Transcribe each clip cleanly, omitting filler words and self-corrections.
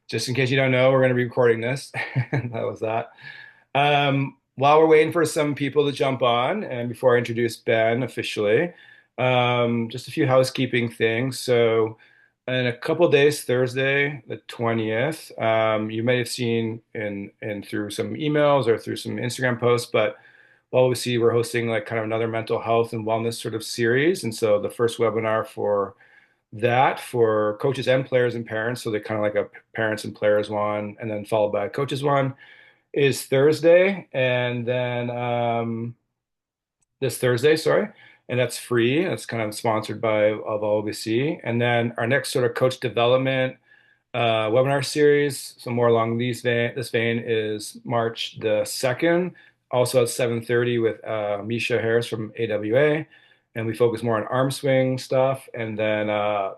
Just in case you don't know, we're going to be recording this. That was that. While we're waiting for some people to jump on, and before I introduce Ben officially, just a few housekeeping things. So, in a couple of days, Thursday, the 20th, you may have seen in through some emails or through some Instagram posts, but well, we see we're hosting like kind of another mental health and wellness sort of series. And so the first webinar for that for coaches and players and parents, so they kind of like a parents and players one, and then followed by a coaches one, is Thursday, and then this Thursday, sorry, and that's free. That's kind of sponsored by of OBC. And then our next sort of coach development webinar series, so more along this vein, is March the 2nd, also at 7:30 with Misha Harris from AWA. And we focus more on arm swing stuff. And then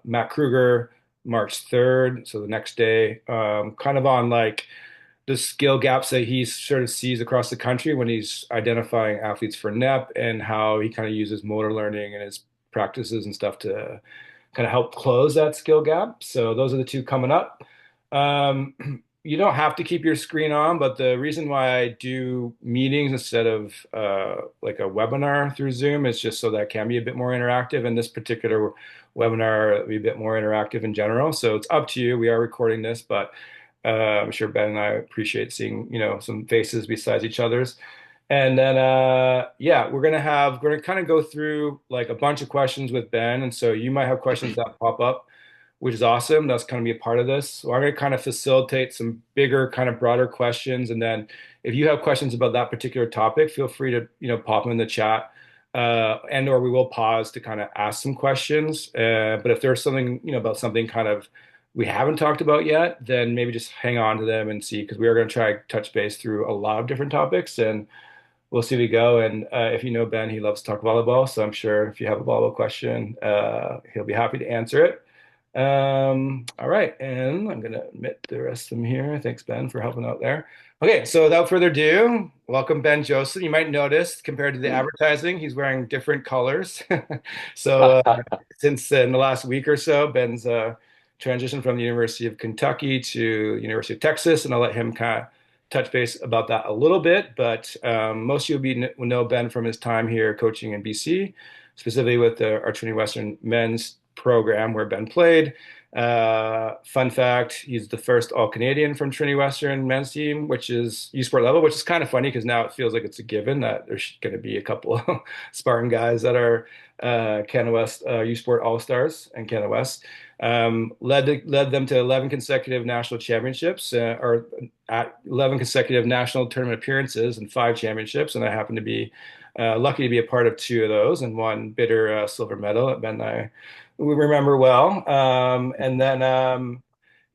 Matt Kruger, March 3rd, so the next day, kind of on like the skill gaps that he sort of sees across the country when he's identifying athletes for NEP and how he kind of uses motor learning and his practices and stuff to kind of help close that skill gap. So those are the two coming up. Um, you don't have to keep your screen on, but the reason why I do meetings instead of like a webinar through Zoom is just so that it can be a bit more interactive. And this particular webinar will be a bit more interactive in general. So it's up to you. We are recording this, but I'm sure Ben and I appreciate seeing, some faces besides each other's. And then, yeah, we're gonna kind of go through like a bunch of questions with Ben. And so you might have questions that pop up, which is awesome. That's going to be a part of this. So I'm going to kind of facilitate some bigger, kind of broader questions. And then if you have questions about that particular topic, feel free to, pop them in the chat. And or we will pause to kind of ask some questions. But if there's something, about something kind of we haven't talked about yet, then maybe just hang on to them and see, because we are going to try to touch base through a lot of different topics. And we'll see we go. And if you know Ben, he loves to talk volleyball. So I'm sure if you have a volleyball question, he'll be happy to answer it. All right. And I'm going to admit the rest of them here. Thanks, Ben, for helping out there. Okay. So without further ado, welcome, Ben Joseph. You might notice compared to the advertising, he's wearing different colors. So since in the last week or so, Ben's transitioned from the University of Kentucky to University of Texas, and I'll let him kind of touch base about that a little bit, but most of you will know Ben from his time here coaching in BC, specifically with our Trinity Western men's program where Ben played. Fun fact, he's the first All-Canadian from Trinity Western men's team, which is U Sport level, which is kind of funny because now it feels like it's a given that there's going to be a couple of Spartan guys that are Canada West U Sport All-Stars and Canada West. Led them to 11 consecutive national championships, or at 11 consecutive national tournament appearances and 5 championships. And I happen to be lucky to be a part of 2 of those and one bitter silver medal that Ben and I we remember well. And then,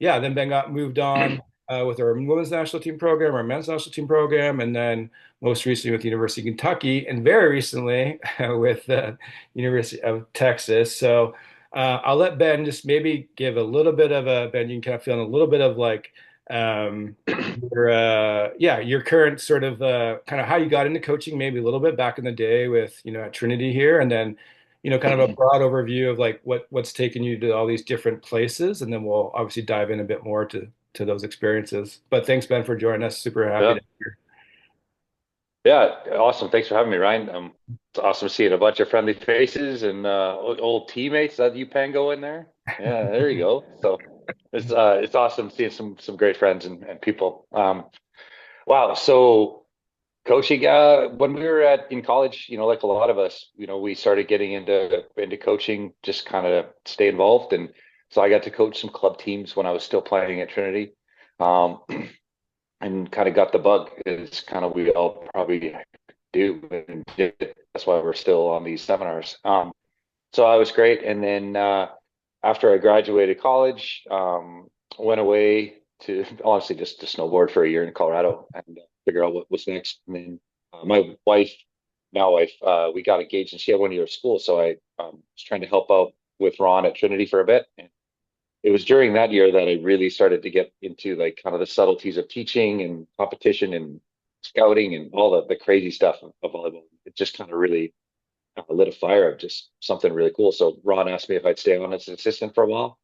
yeah, then Ben got moved on with our women's national team program, our men's national team program, and then most recently with the University of Kentucky, and very recently with the University of Texas. So I'll let Ben just maybe give a little bit of Ben, you can kind of feel in a little bit of like your current sort of kind of how you got into coaching, maybe a little bit back in the day with, at Trinity here, and then, kind of a broad overview of like what's taken you to all these different places, and then we'll obviously dive in a bit more to those experiences. But thanks, Ben, for joining us. Super happy Yeah. to be here. Yeah. Awesome. Thanks for having me, Ryan. It's awesome seeing a bunch of friendly faces and old teammates. That you Pango in there? Yeah, there you go. So it's awesome seeing some great friends and people. Wow. So coaching, when we were in college, like a lot of us, we started getting into coaching, just kind of stay involved. And so I got to coach some club teams when I was still playing at Trinity. Um, and kind of got the bug is kind of we all probably do and did it. That's why we're still on these seminars. So I was great. And then after I graduated college, went away to honestly just to snowboard for a year in Colorado and figure out what was next. And then my wife, now wife, we got engaged and she had 1 year of school. So I was trying to help out with Ron at Trinity for a bit. And it was during that year that I really started to get into like kind of the subtleties of teaching and competition and scouting and all the crazy stuff of volleyball. It just kind of really lit a fire of just something really cool. So Ron asked me if I'd stay on as an assistant for a while.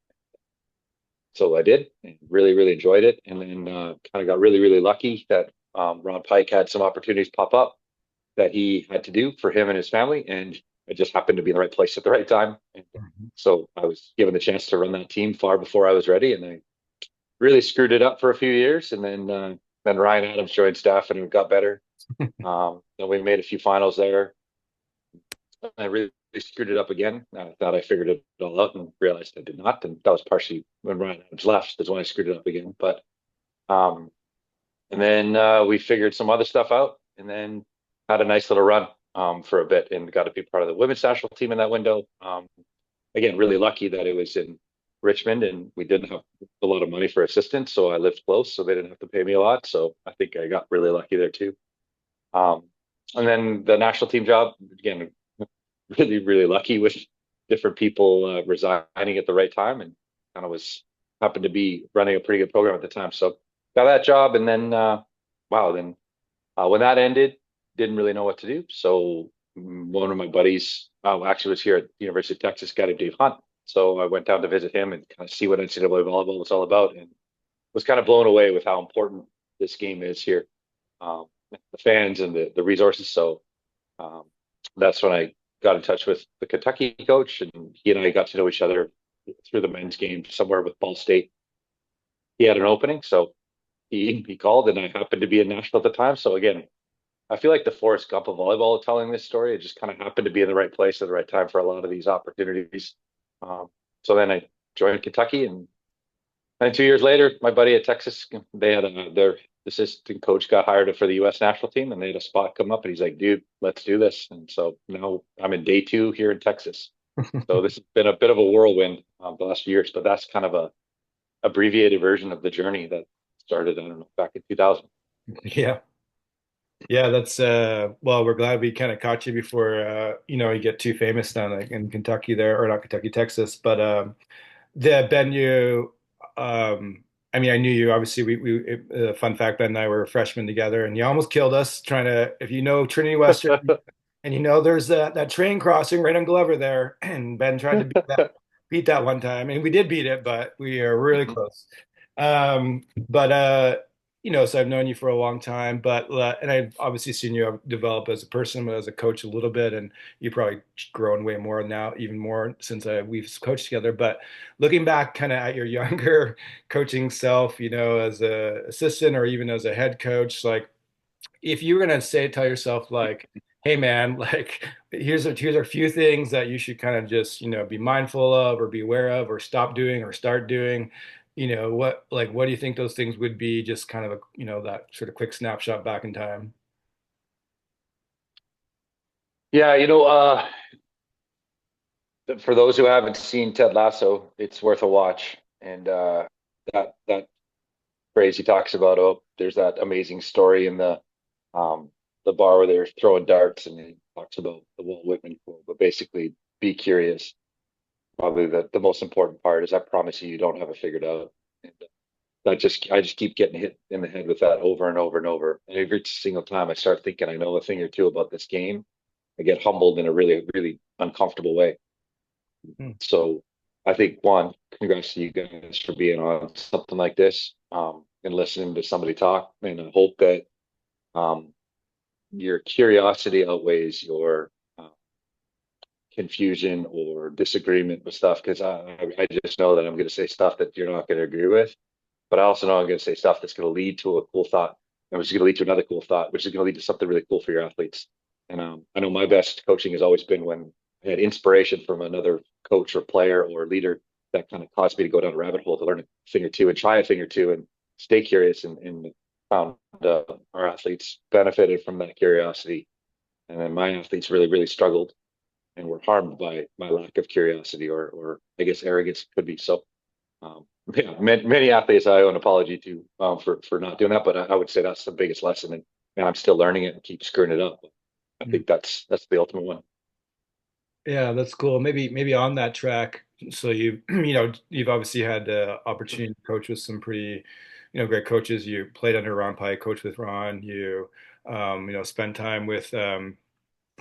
So I did, and really enjoyed it. And then kind of got really lucky that Ron Pike had some opportunities pop up that he had to do for him and his family, and I just happened to be in the right place at the right time. And Mhm. so I was given the chance to run that team far before I was ready, and I really screwed it up for a few years. And then Ryan Adams joined staff, and it got better. And we made a few finals there. I really screwed it up again. I thought I figured it all out and realized I did not. And that was partially when Ryan Adams left, that's when I screwed it up again. But um, and then we figured some other stuff out and then had a nice little run for a bit and got to be part of the women's national team in that window. Again, really lucky that it was in Richmond and we didn't have a lot of money for assistants. So I lived close, so they didn't have to pay me a lot. So I think I got really lucky there too. Um, and then the national team job, again, really lucky with different people resigning at the right time and kind of was happened to be running a pretty good program at the time. So got that job and then wow, then when that ended, didn't really know what to do. So one of my buddies actually was here at the University of Texas, a guy named Dave Hunt. So I went down to visit him and kind of see what NCAA volleyball was all about and was kind of blown away with how important this game is here, the fans and the resources. So um, that's when I got in touch with the Kentucky coach, and he and I got to know each other through the men's game somewhere with Ball State. He had an opening, so he called, and I happened to be in Nashville at the time. So again, I feel like the Forrest Gump of volleyball telling this story. It just kind of happened to be in the right place at the right time for a lot of these opportunities. Um, so then I joined Kentucky, and 2 years later, my buddy at Texas, they had their assistant coach got hired for the U.S. national team, and they had a spot come up, and he's like, "Dude, let's do this." And so now I'm in day two here in Texas. So this has been a bit of a whirlwind the last few years, but that's kind of a abbreviated version of the journey that started, I don't know, back in 2000. Yeah. Yeah, that's well, we're glad we kind of caught you before you get too famous down like in Kentucky there, or not Kentucky, Texas. But the Ben, you I mean, I knew you obviously. Fun fact, Ben and I were freshmen together, and you almost killed us trying to. If you know Trinity Western, and there's that train crossing right on Glover there, and Ben tried to beat that one time, and we did beat it, but we are really close. But so I've known you for a long time, but and I've obviously seen you develop as a person, but as a coach a little bit, and you've probably grown way more now, even more since we've coached together. But looking back, kind of at your younger coaching self, as a assistant or even as a head coach, like if you were gonna tell yourself like, hey man, like here's a few things that you should kind of just, be mindful of or be aware of or stop doing or start doing, what do you think those things would be, just kind of that sort of quick snapshot back in time? Yeah, for those who haven't seen Ted Lasso, it's worth a watch. And that phrase he talks about, oh, there's that amazing story in um the bar where they're throwing darts, and he talks about the Walt Whitman quote, but basically, be curious. Probably the most important part is I promise you, you don't have it figured out. And I just keep getting hit in the head with that over and over and over. And every single time I start thinking I know a thing or two about this game, I get humbled in a really uncomfortable way. Hmm. So I think one, congrats to you guys for being on something like this, and listening to somebody talk. And I hope that um, your curiosity outweighs your confusion or disagreement with stuff. Because I just know that I'm going to say stuff that you're not going to agree with, but I also know I'm going to say stuff that's going to lead to a cool thought, and which is going to lead to another cool thought, which is going to lead to something really cool for your athletes. And I know my best coaching has always been when I had inspiration from another coach or player or leader that kind of caused me to go down a rabbit hole to learn a thing or two and try a thing or two and stay curious, and found our athletes benefited from that curiosity. And then my athletes really struggled and were harmed by my lack of curiosity, or I guess arrogance could be. So yeah, many athletes I owe an apology to for not doing that, but I would say that's the biggest lesson, and I'm still learning it and keep screwing it up. I think that's the ultimate one. Yeah, that's cool. Maybe on that track. So you you've obviously had the opportunity to coach with some pretty great coaches. You played under Ron Pike, coached with Ron. You spent time with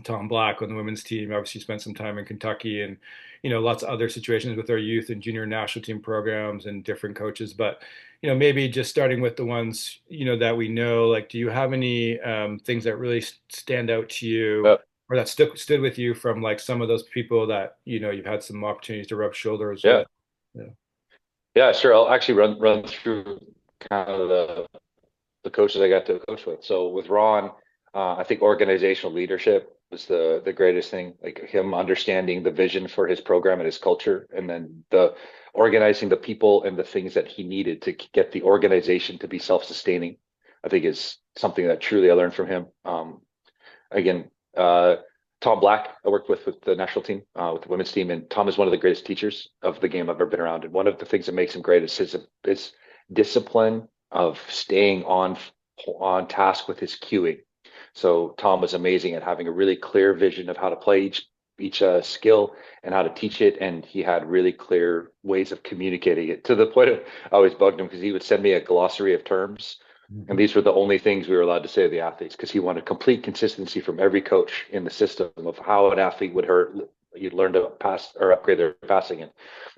Tom Black on the women's team. Obviously, spent some time in Kentucky and, lots of other situations with our youth and junior national team programs and different coaches. But, maybe just starting with the ones, that we know, like, do you have any things that really stand out to you Uh, or that stood with you from like some of those people that, you've had some opportunities to rub shoulders yeah, with? Yeah. yeah, sure. I'll actually run through kind of the coaches I got to coach with. So with Ron, I think organizational leadership was the greatest thing. Like him understanding the vision for his program and his culture, and then the organizing the people and the things that he needed to get the organization to be self-sustaining. I think is something that truly I learned from him. Again, Tom Black, I worked with the national team, with the women's team, and Tom is one of the greatest teachers of the game I've ever been around. And one of the things that makes him great is his discipline of staying on task with his cueing. So Tom was amazing at having a really clear vision of how to play each skill and how to teach it, and he had really clear ways of communicating it to the point of I always bugged him because he would send me a glossary of terms, and Mhm. these were the only things we were allowed to say to the athletes because he wanted complete consistency from every coach in the system of how an athlete would hurt. You'd learn to pass or upgrade their passing. And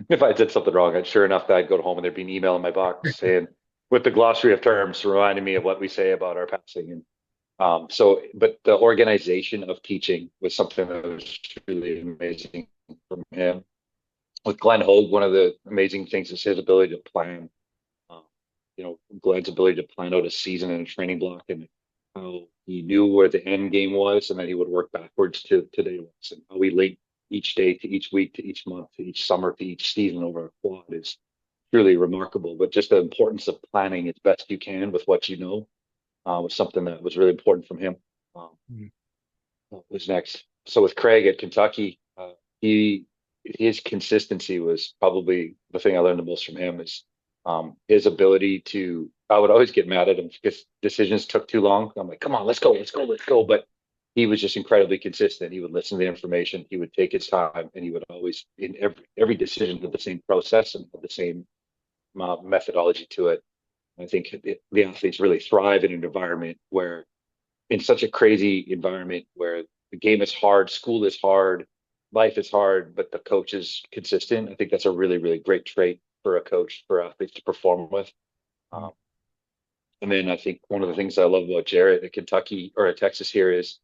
if I did something wrong, and sure enough, I'd go home and there'd be an email in my box saying, with the glossary of terms reminding me of what we say about our passing. And but the organization of teaching was something that was truly amazing from him. With Glenn Hoag, one of the amazing things is his ability to plan. Um, Glenn's ability to plan out a season and a training block, and how he knew where the end game was, and then he would work backwards to today was, and how we linked each day to each week to each month to each summer to each season over a quad is truly remarkable. But just the importance of planning as best you can with what you know was something that was really important from him. Um, Mhm. what was next? So with Craig at Kentucky, he his consistency was probably the thing I learned the most from him is his ability to. I would always get mad at him because decisions took too long. I'm like, come on, let's go, let's go, let's go. But he was just incredibly consistent. He would listen to the information, he would take his time, and he would always in every decision have the same process and have the same methodology to it. I think the athletes really thrive in an environment where in such a crazy environment where the game is hard, school is hard, life is hard, but the coach is consistent. I think that's a really, really great trait for a coach for athletes to perform with. Um, and then I think one of the things I love about Jarrett at Kentucky or at Texas here is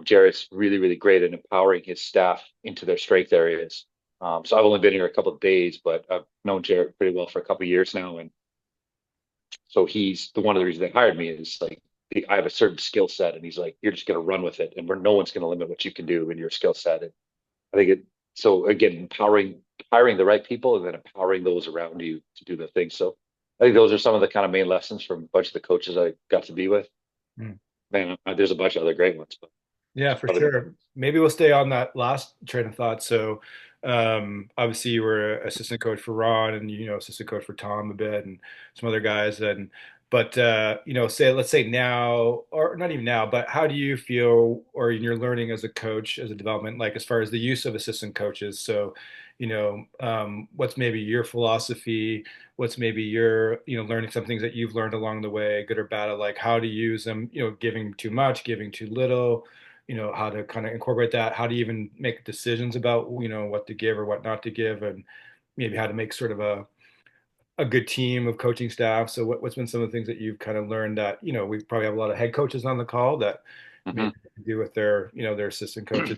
Jarrett's really, really great at empowering his staff into their strength areas. So I've only been here a couple of days, but I've known Jarrett pretty well for a couple of years now, and so he's the one of the reasons they hired me is like I have a certain skill set, and he's like, you're just going to run with it, and no one's going to limit what you can do in your skill set. And I think it. So again, hiring the right people, and then empowering those around you to do the thing. So I think those are some of the kind of main lessons from a bunch of the coaches I got to be with. Mhm. Man, there's a bunch of other great ones, but Yeah, for probably sure. Maybe we'll stay on that last train of thought. So, obviously, you were assistant coach for Ron, and assistant coach for Tom a bit, and some other guys. And but say let's say now, or not even now, but how do you feel, or in your learning as a coach, as a development, like as far as the use of assistant coaches? So, what's maybe your philosophy? What's maybe your learning some things that you've learned along the way, good or bad, of like how to use them? Giving too much, giving too little, how to kind of incorporate that, how to even make decisions about, what to give or what not to give, and maybe how to make sort of a good team of coaching staff. So what's been some of the things that you've kind of learned that, we probably have a lot of head coaches on the call that maybe Mhm. do with their, their assistant coaches.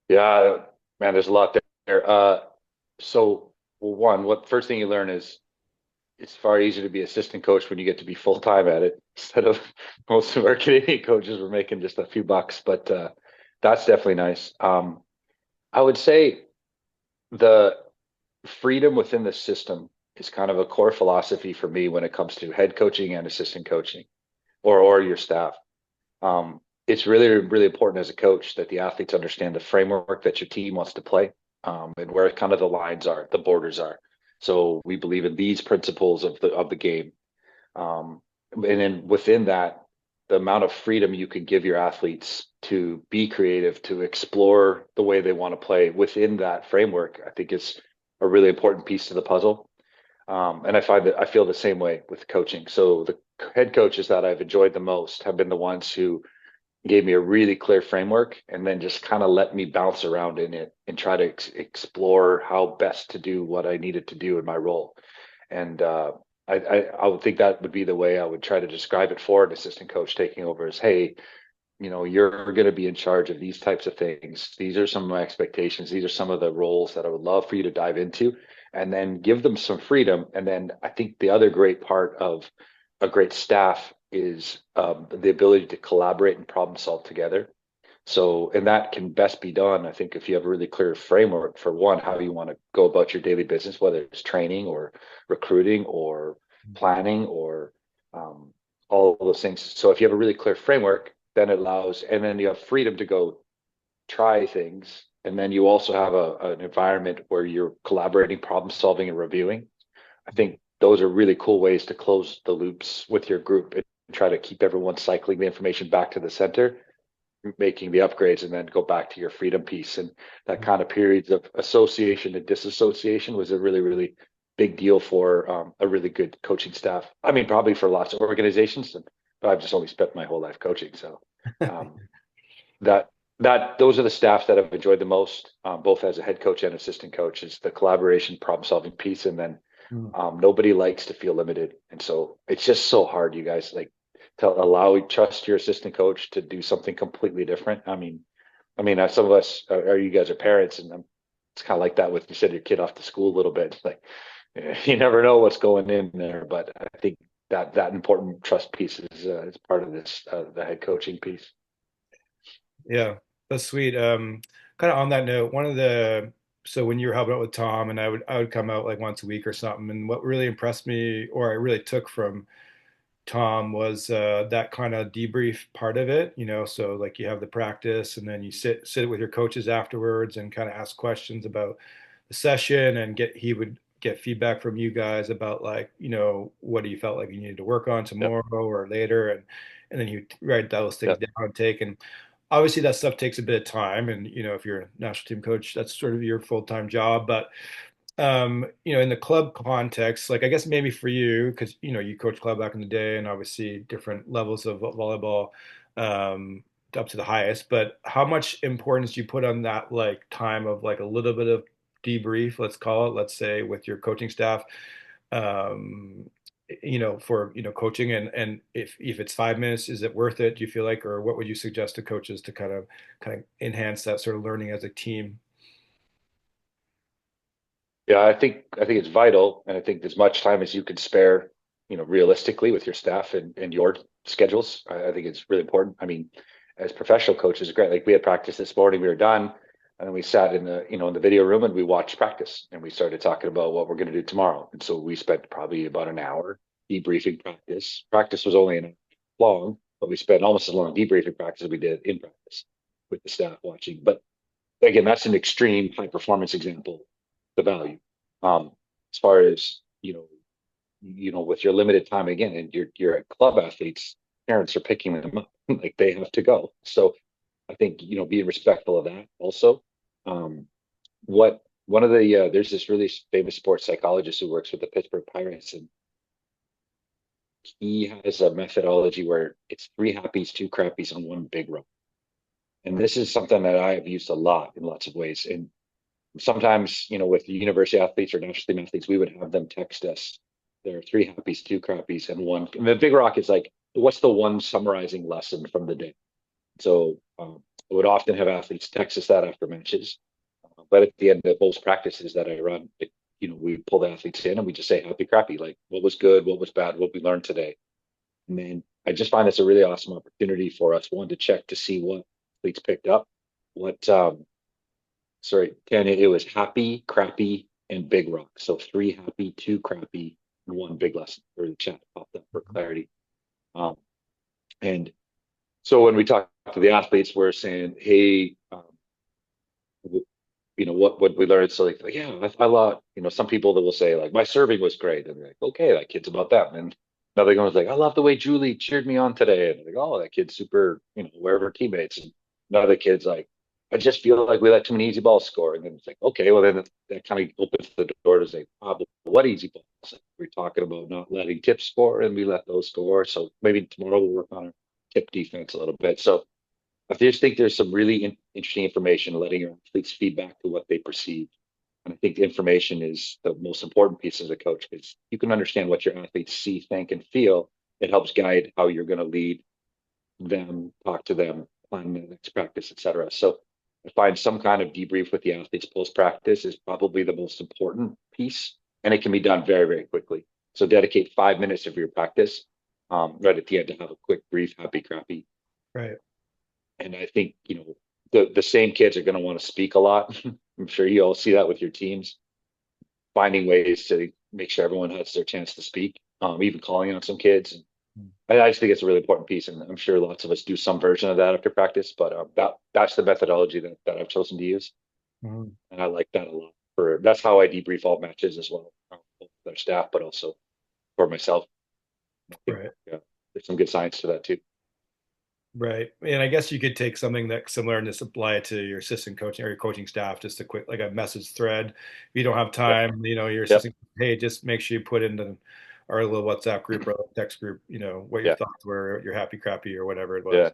Yeah, man, there's a lot there. So well, what first thing you learn is it's far easier to be assistant coach when you get to be full time at it instead of most of our Canadian coaches were making just a few bucks, but that's definitely nice. I would say the freedom within the system is kind of a core philosophy for me when it comes to head coaching and assistant coaching or your staff. It's really, really important as a coach that the athletes understand the framework that your team wants to play, and where kind of the lines are, the borders are. So we believe in these principles of the game. And then within that, the amount of freedom you can give your athletes to be creative, to explore the way they want to play within that framework, I think is a really important piece to the puzzle. And I find that I feel the same way with coaching. So the head coaches that I've enjoyed the most have been the ones who gave me a really clear framework, and then just kind of let me bounce around in it and try to explore how best to do what I needed to do in my role. And I would think that would be the way I would try to describe it for an assistant coach taking over is, hey, you're going to be in charge of these types of things. These are some of my expectations. These are some of the roles that I would love for you to dive into, and then give them some freedom. And then I think the other great part of a great staff is the ability to collaborate and problem solve together. So, and that can best be done, I think, if you have a really clear framework for one, how you want to go about your daily business, whether it's training or recruiting or planning or um, all of those things. So, if you have a really clear framework, then it allows, and then you have freedom to go try things. And then you also have an environment where you're collaborating, problem solving, and reviewing. I think those are really cool ways to close the loops with your group and try to keep everyone cycling the information back to the center, making the upgrades, and then go back to your freedom piece. And that kind of periods of association and disassociation was a really, really big deal for a really good coaching staff. I mean, probably for lots of organizations, but I've just only spent my whole life coaching. So um, that those are the staff that I've enjoyed the most, both as a head coach and assistant coach, is the collaboration, problem solving piece. And then nobody likes to feel limited. And so it's just so hard, you guys, like, to trust your assistant coach to do something completely different. Some of us are you guys are parents, and it's kind of like that with, you said, your kid off to school a little bit. It's like, you never know what's going in there, but I think that important trust piece is part of this, the head coaching piece. Yeah, that's sweet. Kind of on that note, so when you were helping out with Tom, and I would come out like once a week or something, and what really impressed me, or I really took from Tom, was that kind of debrief part of it. So like you have the practice, and then you sit with your coaches afterwards and kind of ask questions about the session, and he would get feedback from you guys about, like, what do you felt like you needed to work on Yep. tomorrow or later, and then you write those things Yep. down and take. And obviously that stuff takes a bit of time, and if you're a national team coach, that's sort of your full-time job. But in the club context, like, I guess maybe for you, because you coach club back in the day, and obviously different levels of volleyball, up to the highest. But how much importance do you put on that, like, time of, like, a little bit of debrief, let's call it, let's say, with your coaching staff, um, for coaching, and if it's 5 minutes, is it worth it? Do you feel like, or what would you suggest to coaches to kind of enhance that sort of learning as a team? Yeah, I think it's vital, and I think as much time as you can spare, realistically with your staff and your schedules, I think it's really important. I mean, as professional coaches, great. Like, we had practice this morning, we were done, and then we sat in the video room, and we watched practice, and we started talking about what we're going to do tomorrow. And so we spent probably about an hour debriefing practice. Practice was only an hour long, but we spent almost as long debriefing practice as we did in practice with the staff watching. But again, that's an extreme high performance example, the value. As far as with your limited time, again, and you're club athletes, parents are picking them up, like, they have to go. So I think, being respectful of that also. Um, what One of the there's this really famous sports psychologist who works with the Pittsburgh Pirates, and he has a methodology where it's three happies, two crappies, on one big run. And this is something that I have used a lot in lots of ways. And sometimes, with the university athletes or national team athletes, we would have them text us. There are three happies, two crappies, and one. And the big rock is like, what's the one summarizing lesson from the day? So I would often have athletes text us that after matches. But at the end of most practices that I run, we pull the athletes in and we just say happy, crappy, like, what was good, what was bad, what we learned today. And then I just find it's a really awesome opportunity for us, one, to check to see what athletes picked up, what sorry, Tanya, it was happy, crappy, and big rock. So three happy, two crappy, and one big lesson. Or the chat popped up for clarity. Um, and so when we talk to the athletes, we're saying, hey, what we learned. So, like, yeah, I love, some people that will say, like, my serving was great. And they're like, okay, that kid's about that. And another one was like, I love the way Julie cheered me on today. And they're like, oh, that kid's super, wherever teammates. And another kid's like, I just feel like we let too many easy balls score. And then it's like, okay, well, then that kind of opens the door to say, but what easy balls? We're talking about not letting tips score, and we let those score. So maybe tomorrow we'll work on our tip defense a little bit. So I just think there's some really interesting information, letting your athletes feedback to what they perceive. And I think the information is the most important piece as a coach, because you can understand what your athletes see, think, and feel. It helps guide how you're going to lead them, talk to them, plan the next practice, etc. So I find some kind of debrief with the athletes post practice is probably the most important piece, and it can be done very, very quickly. So dedicate 5 minutes of your practice right at the end to have a quick brief, happy, crappy. Right. And I think, the same kids are going to want to speak a lot. I'm sure you all see that with your teams, finding ways to make sure everyone has their chance to speak, even calling on some kids. I just think it's a really important piece, and I'm sure lots of us do some version of that after practice. But that's the methodology that I've chosen to use, Mhm. and I like that a lot. That's how I debrief all matches as well, both with our staff, but also for myself. I think, Right. yeah, there's some good science to that too. Right. And I guess you could take something that's similar and just apply it to your assistant coaching or your coaching staff, just a quick, like a message thread. If you don't have Yep. time, your Yep. assistant, hey, just make sure you put into our little WhatsApp group or text group, what your Yeah. thoughts were, your happy, crappy, or whatever it Yeah. was.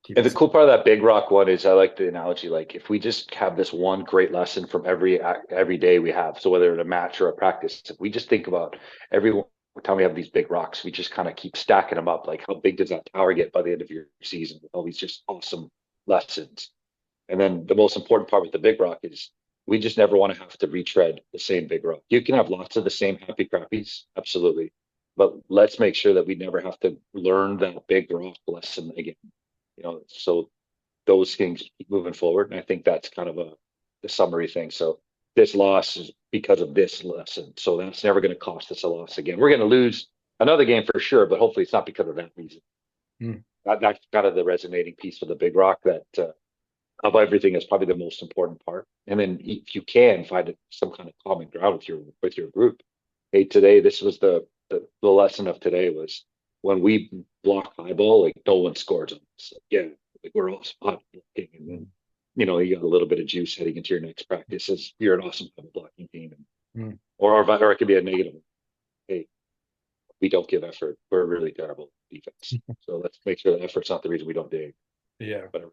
Keep And it the simple. cool part of that big rock one is I like the analogy. Like if we just have this one great lesson from every day we have, so whether it's a match or a practice, if we just think about every time we have these big rocks, we just kind of keep stacking them up. Like how big does that tower get by the end of your season with all these just awesome lessons? And then the most important part with the big rock is we just never want to have to retread the same big rock. You can have lots of the same happy crappies, absolutely. But let's make sure that we never have to learn that big rock lesson again. So those things keep moving forward. And I think that's kind of the summary thing. So this loss is because of this lesson. So that's never going to cost us a loss again. We're going to lose another game for sure, but hopefully it's not because of that reason. Mm. That's kind of the resonating piece for the big rock, that of everything is probably the most important part. And then if you can find some kind of common ground with your group. Hey, today this was the lesson of today was when we block high ball, like no one scores on us. Like, yeah, like we're all spot blocking, and then you got a little bit of juice heading into your next practice as you're an awesome high ball blocking team, Mm. or it could be a negative. Hey, we don't give effort. We're really terrible defense. So let's make sure the effort's not the reason we don't dig. Yeah. Whatever.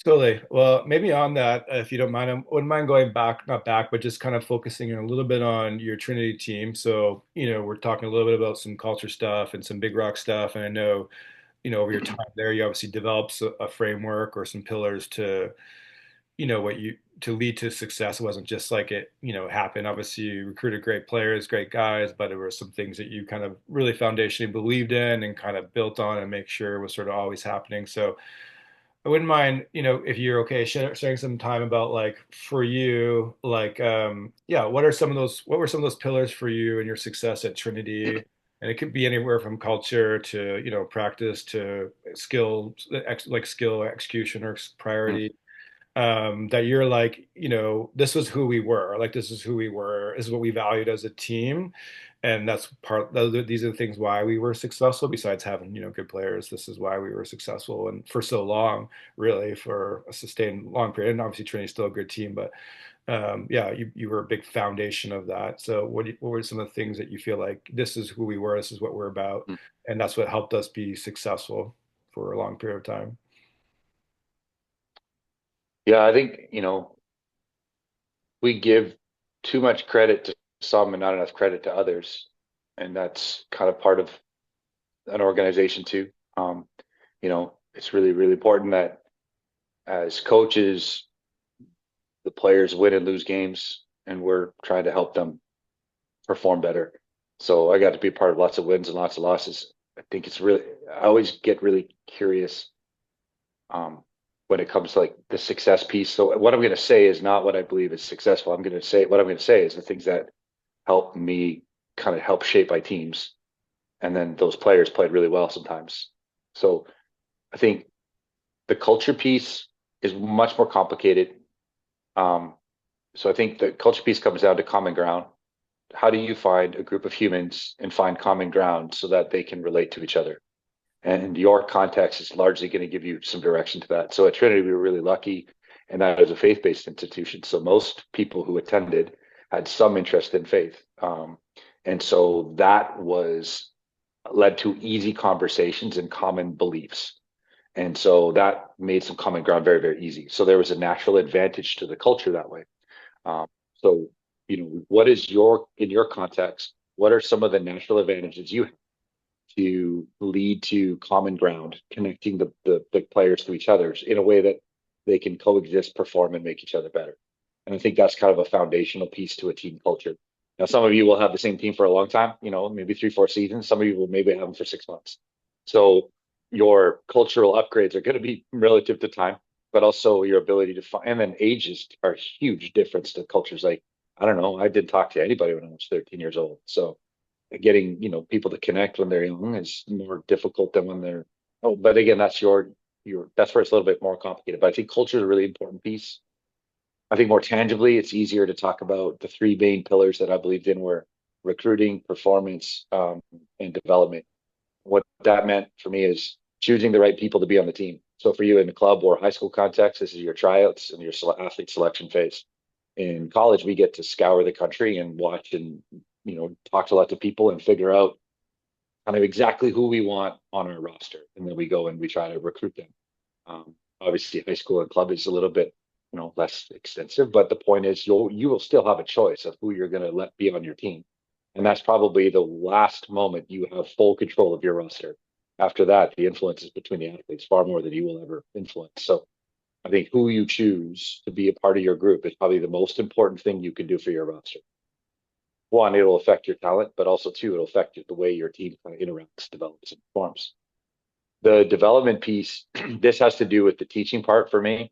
Totally. Well, maybe on that, if you don't mind, I wouldn't mind going back, not back, but just kind of focusing in a little bit on your Trinity team. So, we're talking a little bit about some culture stuff and some big rock stuff. And I know, over your time there, you obviously developed a framework or some pillars to, what you to lead to success. It wasn't just like it, happened. Obviously, you recruited great players, great guys, but there were some things that you kind of really foundationally believed in and kind of built on and make sure was sort of always happening. So, I wouldn't mind, if you're okay, sharing some time about like for you, like yeah, what were some of those pillars for you and your success at Trinity? And it could be anywhere from culture to, practice to skill, like skill execution or priority. That you're like, this was who we were, like this is who we were, this is what we valued as a team. And that's these are the things why we were successful, besides having, good players. This is why we were successful and for so long, really, for a sustained long period. And obviously Trinity's still a good team, but yeah, you were a big foundation of that. So what were some of the things that you feel like this is who we were, this is what we're about, and that's what helped us be successful for a long period of time? Yeah, I think, we give too much credit to some and not enough credit to others. And that's kind of part of an organization too. It's really, really important that as coaches, the players win and lose games, and we're trying to help them perform better. So I got to be part of lots of wins and lots of losses. I always get really curious when it comes to like the success piece. So what I'm going to say is not what I believe is successful. What I'm going to say is the things that help me kind of help shape my teams. And then those players played really well sometimes. So I think the culture piece is much more complicated. Um, so I think the culture piece comes down to common ground. How do you find a group of humans and find common ground so that they can relate to each other? And your context is largely going to give you some direction to that. So at Trinity, we were really lucky, and that is a faith-based institution. So most people who attended had some interest in faith. And so that was led to easy conversations and common beliefs. And so that made some common ground very, very easy. So there was a natural advantage to the culture that way. Um, so, what is in your context, what are some of the natural advantages you have to lead to common ground, connecting the players to each other in a way that they can coexist, perform, and make each other better? And I think that's kind of a foundational piece to a team culture. Now, some of you will have the same team for a long time, maybe 3, 4 seasons. Some of you will maybe have them for 6 months. So your cultural upgrades are going to be relative to time, but also your ability to find, and then ages are a huge difference to cultures. Like, I don't know, I didn't talk to anybody when I was 13 years old. So getting, people to connect when they're young is more difficult than when they're, oh, but again, that's that's where it's a little bit more complicated. But I think culture is a really important piece. I think more tangibly, it's easier to talk about the three main pillars that I believed in were recruiting, performance, and development. What that meant for me is choosing the right people to be on the team. So for you in the club or high school context, this is your tryouts and your athlete selection phase. In college, we get to scour the country and watch and talk to lots of people and figure out kind of exactly who we want on our roster, and then we go and we try to recruit them. Obviously, high school and club is a little bit less extensive, but the point is you will still have a choice of who you're going to let be on your team, and that's probably the last moment you have full control of your roster. After that, the influence is between the athletes far more than you will ever influence. So I think who you choose to be a part of your group is probably the most important thing you can do for your roster. One, it'll affect your talent, but also two, it'll affect the way your team kind of interacts, develops, and performs. The development piece, this has to do with the teaching part for me.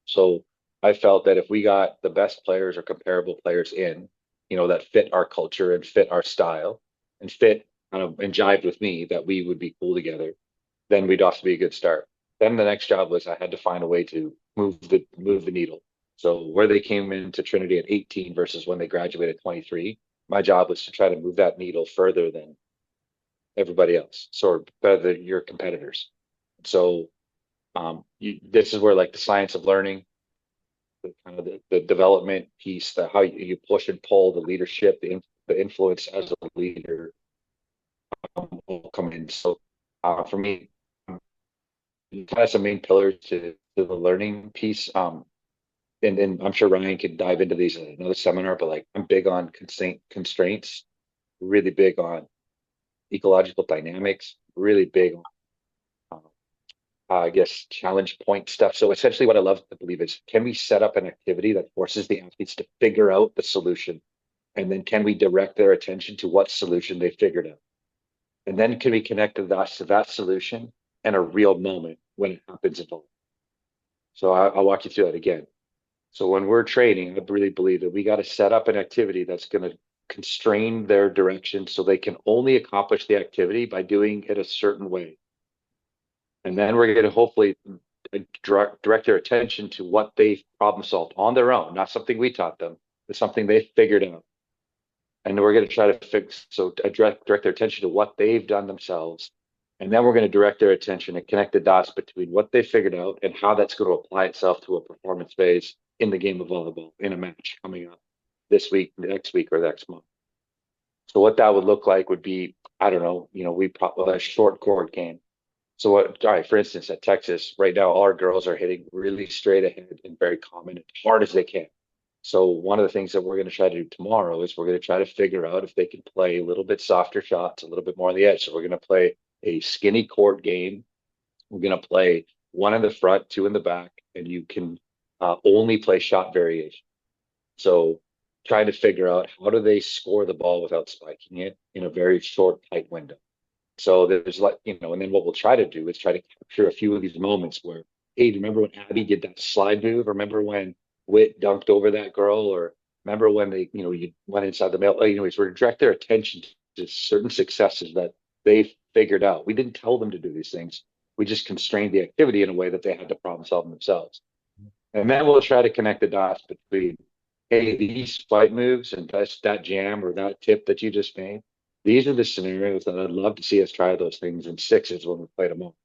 So I felt that if we got the best players or comparable players in, that fit our culture and fit our style and fit kind of and jived with me, that we would be cool together, then we'd also be a good start. Then the next job was I had to find a way to move the needle. So where they came into Trinity at 18 versus when they graduated at 23, my job was to try to move that needle further than everybody else, so better than your competitors. So this is where like the science of learning, the kind of the development piece, that how you push and pull the leadership, the influence as a leader will come in. So for me, kind of some main pillars to the learning piece. And I'm sure Ryan could dive into these in another seminar, but like I'm big on constraints, really big on ecological dynamics, really big on, I guess, challenge point stuff. So essentially, what I love to believe is, can we set up an activity that forces the athletes to figure out the solution? And then can we direct their attention to what solution they figured out? And then can we connect the dots to that solution and a real moment when it happens in volleyball? So I'll walk you through that again. So when we're training, I really believe that we got to set up an activity that's going to constrain their direction so they can only accomplish the activity by doing it a certain way. And then we're going to hopefully direct their attention to what they've problem solved on their own, not something we taught them, but something they figured out. And we're going to try to direct their attention to what they've done themselves. And then we're going to direct their attention and connect the dots between what they figured out and how that's going to apply itself to a performance phase in the game of volleyball in a match coming up this week, next week, or next month. So what that would look like would be, I don't know, we probably a short court game. So all right, for instance, at Texas right now, all our girls are hitting really straight ahead and very common, as hard as they can. So one of the things that we're going to try to do tomorrow is we're going to try to figure out if they can play a little bit softer shots, a little bit more on the edge. So we're going to play a skinny court game. We're going to play one in the front, two in the back, and you can only play shot variation. So trying to figure out how do they score the ball without spiking it in a very short, tight window. So there's and then what we'll try to do is try to capture a few of these moments where, hey, remember when Abby did that slide move? Remember when Witt dunked over that girl? Or remember when you went inside the mail? Anyways, we're to direct their attention to certain successes that they figured out. We didn't tell them to do these things. We just constrained the activity in a way that they had to problem solve themselves. And then we'll try to connect the dots between, hey, these fight moves and that jam or that tip that you just made. These are the scenarios that I'd love to see us try those things in sixes when we play them all.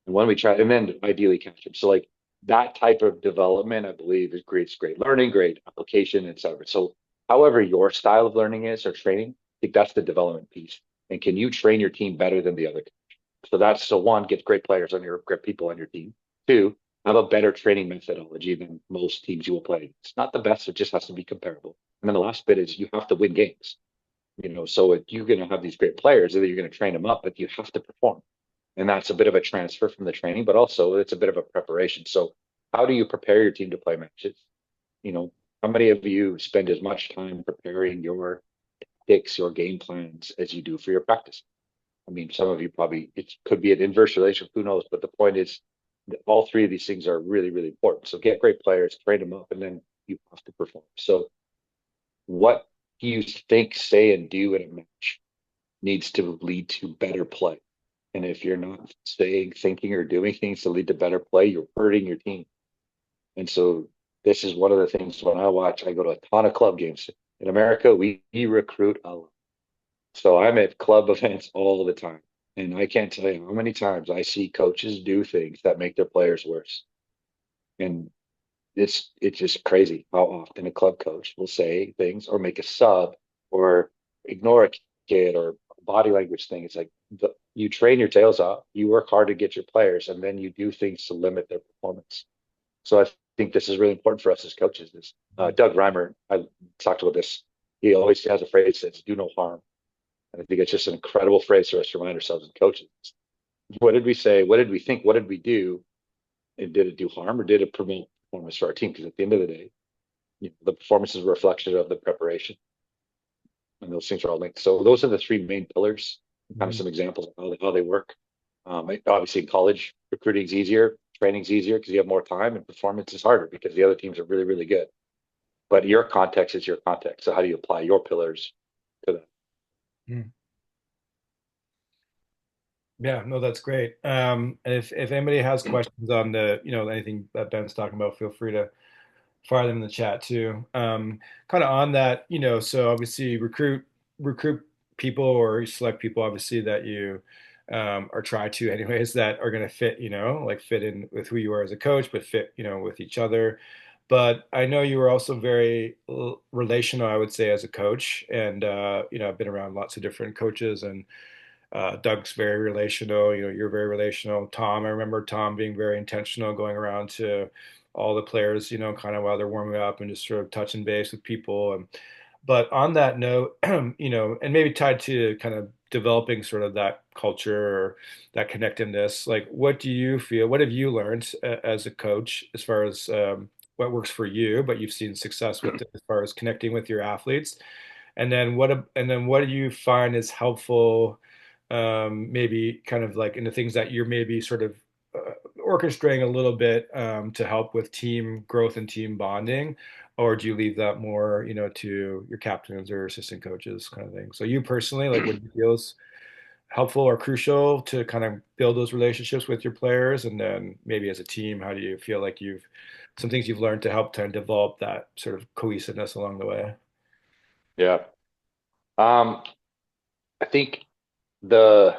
And when we try, and then ideally catch them. So like that type of development, I believe, is creates great learning, great application, etc. So however your style of learning is or training, I think that's the development piece. And can you train your team better than the other? So that's so one, get great players on your great people on your team. Two, have a better training methodology than most teams you will play. It's not the best, it just has to be comparable. And then the last bit is you have to win games. So if you're going to have these great players, either you're going to train them up, but you have to perform. And that's a bit of a transfer from the training, but also it's a bit of a preparation. So how do you prepare your team to play matches? You know, how many of you spend as much time preparing your tactics, your game plans as you do for your practice? I mean, some of you probably, it could be an inverse relationship, who knows? But the point is that all three of these things are really, really important. So get great players, train them up, and then you have to perform. So what do you think, say, and do in a match needs to lead to better play? And if you're not saying, thinking, or doing things to lead to better play, you're hurting your team. And so this is one of the things when I watch, I go to a ton of club games. In America, we recruit a lot. So I'm at club events all the time. And I can't tell you how many times I see coaches do things that make their players worse. And it's just crazy how often a club coach will say things or make a sub or ignore a kid or body language thing. It's like you train your tails off, you work hard to get your players, and then you do things to limit their performance. So I think this is really important for us as coaches. This Doug Reimer, I talked about this. He always has a phrase that says "do no harm," and I think it's just an incredible phrase for us to remind ourselves as coaches. What did we say? What did we think? What did we do? And did it do harm or did it promote performance for our team? Because at the end of the day, the performance is a reflection of the preparation, and those things are all linked. So those are the three main pillars. Kind of Mhm. some examples of how they work. Obviously, in college, recruiting is easier, training is easier because you have more time, and performance is harder because the other teams are really, really good. But your context is your context. So how do you apply your pillars to that? Mhm. Yeah, no, that's great. And if anybody has questions on anything that Ben's talking about, feel free to fire them in the chat too. Kind of on that, so obviously recruit people or select people, obviously that you or try to anyways that are going to fit, like fit in with who you are as a coach, but fit, with each other. But I know you were also very relational, I would say, as a coach, and I've been around lots of different coaches and. Doug's very relational. You're very relational. Tom, I remember Tom being very intentional, going around to all the players, kind of while they're warming up and just sort of touching base with people. But on that note, and maybe tied to kind of developing sort of that culture or that connectiveness, like what do you feel? What have you learned as a coach as far as what works for you, but you've seen success with it as far as connecting with your athletes? And then what do you find is helpful, maybe kind of like in the things that you're maybe sort of orchestrating a little bit to help with team growth and team bonding, or do you leave that more, to your captains or assistant coaches kind of thing? So you personally, like, what do you feel is helpful or crucial to kind of build those relationships with your players, and then maybe as a team, how do you feel like you've some things you've learned to help to develop that sort of cohesiveness along the way? Yeah. Um, I think the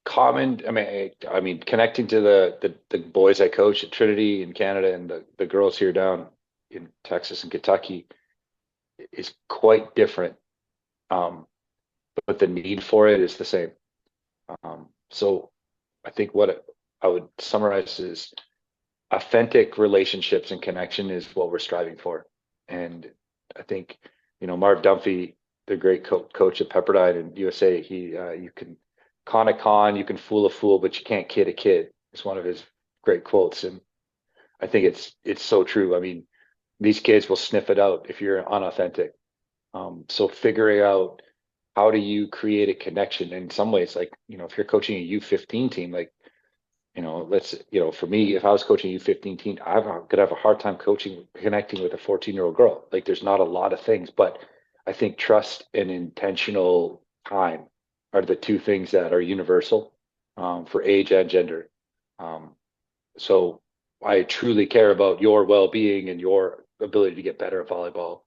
common, I mean, connecting to the boys I coach at Trinity in Canada and the girls here down in Texas and Kentucky is quite different. Um, but the need for it is the same. So I think I would summarize is authentic relationships and connection is what we're striving for. And I think, Marv Dunphy, the great coach at Pepperdine and USA, you can con a con, you can fool a fool, but you can't kid a kid. It's one of his great quotes. And I think it's so true. I mean, these kids will sniff it out if you're unauthentic. So figuring out how do you create a connection in some ways, like, if you're coaching a U15 team, like, for me, if I was coaching a U15 team, could have a hard time connecting with a 14-year-old girl. Like there's not a lot of things, but I think trust and intentional time are the two things that are universal for age and gender. Um, so I truly care about your well-being and your ability to get better at volleyball.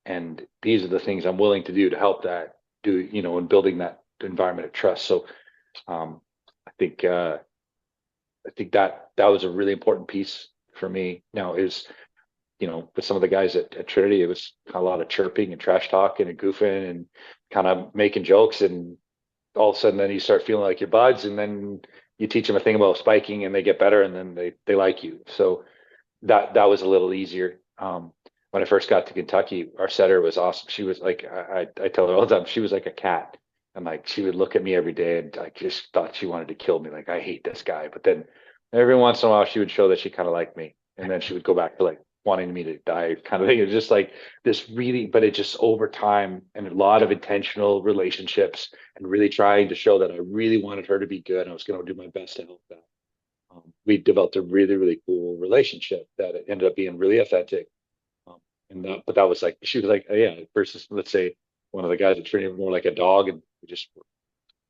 And these are the things I'm willing to do to help that in building that environment of trust. So um, I think that was a really important piece for me. Now is, with some of the guys at Trinity, it was a lot of chirping and trash talking and goofing and kind of making jokes. And all of a sudden then you start feeling like your buds. And then you teach them a thing about spiking and they get better, and then they like you. So that was a little easier. When I first got to Kentucky, our setter was awesome. She was like, I tell her all the time, she was like a cat. And like, she would look at me every day and I just thought she wanted to kill me. Like, I hate this guy. But then every once in a while, she would show that she kind of liked me. And then she would go back to like wanting me to die kind of thing. It was just like this really, but it just over time and a lot of intentional relationships and really trying to show that I really wanted her to be good. I was going to do my best to help that. We developed a really, really cool relationship that ended up being really authentic. And that, but that was like, she was like, oh, yeah, versus let's say one of the guys that treated me more like a dog and we just were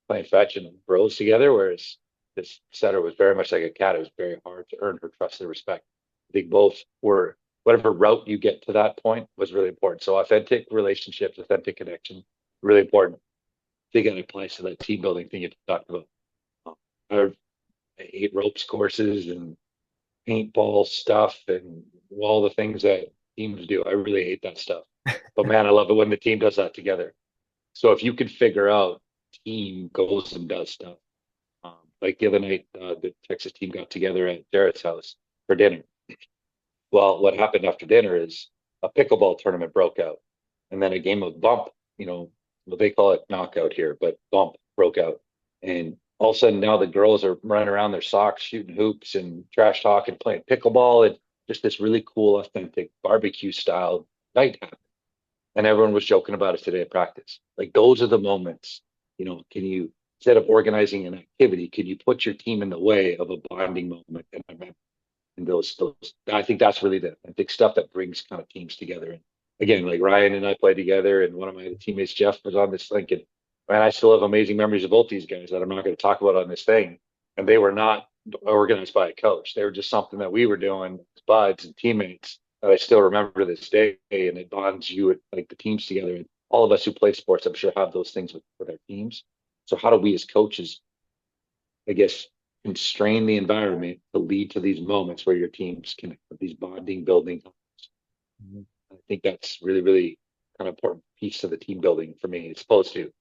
playing fetch and bros together. Whereas this setter was very much like a cat. It was very hard to earn her trust and respect. I think both were, whatever route you get to that point was really important. So authentic relationships, authentic connection, really important. I think it applies to that team building thing you talked about. Um, I hate ropes courses and paintball stuff and all the things that teams do. I really hate that stuff. But man, I love it when the team does that together. So if you could figure out team goes and does stuff, like the other night, the Texas team got together at Jarrett's house for dinner. Well, what happened after dinner is a pickleball tournament broke out, and then a game of bump. Well, they call it knockout here, but bump broke out, and all of a sudden now the girls are running around their socks, shooting hoops and trash talking, playing pickleball, and just this really cool, authentic barbecue style night happened. And everyone was joking about it today at practice. Like those are the moments, can you, instead of organizing an activity, can you put your team in the way of a bonding moment and a memory? And those, I think that's really the I think stuff that brings kind of teams together. And again, like Ryan and I played together, and one of my other teammates, Jeff, was on this link, and I still have amazing memories of both these guys that I'm not going to talk about on this thing. And they were not organized by a coach; they were just something that we were doing as buds and teammates that I still remember to this day, and it bonds you with like the teams together. And all of us who play sports, I'm sure, have those things with our teams. So how do we as coaches, I guess, constrain the environment to lead to these moments where your teams can have these bonding building? Mhm. I think that's really, really kind of important piece of the team building for me. It's supposed to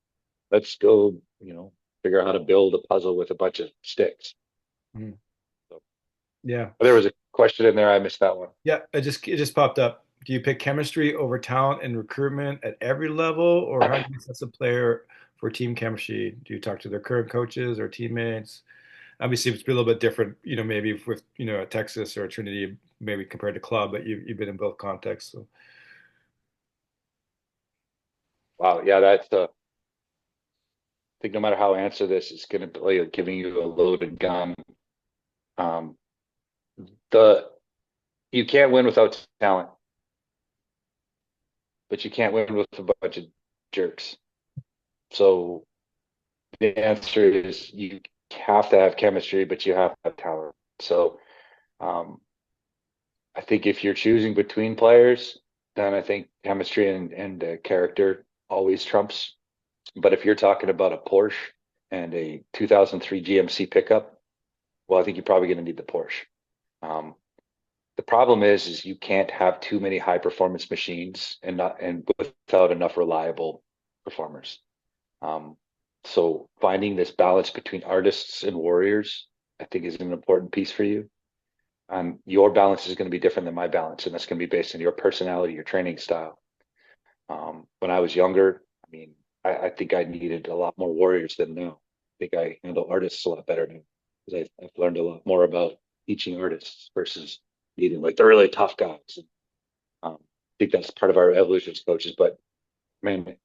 let's go, figure out how to build a puzzle with a bunch of sticks. Mhm. So Yeah. there was a question in there. I missed that one. Yeah, it just popped up. Do you pick chemistry over talent and recruitment at every level, or how do you assess a player for team chemistry? Do you talk to their current coaches or teammates? Obviously, it's a little bit different, maybe with, a Texas or a Trinity, maybe compared to club, but you've been in both contexts. So, Wow. Yeah, that's I think no matter how I answer this, it's going to be like giving you a loaded gun. Um, the You can't win without talent, but you can't win with a bunch of jerks. So the answer is you have to have chemistry, but you have to have talent. So um, I think if you're choosing between players, then I think chemistry and character always trumps. But if you're talking about a Porsche and a 2003 GMC pickup, well, I think you're probably going to need the Porsche. Um, the problem is you can't have too many high performance machines and without enough reliable performers. Um, so finding this balance between artists and warriors, I think, is an important piece for you. Your balance is going to be different than my balance, and that's going to be based on your personality, your training style. When I was younger, I mean, I think I needed a lot more warriors than now. I think I handle artists a lot better now because I've learned a lot more about teaching artists versus needing like the really tough guys. And, I think that's part of our evolution as coaches. But man,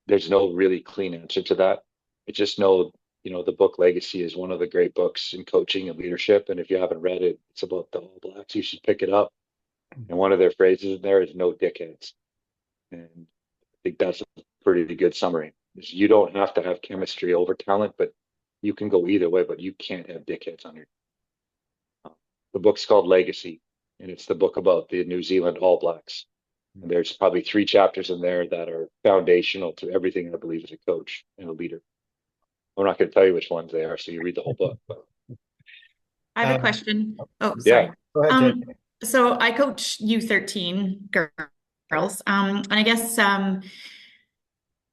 there's no really clean answer to that. I just know, the book Legacy is one of the great books in coaching and leadership. And if you haven't read it, it's about the All Blacks. You should pick it up. And one of their phrases in there is no dickheads. And I think that's a pretty good summary. Is you don't have to have chemistry over talent, but you can go either way, but you can't have dickheads on your. The book's called Legacy, and it's the book about the New Zealand All Blacks. And there's probably 3 chapters in there that are foundational to everything I believe as a coach and a leader. I'm not going to tell you which ones they are, so you read the whole book. But I have a question. Oh, yeah, sorry. go ahead, Jay. So I coach U13 girls, and I guess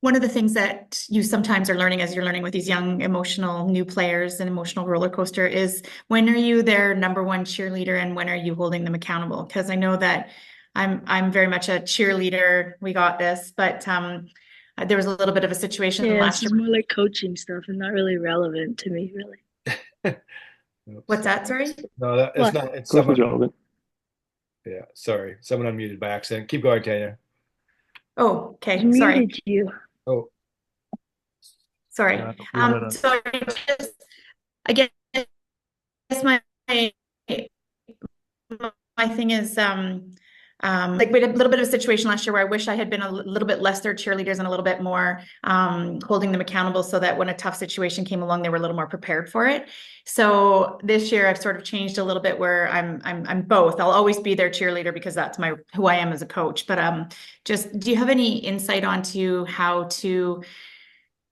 One of the things that you sometimes are learning as you're learning with these young emotional new players and emotional roller coaster is, when are you their number one cheerleader and when are you holding them accountable? Because I know that I'm very much a cheerleader. We got this, but there was a little bit of a situation Yeah, last this is year. more like coaching stuff and not really relevant to me, really. What's that? Sorry. No, it's What? not. It's Questions someone. relevant. Yeah, sorry. Someone unmuted by accident. Keep going, Tanya. Oh, I okay. Sorry. muted you. Oh, Sorry. You had a- So I guess my my thing is like we had a little bit of a situation last year where I wish I had been a little bit less their cheerleaders and a little bit more holding them accountable, so that when a tough situation came along, they were a little more prepared for it. So this year I've sort of changed a little bit where I'm both. I'll always be their cheerleader because that's who I am as a coach. But just, do you have any insight onto how to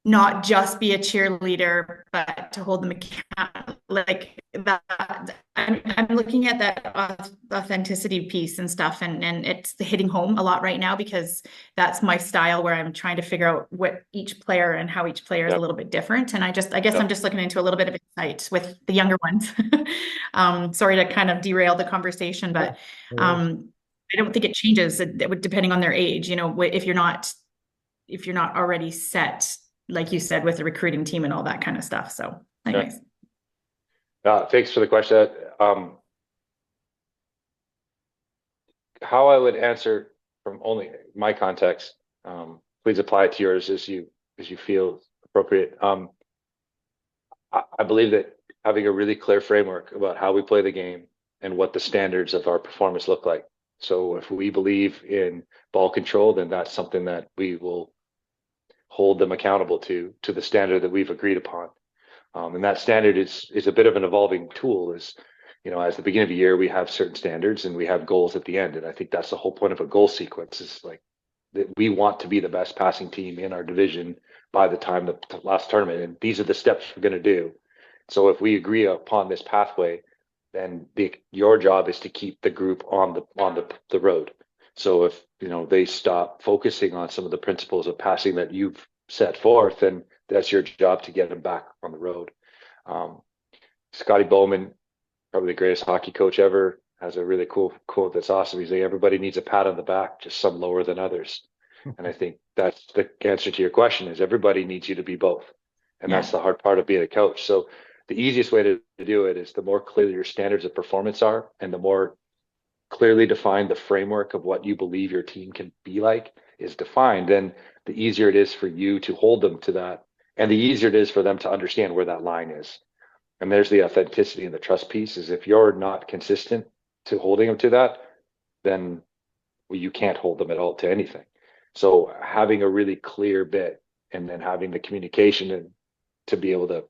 not just be a cheerleader, but to hold them accountable, like that? I'm looking at that authenticity piece and stuff, and it's hitting home a lot right now because that's my style, where I'm trying to figure out what each player and how each player is a little bit different. And I guess I'm just looking into a little bit of insight with the younger ones. Sorry to kind of derail the conversation, but I don't think it changes depending on their age. You know, if you're not already set, like you said, with the recruiting team and all that kind of stuff. So anyways. Thanks for the question. How I would answer from only my context, please apply it to yours as you feel appropriate. I believe that having a really clear framework about how we play the game and what the standards of our performance look like. So if we believe in ball control, then that's something that we will hold them accountable to the standard that we've agreed upon. And that standard is a bit of an evolving tool. As you know, as the beginning of the year, we have certain standards and we have goals at the end. And I think that's the whole point of a goal sequence, is like that we want to be the best passing team in our division by the time the last tournament. And these are the steps we're going to do. So if we agree upon this pathway, then your job is to keep the group on the road. So if they stop focusing on some of the principles of passing that you've set forth, then that's your job to get them back on the road. Scotty Bowman, probably the greatest hockey coach ever, has a really cool quote that's awesome. He's like, everybody needs a pat on the back, just some lower than others. And I think that's the answer to your question, is everybody needs you to be both. And that's the hard part of being a coach. So the easiest way to do it is the more clear your standards of performance are, and the more clearly defined the framework of what you believe your team can be like is defined, then the easier it is for you to hold them to that. And the easier it is for them to understand where that line is. And there's the authenticity and the trust piece, is if you're not consistent to holding them to that, then you can't hold them at all to anything. So having a really clear bit, and then having the communication and to be able to,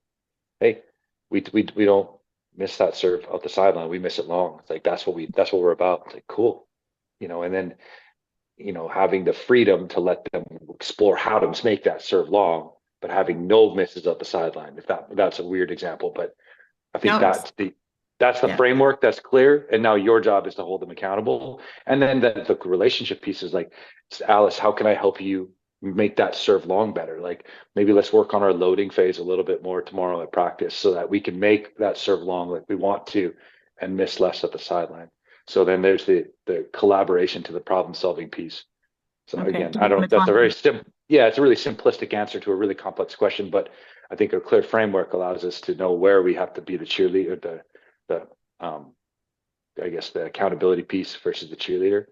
hey, we don't miss that serve out the sideline. We miss it long. It's like, that's what we're about. It's like, cool. And then, having the freedom to let them explore how to make that serve long, but having no misses out the sideline. If that's a weird example, but I think that's the framework that's clear. And now your job is to hold them accountable. And then the relationship piece is like, Alice, how can I help you make that serve long better? Like, maybe let's work on our loading phase a little bit more tomorrow at practice, so that we can make that serve long like we want to and miss less at the sideline. So then there's the collaboration to the problem solving piece. So again, I don't, that's a very it's a really simplistic answer to a really complex question, but I think a clear framework allows us to know where we have to be the cheerleader, I guess the accountability piece versus the cheerleader.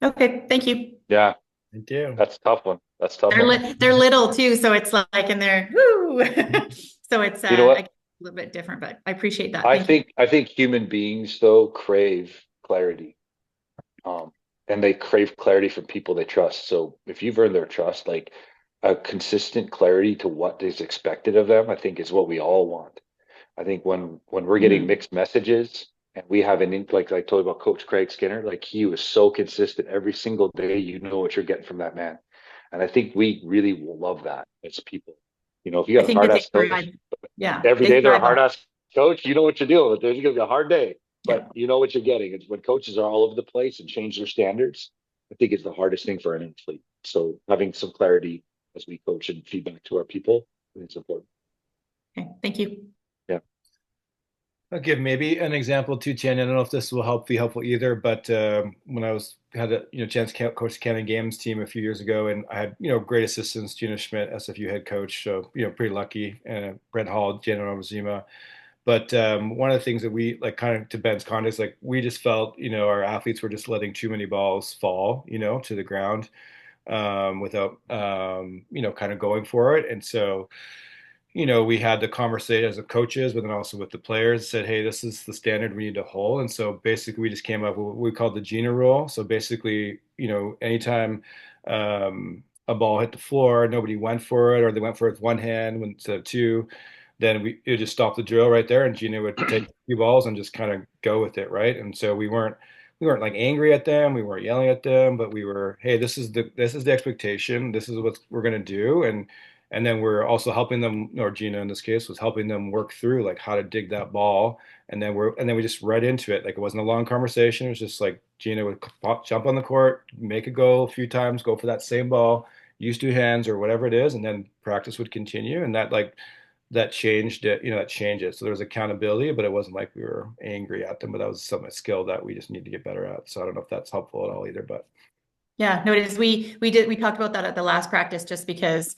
Okay, thank you. Yeah. Thank you. That's a tough one. They're little too, so it's like, and they're woo. So it's a little bit different, but I appreciate that. I think human beings though crave clarity. And they crave clarity from people they trust. So if you've earned their trust, like a consistent clarity to what is expected of them, I think is what we all want. I think when we're getting mixed messages, and we have like I told you about Coach Craig Skinner, like he was so consistent every single day, you know what you're getting from that man. And I think we really will love that as people. If you got a hard ass coach, every day they're a hard ass coach, you know what you're dealing with. There's going to be a hard day, but you know what you're getting. It's when coaches are all over the place and change their standards, I think it's the hardest thing for an athlete. So having some clarity as we coach and feedback to our people, I think it's important. Okay, thank you. Yeah. I'll give maybe an example too, Chen. I don't know if this will be helpful either, but when I had a chance to coach the Canada Games team a few years ago, and I had great assistants, Gina Schmidt, SFU head coach, so pretty lucky, and Brent Hall, Jenna Nomazima. But one of the things that we like, kind of to Ben's context, like we just felt our athletes were just letting too many balls fall to the ground without kind of going for it, and so we had the conversation as the coaches, but then also with the players, said, hey, this is the standard we need to hold. And so basically we just came up with what we called the Gina rule. So basically, anytime a ball hit the floor, nobody went for it, or they went for it with one hand instead of two, then it would just stop the drill right there, and Gina would take a few balls and just kind of go with it, right? And so we weren't like angry at them, we weren't yelling at them, but we were, hey, this is the expectation, this is what we're gonna do, and then we're also helping them, or Gina in this case was helping them work through like how to dig that ball, and then we just read into it, like it wasn't a long conversation, it was just like Gina would jump on the court, make a go a few times, go for that same ball, use two hands or whatever it is, and then practice would continue, and that changed it, that changes. So there was accountability, but it wasn't like we were angry at them, but that was some skill that we just need to get better at. So I don't know if that's helpful at all either, but Yeah, no, it is. We talked about that at the last practice, just because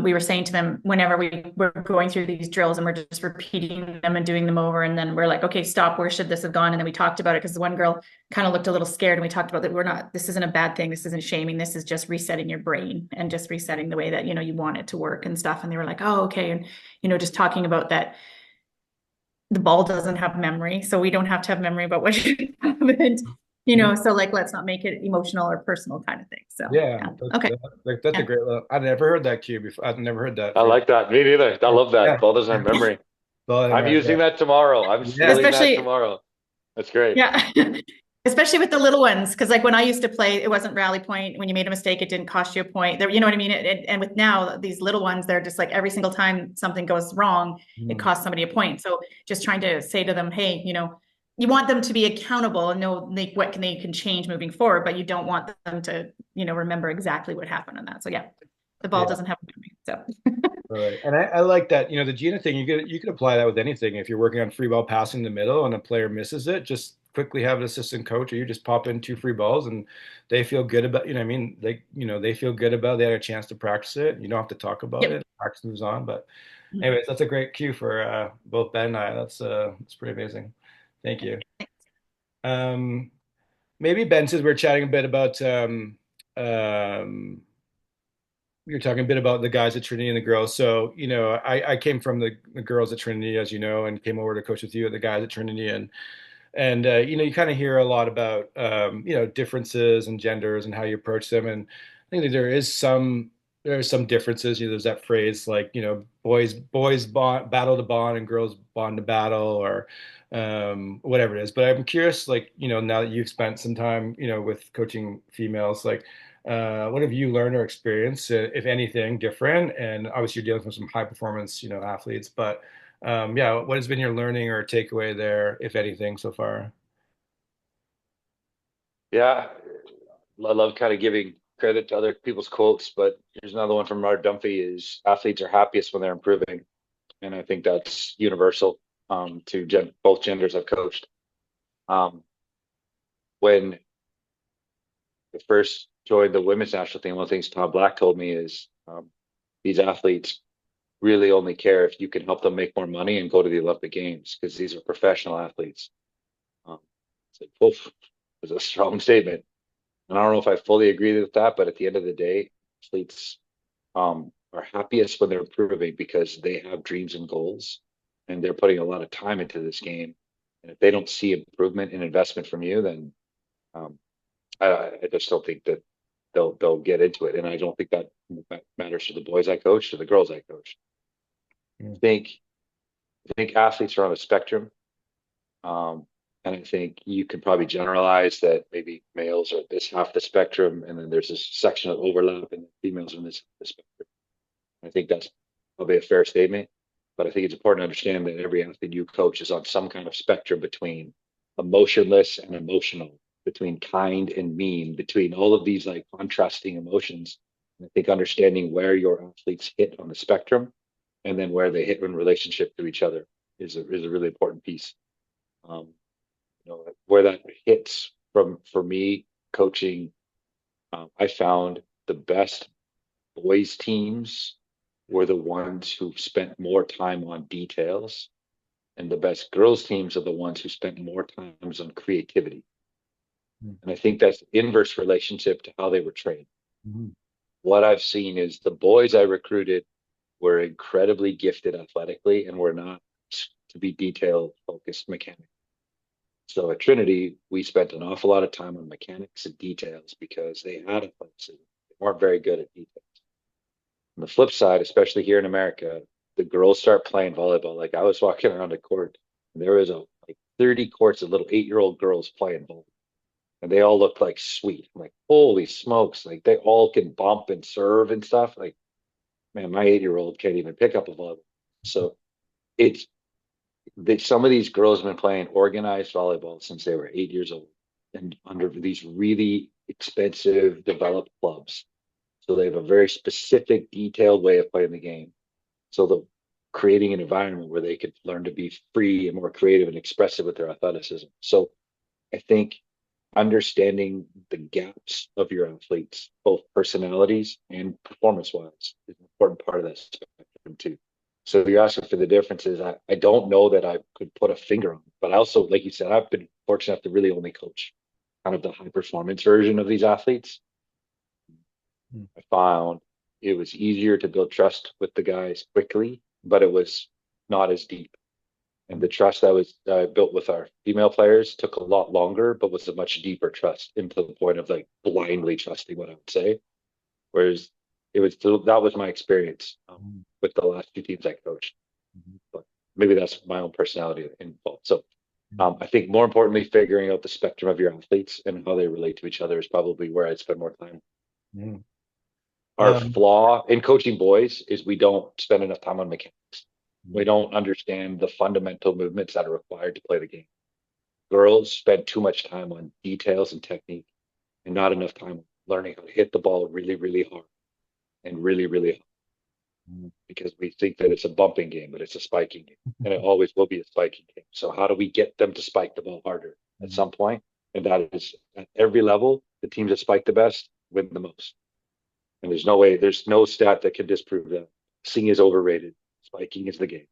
we were saying to them whenever we were going through these drills and we're just repeating them and doing them over, and then we're like, okay, stop, where should this have gone? And then we talked about it, because the one girl kind of looked a little scared, and we talked about that this isn't a bad thing, this isn't shaming, this is just resetting your brain and just resetting the way that you want it to work and stuff. And they were like, oh, okay. And just talking about that the ball doesn't have memory, so we don't have to have memory about what happened. So like, let's not make it emotional or personal kind of thing. So yeah, okay. that's a great. I've never heard that cue before. I've never heard that. I like that. Me neither. I love that. Yeah. Ball doesn't have memory. Well, I'm using that tomorrow. I'm yeah. stealing that Especially tomorrow. That's great. Yeah. Especially with the little ones, because like when I used to play, it wasn't rally point. When you made a mistake, it didn't cost you a point. There, you know what I mean? And with now these little ones, they're just like every single time something goes wrong, it costs somebody a point. So just trying to say to them, hey, you want them to be accountable and know what they can change moving forward, but you don't want them to, remember exactly what happened on that. So yeah, the ball doesn't have memory. So Right. And I like that, the Gina thing, you could apply that with anything. If you're working on free ball passing in the middle and a player misses it, just quickly have an assistant coach, or you just pop in two free balls and they feel good about, what I mean? They feel good about it. They had a chance to practice it. You don't have to talk about it. Practice moves on. But anyways, that's a great cue for both Ben and I. That's pretty amazing. Thank you. Maybe Ben, since we're chatting a bit about you're talking a bit about the guys at Trinity and the girls. So, I came from the girls at Trinity, as you know, and came over to coach with you at the guys at Trinity. And you kind of hear a lot about, differences and genders and how you approach them. And I think that there are some differences. There's that phrase like, boys battle to bond and girls bond to battle, or whatever it is. But I'm curious, like, now that you've spent some time, with coaching females, like, what have you learned or experienced, if anything, different? And obviously, you're dealing with some high performance, athletes. But yeah, what has been your learning or takeaway there, if anything, so far? Yeah, I love kind of giving credit to other people's quotes, but here's another one from Art Dunphy: is athletes are happiest when they're improving, and I think that's universal to both genders I've coached. When I first joined the women's national team, one of the things Tom Black told me is these athletes really only care if you can help them make more money and go to the Olympic Games, because these are professional athletes. It's like, oof, it's a strong statement. And I don't know if I fully agree with that, but at the end of the day, athletes are happiest when they're improving, because they have dreams and goals, and they're putting a lot of time into this game. And if they don't see improvement and investment from you, then I just don't think that they'll get into it. And I don't think that matters to the boys I coach, to the girls I coach. I think athletes are on a spectrum. And I think you can probably generalize that maybe males are this half the spectrum, and then there's this section of overlap, and females are in this spectrum. I think that's probably a fair statement, but I think it's important to understand that every athlete you coach is on some kind of spectrum between emotionless and emotional. between kind and mean, between all of these like contrasting emotions. And I think understanding where your athletes hit on the spectrum and then where they hit in relationship to each other is a really important piece. Um, where that hits from for me coaching, I found the best boys teams were the ones who spent more time on details, and the best girls teams are the ones who spent more times on creativity. And I think that's inverse relationship to how they were trained. Mm-hmm. What I've seen is the boys I recruited were incredibly gifted athletically and were not to be detail focused mechanics. So at Trinity, we spent an awful lot of time on mechanics and details because they had athleticism. They weren't very good at details. On the flip side, especially here in America, the girls start playing volleyball. Like I was walking around a court, and there was like 30 courts of little 8-year-old girls playing volleyball, and they all looked like sweet. I'm like, holy smokes! Like they all can bump and serve and stuff. Like, man, my 8-year-old can't even pick up a volleyball. So it's some of these girls have been playing organized volleyball since they were 8 years old, and under these really expensive developed clubs. So they have a very specific, detailed way of playing the game. So the creating an environment where they could learn to be free and more creative and expressive with their athleticism. So I think understanding the gaps of your athletes, both personalities and performance wise, is an important part of that spectrum too. So if you're asking for the differences, I don't know that I could put a finger on it. But also, like you said, I've been fortunate enough to really only coach kind of the high performance version of these athletes. I found it was easier to build trust with the guys quickly, but it was not as deep. And the trust that was built with our female players took a lot longer, but was a much deeper trust, into the point of like blindly trusting what I would say. Whereas that was my experience with the last two teams I coached. But maybe that's my own personality involved. So I think more importantly, figuring out the spectrum of your athletes and how they relate to each other is probably where I'd spend more time. Mm. Our flaw in coaching boys is we don't spend enough time on mechanics. We don't understand the fundamental movements that are required to play the game. Girls spend too much time on details and technique and not enough time learning how to hit the ball really, really hard and really, really hard. Because we think that it's a bumping game, but it's a spiking game. And it always will be a spiking game. So how do we get them to spike the ball harder at some point? And that is at every level, the teams that spike the best win the most. And there's no stat that can disprove that. Sing is overrated. Spiking is the game.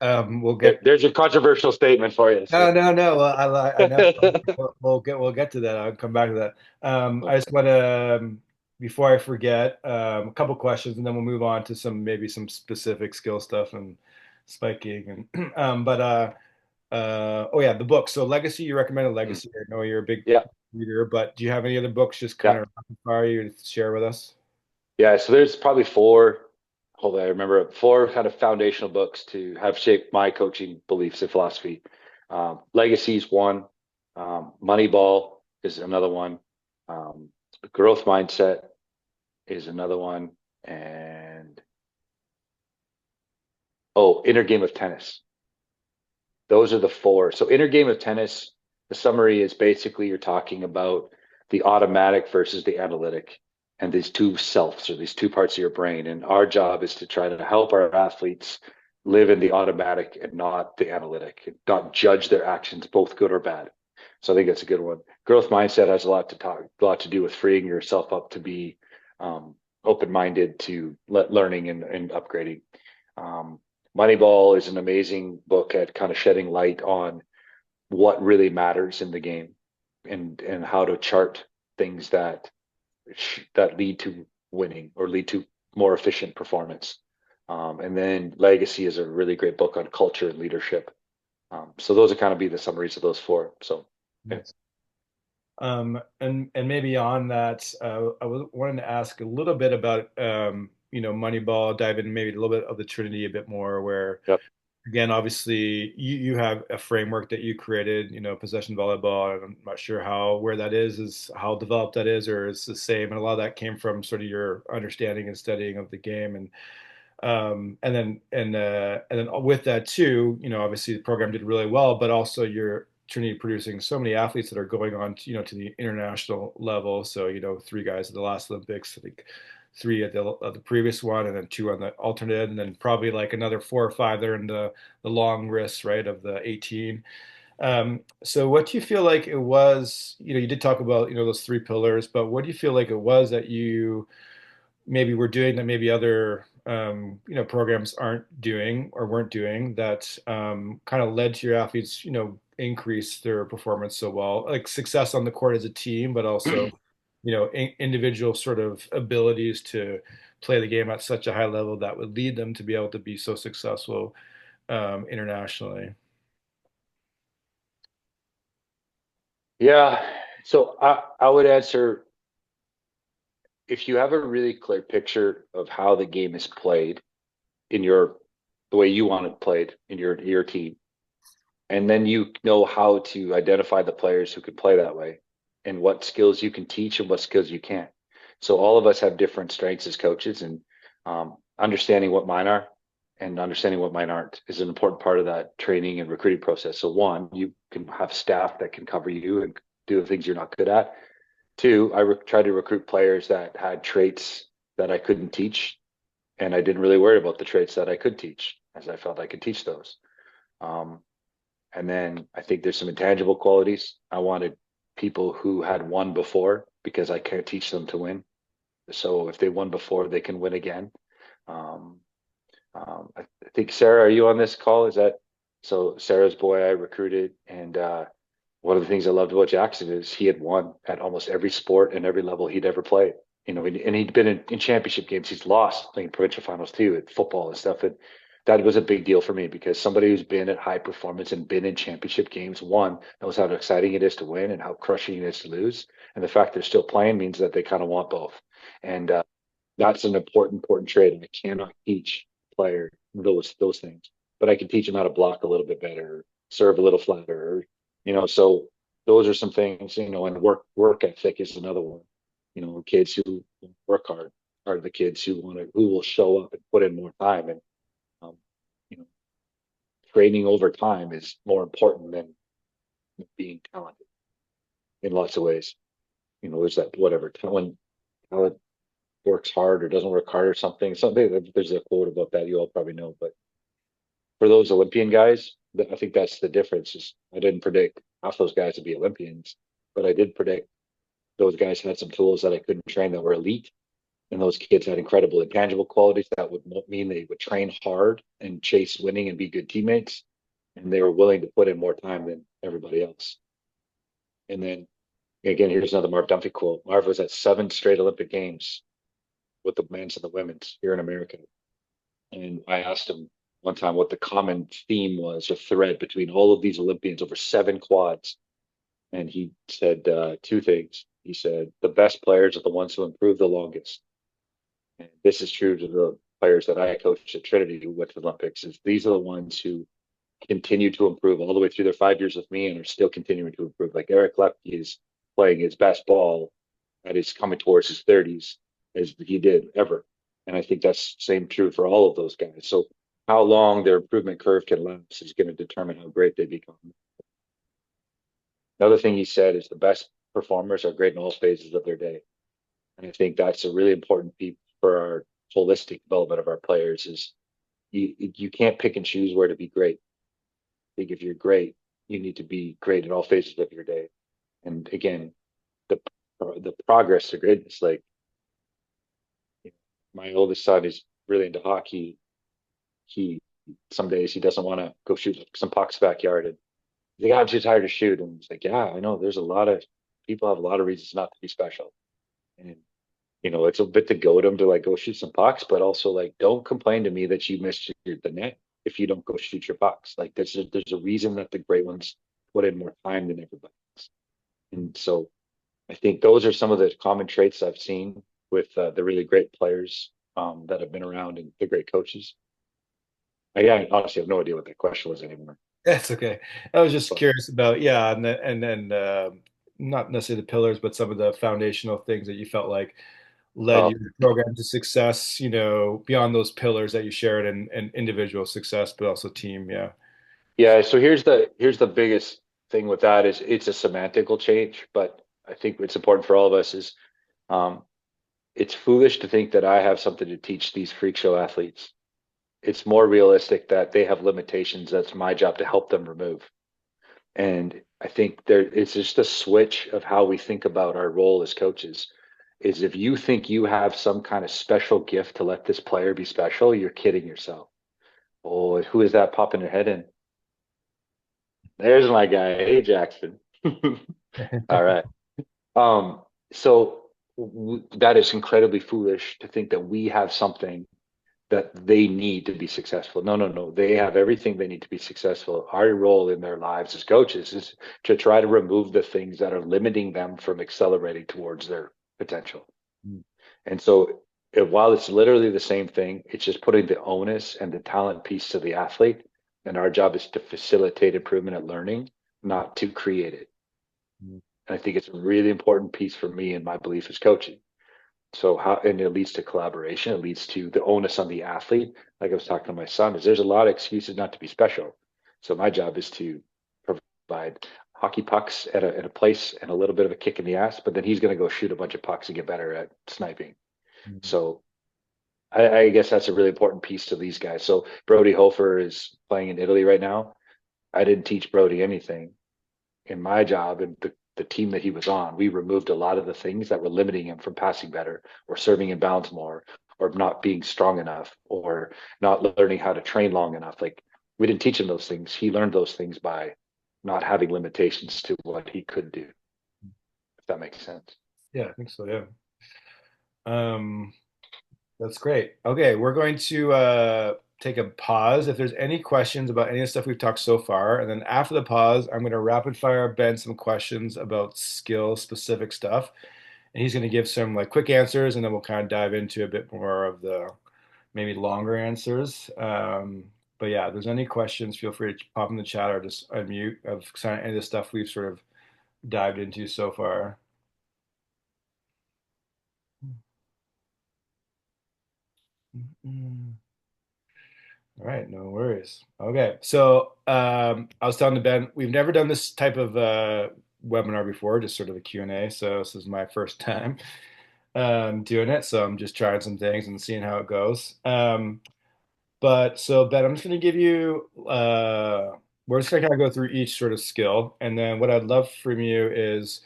There's a controversial statement for you. So. No. Well, I know we'll get to that. I'll come back to that. I just want to, before I forget, a couple questions, and then we'll move on to maybe some specific skill stuff and spiking and oh yeah, the book. So Legacy, you recommended Legacy. I know you're a big reader, but do you have any other books just kind of fire you to share with us? Yeah, so there's probably four kind of foundational books to have shaped my coaching beliefs and philosophy. Legacy is one. Moneyball is another one. Growth Mindset is another one. And Inner Game of Tennis. Those are the four. So Inner Game of Tennis, the summary is basically you're talking about the automatic versus the analytic, and these two selves, or these two parts of your brain. And our job is to try to help our athletes live in the automatic and not the analytic, not judge their actions, both good or bad. So I think that's a good one. Growth Mindset has a lot to do with freeing yourself up to be open-minded to learning and upgrading. Moneyball is an amazing book at kind of shedding light on what really matters in the game and how to chart things that lead to winning or lead to more efficient performance. And then Legacy is a really great book on culture and leadership. So those are kind of be the summaries of those four. So, yes. And maybe on that, I wanted to ask a little bit about Moneyball, dive in maybe a little bit of the Trinity a bit more, where again, obviously you have a framework that you created, possession volleyball. I'm not sure where that is how developed that is, or it's the same. And a lot of that came from sort of your understanding and studying of the game. And then with that too, obviously the program did really well, but also your Trinity producing so many athletes that are going on to the international level. So, 3 guys at the last Olympics, I think 3 at the previous one, and then 2 on the alternate, and then probably like another 4 or 5 that are in the long wrists, right, of the 18. So what do you feel like it was, you did talk about, those 3 pillars, but what do you feel like it was that you maybe were doing that maybe other programs aren't doing or weren't doing that kind of led to your athletes increase their performance so well, like success on the court as a team, but also individual sort of abilities to play the game at such a high level that would lead them to be able to be so successful internationally. Yeah. So I would answer, if you have a really clear picture of how the game is played in the way you want it played in your team, and then you know how to identify the players who can play that way and what skills you can teach and what skills you can't. So all of us have different strengths as coaches, and understanding what mine are and understanding what mine aren't is an important part of that training and recruiting process. So one, you can have staff that can cover you and do the things you're not good at. 2, I tried to recruit players that had traits that I couldn't teach, and I didn't really worry about the traits that I could teach, as I felt I could teach those. Um, and then I think there's some intangible qualities. I wanted people who had won before, because I can't teach them to win. So if they won before, they can win again. Um, I think Sarah, are you on this call? Is that so? Sarah's boy I recruited, and one of the things I loved about Jackson is he had won at almost every sport and every level he'd ever played. And he'd been in championship games. He's lost playing provincial finals too at football and stuff. And that was a big deal for me, because somebody who's been at high performance and been in championship games, one, knows how exciting it is to win and how crushing it is to lose. And the fact they're still playing means that they kind of want both. And that's an important trait. And I cannot teach a player those things, but I can teach them how to block a little bit better, serve a little flatter, so those are some things, and work ethic is another one. Kids who work hard are the kids who will show up and put in more time. And um, you know, training over time is more important than being talented in lots of ways. There's that whatever talent works hard or doesn't work hard or something. There's a quote about that you all probably know, but for those Olympian guys, I think that's the difference. Is I didn't predict half those guys to be Olympians, but I did predict those guys had some tools that I couldn't train that were elite. And those kids had incredible intangible qualities that would mean they would train hard and chase winning and be good teammates. And they were willing to put in more time than everybody else. And then again, here's another Marv Dunphy quote. Marv was at 7 straight Olympic Games with the men's and the women's here in America. And I asked him one time what the common theme was or thread between all of these Olympians over 7 quads. And he said 2 things. He said, the best players are the ones who improve the longest. And this is true to the players that I coached at Trinity who went to the Olympics. Is these are the ones who continue to improve all the way through their 5 years with me and are still continuing to improve. Like Eric Lepke is playing his best ball that is coming towards his 30s as he did ever. And I think that's same true for all of those guys. So how long their improvement curve can last is going to determine how great they become. Another thing he said is the best performers are great in all phases of their day. And I think that's a really important piece for our holistic development of our players is you can't pick and choose where to be great. I think if you're great, you need to be great in all phases of your day. And again, the progress to greatness, like my oldest son is really into hockey. He some days he doesn't want to go shoot some pucks backyard, and he's like, I'm too tired to shoot. And he's like, yeah, I know. There's a lot of people have a lot of reasons not to be special, and it's a bit to goad them to like go shoot some pucks, but also like don't complain to me that you missed the net if you don't go shoot your pucks. Like there's a reason that the great ones put in more time than everybody else, and so I think those are some of the common traits I've seen with the really great players that have been around and the great coaches. I honestly have no idea what that question was anymore. That's okay. I was just But, curious about, yeah, and then not necessarily the pillars, but some of the foundational things that you felt like led uh, your program to success, beyond those pillars that you shared and individual success, but also team. Yeah. yeah. So here's the biggest thing with that is it's a semantical change, but I think it's important for all of us is um, it's foolish to think that I have something to teach these freak show athletes. It's more realistic that they have limitations. That's my job to help them remove. And I think there it's just a switch of how we think about our role as coaches. Is if you think you have some kind of special gift to let this player be special, you're kidding yourself. Oh, who is that popping their head in? There's my guy. Hey, Jackson. All right. Um, so that is incredibly foolish to think that we have something that they need to be successful. No, no, no. They have everything they need to be successful. Our role in their lives as coaches is to try to remove the things that are limiting them from accelerating towards their potential. Mm. And so while it's literally the same thing, it's just putting the onus and the talent piece to the athlete. And our job is to facilitate improvement at learning, not to create it. Mm. And I think it's a really important piece for me and my belief as coaching. So how, and it leads to collaboration. It leads to the onus on the athlete. Like I was talking to my son, is there's a lot of excuses not to be special. So my job is to provide hockey pucks at a place and a little bit of a kick in the ass, but then he's going to go shoot a bunch of pucks and get better at sniping. Mm. So I guess that's a really important piece to these guys. So Brody Hofer is playing in Italy right now. I didn't teach Brody anything in my job and the team that he was on. We removed a lot of the things that were limiting him from passing better or serving in bounds more or not being strong enough or not learning how to train long enough. Like we didn't teach him those things. He learned those things by not having limitations to what he could do, if that makes sense. Yeah, I think so. Yeah. Um, that's great. Okay, we're going to take a pause. If there's any questions about any of the stuff we've talked so far, and then after the pause, I'm going to rapid fire Ben some questions about skill specific stuff, and he's going to give some like quick answers, and then we'll kind of dive into a bit more of the maybe longer answers. But yeah, if there's any questions, feel free to pop in the chat or just unmute of any of the stuff we've sort of dived into so far. Mm-mm. All right, no worries. Okay, so I was telling to Ben, we've never done this type of webinar before, just sort of a Q&A. So this is my first time doing it. So I'm just trying some things and seeing how it goes. But so Ben, I'm just going to give you, we're just going to kind of go through each sort of skill. And then what I'd love from you is,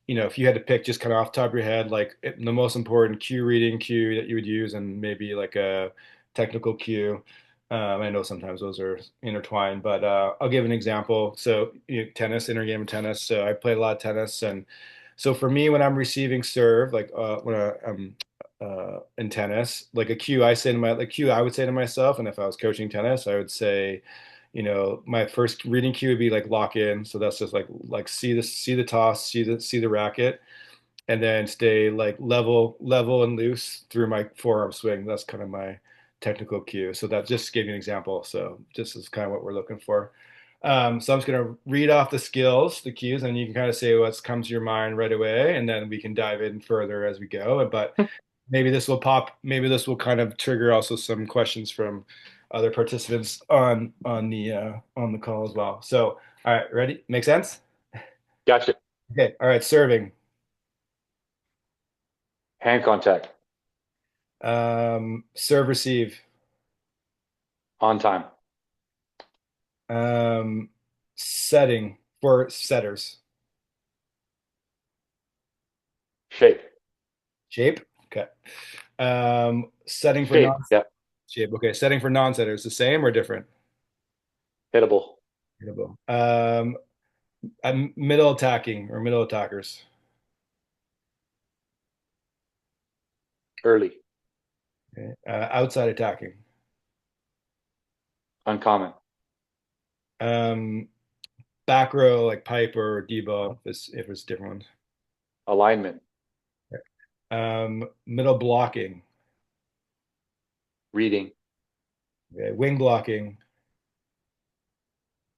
if you had to pick just kind of off the top of your head, like the most important cue reading cue that you would use and maybe like a technical cue. I know sometimes those are intertwined, but I'll give an example. So, tennis, inner game of tennis. So I play a lot of tennis. And so for me, when I'm receiving serve, like when I'm in tennis, like a cue I say to my, like cue I would say to myself, and if I was coaching tennis, I would say, my first reading cue would be like lock in. So that's just like see the toss, see the racket, and then stay like level and loose through my forearm swing. That's kind of my technical cue. So that just gave you an example. So this is kind of what we're looking for. So I'm just going to read off the skills, the cues, and you can kind of say what comes to your mind right away, and then we can dive in further as we go. But maybe this will kind of trigger also some questions from other participants on the call as well. So, all right, ready? Make sense? Gotcha. Okay. All right, serving. Hand contact Serve receive. on time, Um, setting for setters. shape, Shape. Okay. Setting for shape. Yeah. non-shape. Okay. Setting for non-setters. The same or different? Hittable, Middle attacking or middle attackers. early, Okay. Outside attacking. uncommon, Um, Back row like pipe or Debo if it's different ones. alignment, Middle blocking. reading, Okay. Wing blocking.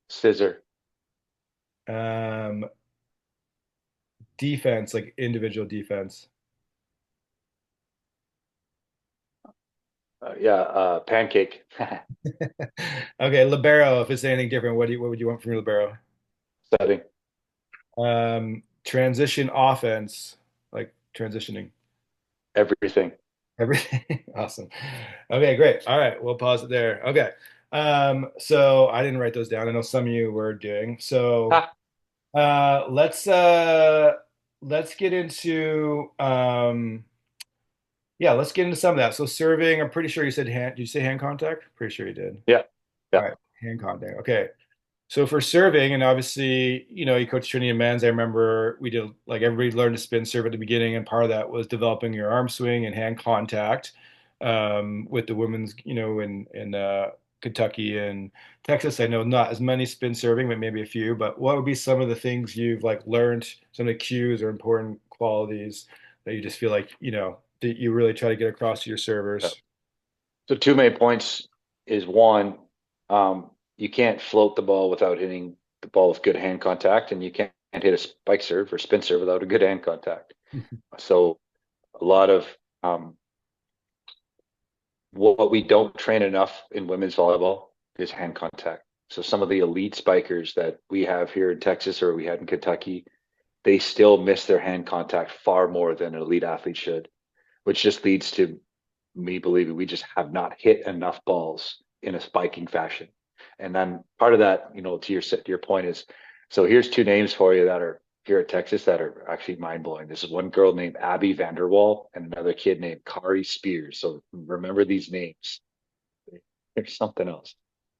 scissor, Um, Defense like individual defense. yeah, pancake, Okay, libero. If it's anything different, what would you want from your libero? setting. Transition offense, like transitioning. Everything. Everything. Awesome. Okay, great. All right, we'll pause it there. Okay. So I didn't write those down. I know some of you were doing. So Ha. uh let's uh let's get into yeah, let's get into some of that. So serving, I'm pretty sure you said hand, did you say hand contact? Pretty sure you did. Yeah. All Yeah. right, hand contact. Okay. So for serving, and obviously, you coach Trinity and men's. I remember we did like everybody learned to spin serve at the beginning, and part of that was developing your arm swing and hand contact. With the women's, in Kentucky and Texas, I know not as many spin serving, but maybe a few. But what would be some of the things you've like learned, some of the cues or important qualities that you just feel like that you really try to get across to your Yeah. servers? So two main points is one, you can't float the ball without hitting the ball with good hand contact, and you can't hit a spike serve or spin serve without a good hand contact. So a lot of what we don't train enough in women's volleyball is hand contact. So some of the elite spikers that we have here in Texas or we had in Kentucky, they still miss their hand contact far more than an elite athlete should, which just leads to me believing we just have not hit enough balls in a spiking fashion. And then part of that, to your point is, so here's two names for you that are here at Texas that are actually mind blowing. This is one girl named Abby Vanderwall and another kid named Kari Spears. So remember these names. There's something else.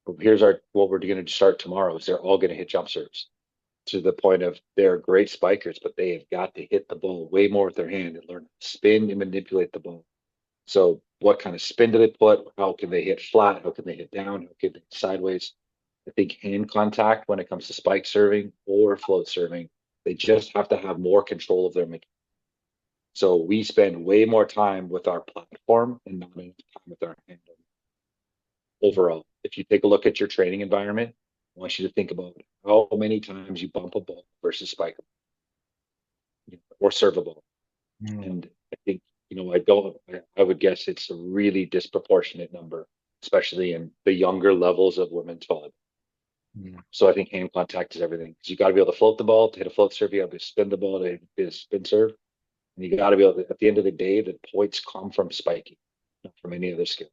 But here's what we're going to start tomorrow is they're all going to hit jump serves to the point of they're great spikers, but they have got to hit the ball way more with their hand and learn to spin and manipulate the ball. So what kind of spin do they put? How can they hit flat? How can they hit down? How can they hit sideways? I think hand contact when it comes to spike serving or float serving, they just have to have more control of their mechanics. So we spend way more time with our platform and not enough time with our hand overall. If you take a look at your training environment, I want you to think about how many times you bump a ball versus spike or serve a ball. Mm. And I think, I would guess it's a really disproportionate number, especially in the younger levels of women's volleyball. Mm. So I think hand contact is everything. Because you got to be able to float the ball to hit a float serve. You got to be able to spin the ball to hit a spin serve. And you got to be able to, at the end of the day, the points come from spiking, not from any other skill.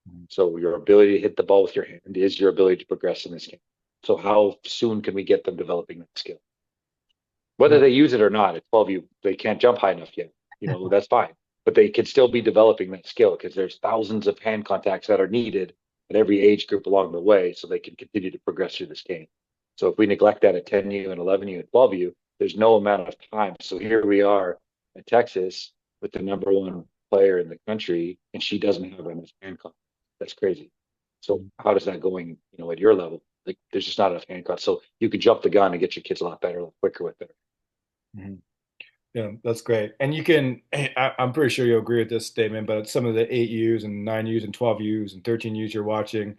Mm. So your ability to hit the ball with your hand is your ability to progress in this game. So how soon can we get them developing that skill? Whether they use it or not, at 12U, they can't jump high enough yet. That's fine. But they can still be developing that skill because there's thousands of hand contacts that are needed at every age group along the way so they can continue to progress through this game. So if we neglect that at 10U and 11U and 12U, there's no amount of time. So here we are at Texas with the number one player in the country, and she doesn't have enough hand contact. That's crazy. So how does that going, at your level? Like there's just not enough hand contact. So you can jump the gun and get your kids a lot better, a lot quicker with it. Mhm. Yeah, that's great. And you can, I'm pretty sure you'll agree with this statement, but some of the 8Us and 9Us and 12Us and 13Us you're watching,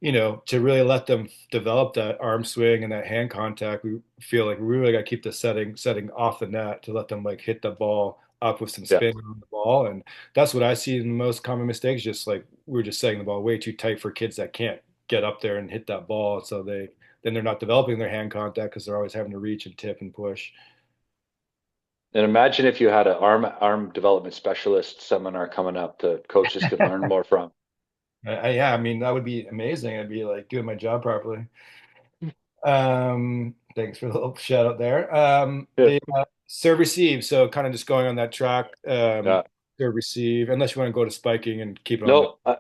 to really let them develop that arm swing and that hand contact, we feel like we really got to keep the setting off the net to let them like hit the ball up with some Yeah. spin on the ball. And that's what I see in the most common mistakes, just like we're just setting the ball way too tight for kids that can't get up there and hit that ball. So then they're not developing their hand contact because they're always having to reach and tip and push. And imagine if you had an arm development specialist seminar coming up that coaches could learn more from. Yeah, I mean, that would be amazing. I'd be like doing my job properly. Thanks for the little shout out there. Yeah. The serve receive. So kind of just going on that track, Yeah. serve receive, unless you want to go to spiking and keep it on the. No,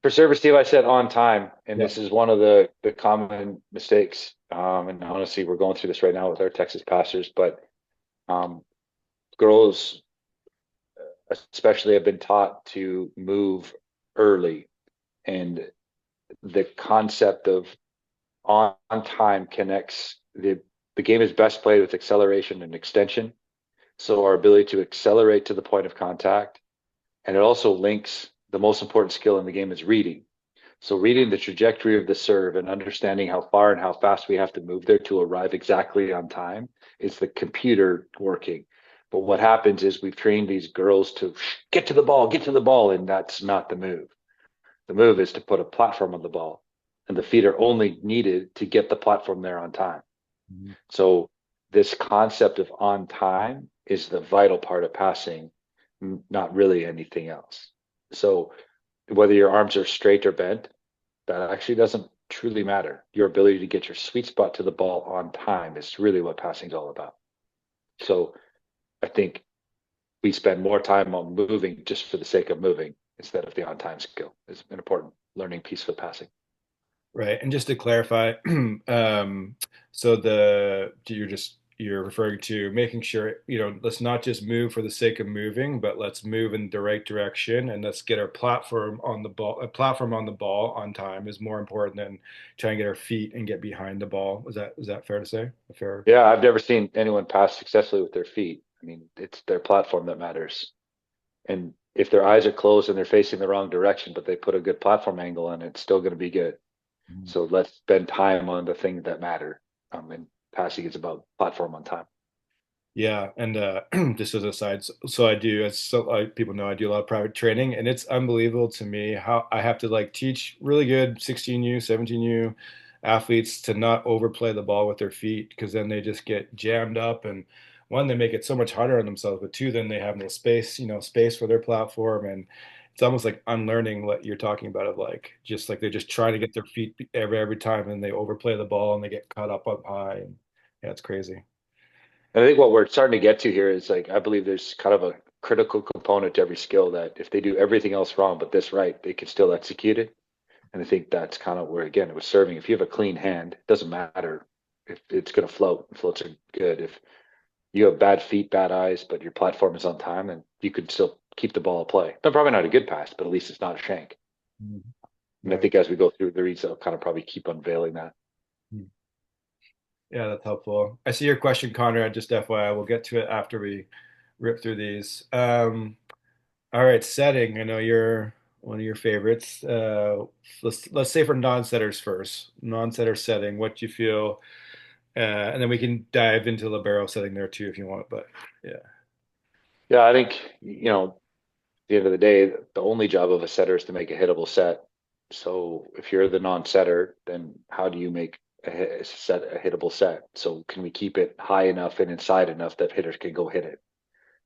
for server Steve, I said on time, and Yeah. this is one of the common mistakes. And honestly, we're going through this right now with our Texas passers, but girls especially have been taught to move early, and the concept of on time connects the game is best played with acceleration and extension. So our ability to accelerate to the point of contact, and it also links the most important skill in the game is reading. So reading the trajectory of the serve and understanding how far and how fast we have to move there to arrive exactly on time is the computer working. But what happens is we've trained these girls to get to the ball, and that's not the move. The move is to put a platform on the ball, and the feet are only needed to get the platform there on time. Mhm. So this concept of on time is the vital part of passing, not really anything else. So whether your arms are straight or bent, that actually doesn't truly matter. Your ability to get your sweet spot to the ball on time is really what passing is all about. So I think we spend more time on moving just for the sake of moving instead of the on time skill is an important learning piece for passing. Right. And just to clarify, so you're referring to making sure, let's not just move for the sake of moving, but let's move in the right direction and let's get our platform on the ball. A platform on the ball on time is more important than trying to get our feet and get behind the ball. Is that fair to say? Fair. Yeah, I've never seen anyone pass successfully with their feet. I mean, it's their platform that matters. And if their eyes are closed and they're facing the wrong direction, but they put a good platform angle on it, it's still going to be good. So let's spend time on the things that matter. And passing is about platform on time. Yeah, and just as a side, so I do, as people know, I do a lot of private training, and it's unbelievable to me how I have to like teach really good 16U, 17U athletes to not overplay the ball with their feet because then they just get jammed up, and one, they make it so much harder on themselves, but two, then they have no space, space for their platform, and it's almost like unlearning what you're talking about of like just like they're just trying to get their feet every time, and they overplay the ball and they get caught up high, and yeah, it's crazy. And I think what we're starting to get to here is like, I believe there's kind of a critical component to every skill that if they do everything else wrong, but this right, they can still execute it. And I think that's kind of where, again, it was serving. If you have a clean hand, it doesn't matter if it's going to float. Floats are good. If you have bad feet, bad eyes, but your platform is on time, and you could still keep the ball at play. But probably not a good pass, but at least it's not a shank. Mhm. And I Right. think as we go through the reads, I'll kind of probably keep unveiling that. Yeah, that's helpful. I see your question, Conrad. Just FYI, we'll get to it after we rip through these. All right, setting. I know you're one of your favorites. Let's say for non-setters first. Non-setter setting. What do you feel? And then we can dive into libero setting there too if you want. But yeah. Yeah, I think, at the end of the day, the only job of a setter is to make a hittable set. So if you're the non-setter, then how do you make a hittable set? So can we keep it high enough and inside enough that hitters can go hit it?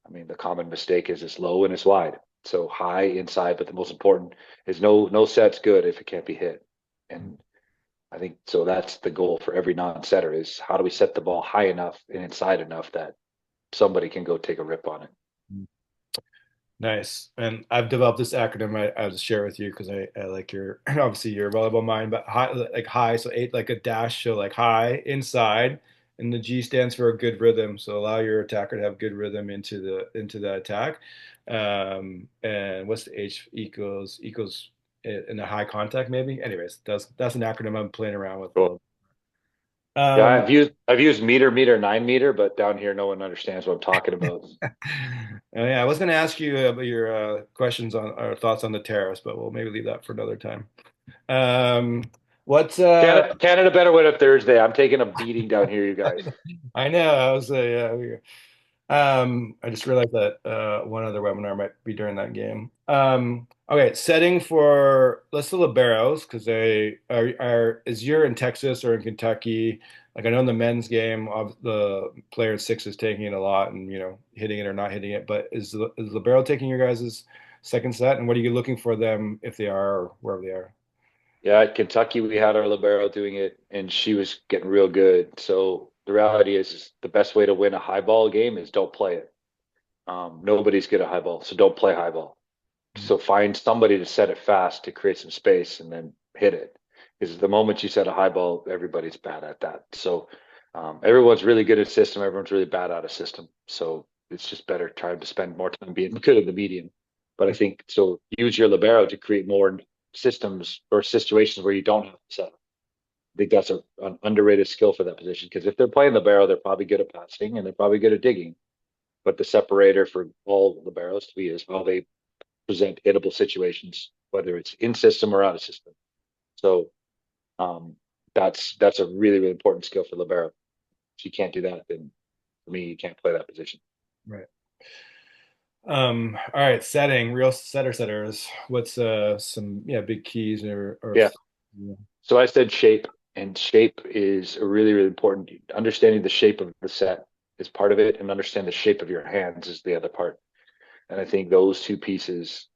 I mean, the common mistake is it's low and it's wide. So high inside, but the most important is no set's good if it can't be hit. And I think so that's the goal for every non-setter is how do we set the ball high enough and inside enough that somebody can go take a rip on it. Nice. And I've developed this acronym I'll share with you because I like your obviously your volleyball mind, but high like high, so eight like a dash, so like high inside, and the G stands for a good rhythm. So allow your attacker to have good rhythm into the attack. And what's the H equals in a high contact maybe? Anyways, that's an acronym I'm playing around with a Cool. little. Yeah, Um, I've used meter, 9 meter, but down here no one understands what I'm talking about. yeah, I was going to ask you about your questions on or thoughts on the tariffs, but we'll maybe leave that for another time. Um, what's Canada better win a Thursday. I'm taking a beating down here, you guys. I know I was yeah, I just realized that one other webinar might be during that game. Okay, setting for let's the liberos because they are is you're in Texas or in Kentucky. Like I know in the men's game, the player in six is taking it a lot and hitting it or not hitting it. But is libero taking your guys' second set? And what are you looking for them if they are or wherever they are? Yeah, at Kentucky we had our libero doing it, and she was getting real good. So the reality is the best way to win a high ball game is don't play it. Nobody's good at high ball, so don't play high ball. So find somebody to set it fast to create some space and then hit it. Because the moment you set a high ball, everybody's bad at that. So everyone's really good at system. Everyone's really bad at a system. So it's just better trying to spend more time being good at the medium. But I think so. Use your libero to create more systems or situations where you don't have to set. I think that's an underrated skill for that position because if they're playing libero, they're probably good at passing and they're probably good at digging. But the separator for all liberos to me is how they present hittable situations, whether it's in system or out of system. So um, that's a really really important skill for libero. If you can't do that, then for me, you can't play that position. Right. All right, setting, real setters. What's some big keys or Yeah. yeah. So I said shape. And shape is a really, really important. Understanding the shape of the set is part of it, and understand the shape of your hands is the other part. And I think those two pieces,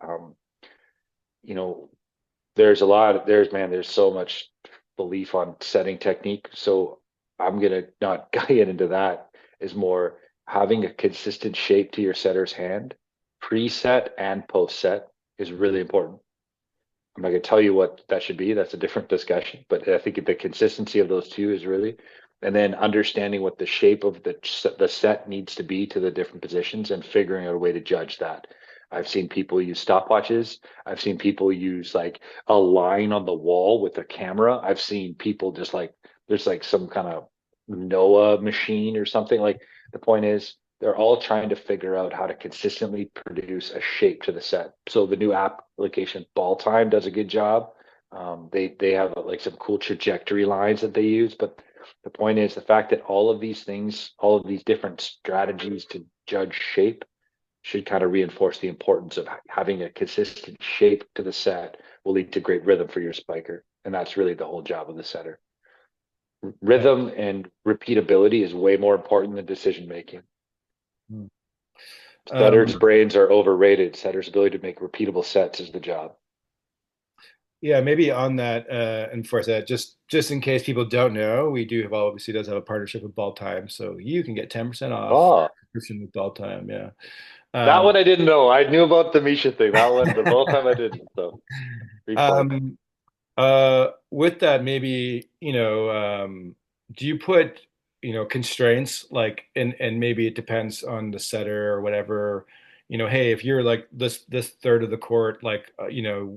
you know, there's so much belief on setting technique. So I'm gonna not get into that. Is more having a consistent shape to your setter's hand, pre-set and post-set is really important. I'm not going to tell you what that should be. That's a different discussion. But I think the consistency of those two is really, and then understanding what the shape of the set needs to be to the different positions and figuring out a way to judge that. I've seen people use stopwatches. I've seen people use like a line on the wall with a camera. I've seen people just like there's like some kind of NOAA machine or something. Like the point is they're all trying to figure out how to consistently produce a shape to the set. So the new application Ball Time does a good job. They have like some cool trajectory lines that they use, but the point is the fact that all of these things, all of these different strategies to judge shape should kind of reinforce the importance of having a consistent shape to the set will lead to great rhythm for your spiker. And that's really the whole job of the setter. Rhythm and repeatability is way more important than decision making. Hmm. Setters' brains are overrated. Setters' ability to make repeatable sets is the job. Yeah, maybe on that, and for that, just in case people don't know, we do have obviously does have a partnership with Ball Time, so you can get 10% off Oh, subscription with Ball Time. Yeah. that Um, one I didn't know. I knew about the Misha thing. That one, the whole time I didn't. So, great point. um, with that, maybe, do you put, constraints like, and maybe it depends on the setter or whatever, hey, if you're like this third of the court, like,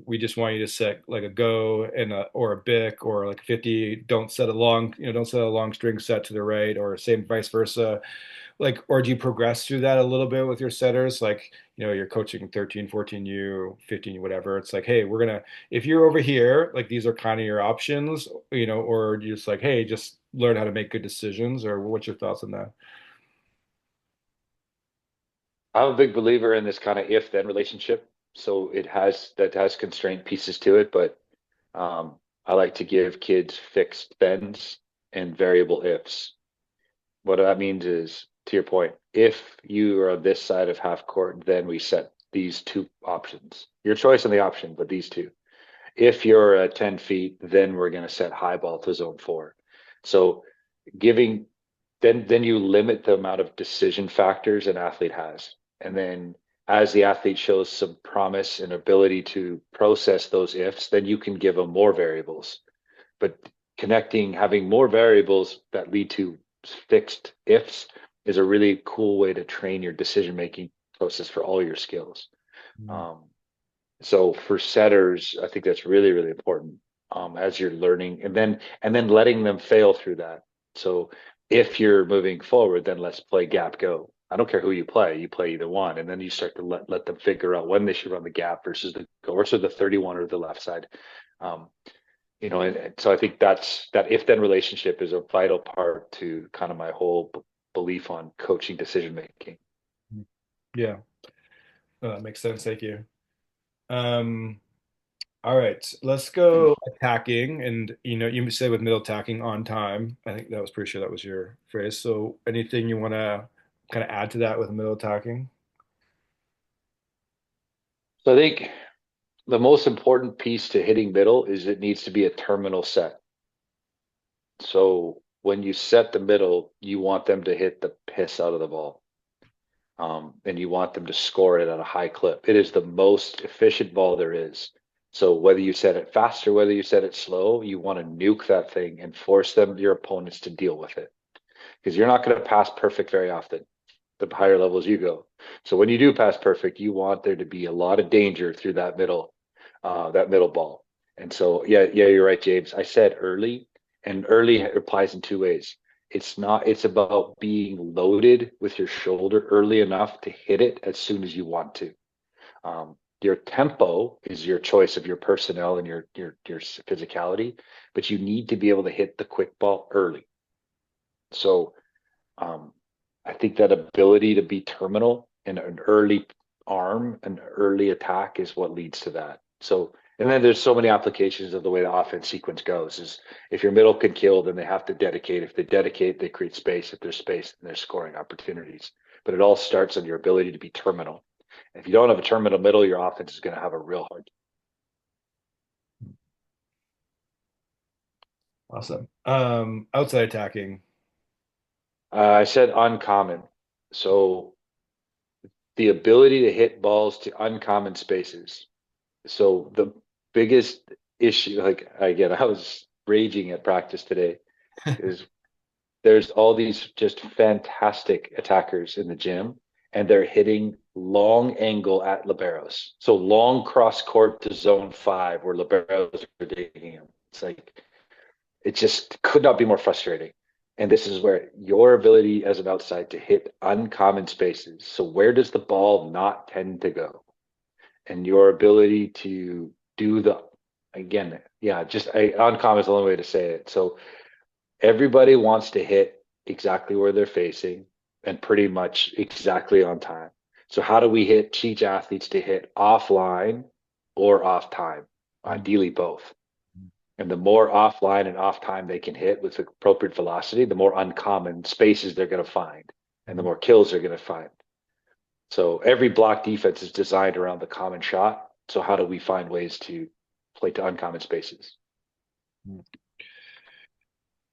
we just want you to set like a go and or a bic or like 50, don't set a long string set to the right or same vice versa. Like, or do you progress through that a little bit with your setters? Like, you're coaching 13, 14U, 15, whatever. It's like, hey, if you're over here, like these are kind of your options, or you're just like, hey, just learn how to make good decisions, or what's your thoughts on that? I'm a big believer in this kind of if-then relationship. So that has constraint pieces to it, but I like to give kids fixed thens and variable ifs. What that means is, to your point, if you are on this side of half court, then we set these two options. Your choice on the option, but these two. If you're at 10 feet, then we're going to set high ball to zone 4. So giving then you limit the amount of decision factors an athlete has. And then as the athlete shows some promise and ability to process those ifs, then you can give them more variables. But having more variables that lead to fixed ifs is a really cool way to train your decision making process for all your skills. Mm. Um, so for setters, I think that's really, really important as you're learning, and then letting them fail through that. So if you're moving forward, then let's play gap go. I don't care who you play either one, and then you start to let them figure out when they should run the gap versus the go, or so the 31 or the left side. Um, and so I think that if then relationship is a vital part to kind of my whole belief on coaching decision making. Yeah, that makes sense. Thank you. Um, all right, let's go attacking. And you said with middle attacking on time. I think that was pretty sure that was your phrase. So anything you want to kind of add to that with middle attacking? So I think the most important piece to hitting middle is it needs to be a terminal set. So when you set the middle, you want them to hit the piss out of the ball. And you want them to score it at a high clip. It is the most efficient ball there is. So whether you set it fast or whether you set it slow, you want to nuke that thing and force your opponents to deal with it. Because you're not going to pass perfect very often, the higher levels you go. So when you do pass perfect, you want there to be a lot of danger through that middle ball. And so, yeah, you're right, James. I said early, and early applies in two ways. It's about being loaded with your shoulder early enough to hit it as soon as you want to. Your tempo is your choice of your personnel and your physicality, but you need to be able to hit the quick ball early. So um, I think that ability to be terminal and an early arm, an early attack is what leads to that. So And then there's so many applications of the way the offense sequence goes is if your middle can kill, then they have to dedicate. If they dedicate, they create space. If there's space, then there's scoring opportunities. But it all starts on your ability to be terminal. And if you don't have a terminal middle, your offense is going to have a real hard time. Awesome. Outside attacking. I said uncommon. So the ability to hit balls to uncommon spaces. So the biggest issue, like again, I was raging at practice today, is there's all these just fantastic attackers in the gym, and they're hitting long angle at liberos. So long cross court to zone 5 where liberos are digging them. It's like it just could not be more frustrating. And this is where your ability as an outside to hit uncommon spaces. So where does the ball not tend to go? And your ability to do the again, yeah, just uncommon is the only way to say it. So everybody wants to hit exactly where they're facing and pretty much exactly on time. So how do we teach athletes to hit offline or off time? Ideally both. And the more offline and off time they can hit with appropriate velocity, the more uncommon spaces they're going to find and the more kills they're going to find. So every block defense is designed around the common shot. So how do we find ways to play to uncommon spaces?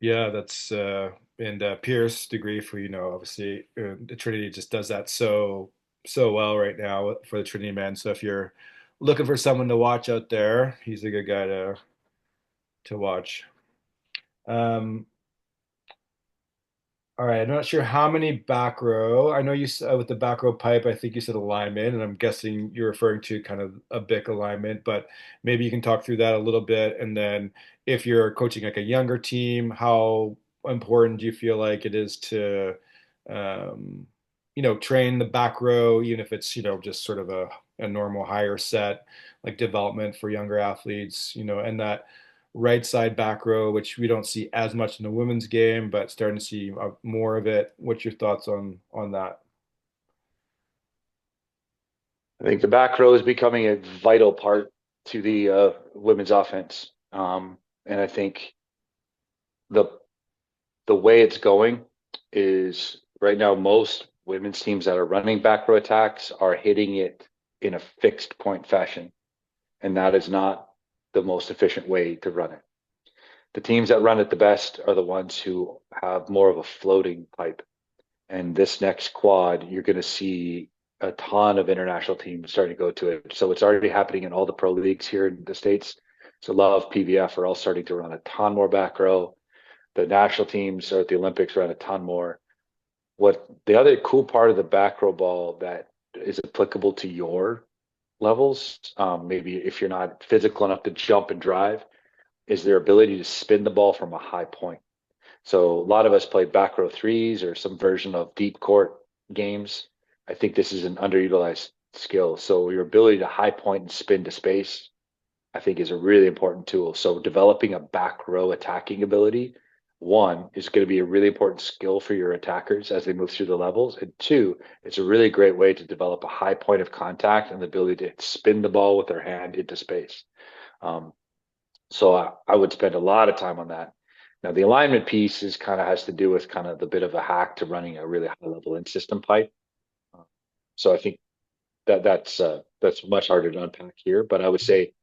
Yeah, that's and Pierce degree for obviously the Trinity just does that so well right now for the Trinity men. So if you're looking for someone to watch out there, he's a good guy to watch. Um, all right, I'm not sure how many back row. I know you with the back row pipe. I think you said alignment, and I'm guessing you're referring to kind of a BIC alignment. But maybe you can talk through that a little bit, and then if you're coaching like a younger team, how important do you feel like it is to, um, train the back row, even if it's just sort of a normal higher set like development for younger athletes, and that right side back row, which we don't see as much in the women's game, but starting to see more of it. What's your thoughts on that? I think the back row is becoming a vital part to the women's offense. And I think the way it's going is right now most women's teams that are running back row attacks are hitting it in a fixed point fashion. And that is not the most efficient way to run it. The teams that run it the best are the ones who have more of a floating pipe. And this next quad, you're going to see a ton of international teams starting to go to it. So it's already happening in all the pro leagues here in the States. So Love, PVF are all starting to run a ton more back row. The national teams or at the Olympics run a ton more. What the other cool part of the back row ball that is applicable to your levels, maybe if you're not physical enough to jump and drive, is their ability to spin the ball from a high point. So a lot of us play back row threes or some version of deep court games. I think this is an underutilized skill. So your ability to high point and spin to space, I think is a really important tool. So developing a back row attacking ability, one, is going to be a really important skill for your attackers as they move through the levels. And two, it's a really great way to develop a high point of contact and the ability to spin the ball with their hand into space. So I would spend a lot of time on that. Now the alignment piece is kind of has to do with kind of the bit of a hack to running a really high level in system pipe. So I think that's much harder to unpack here. But I would say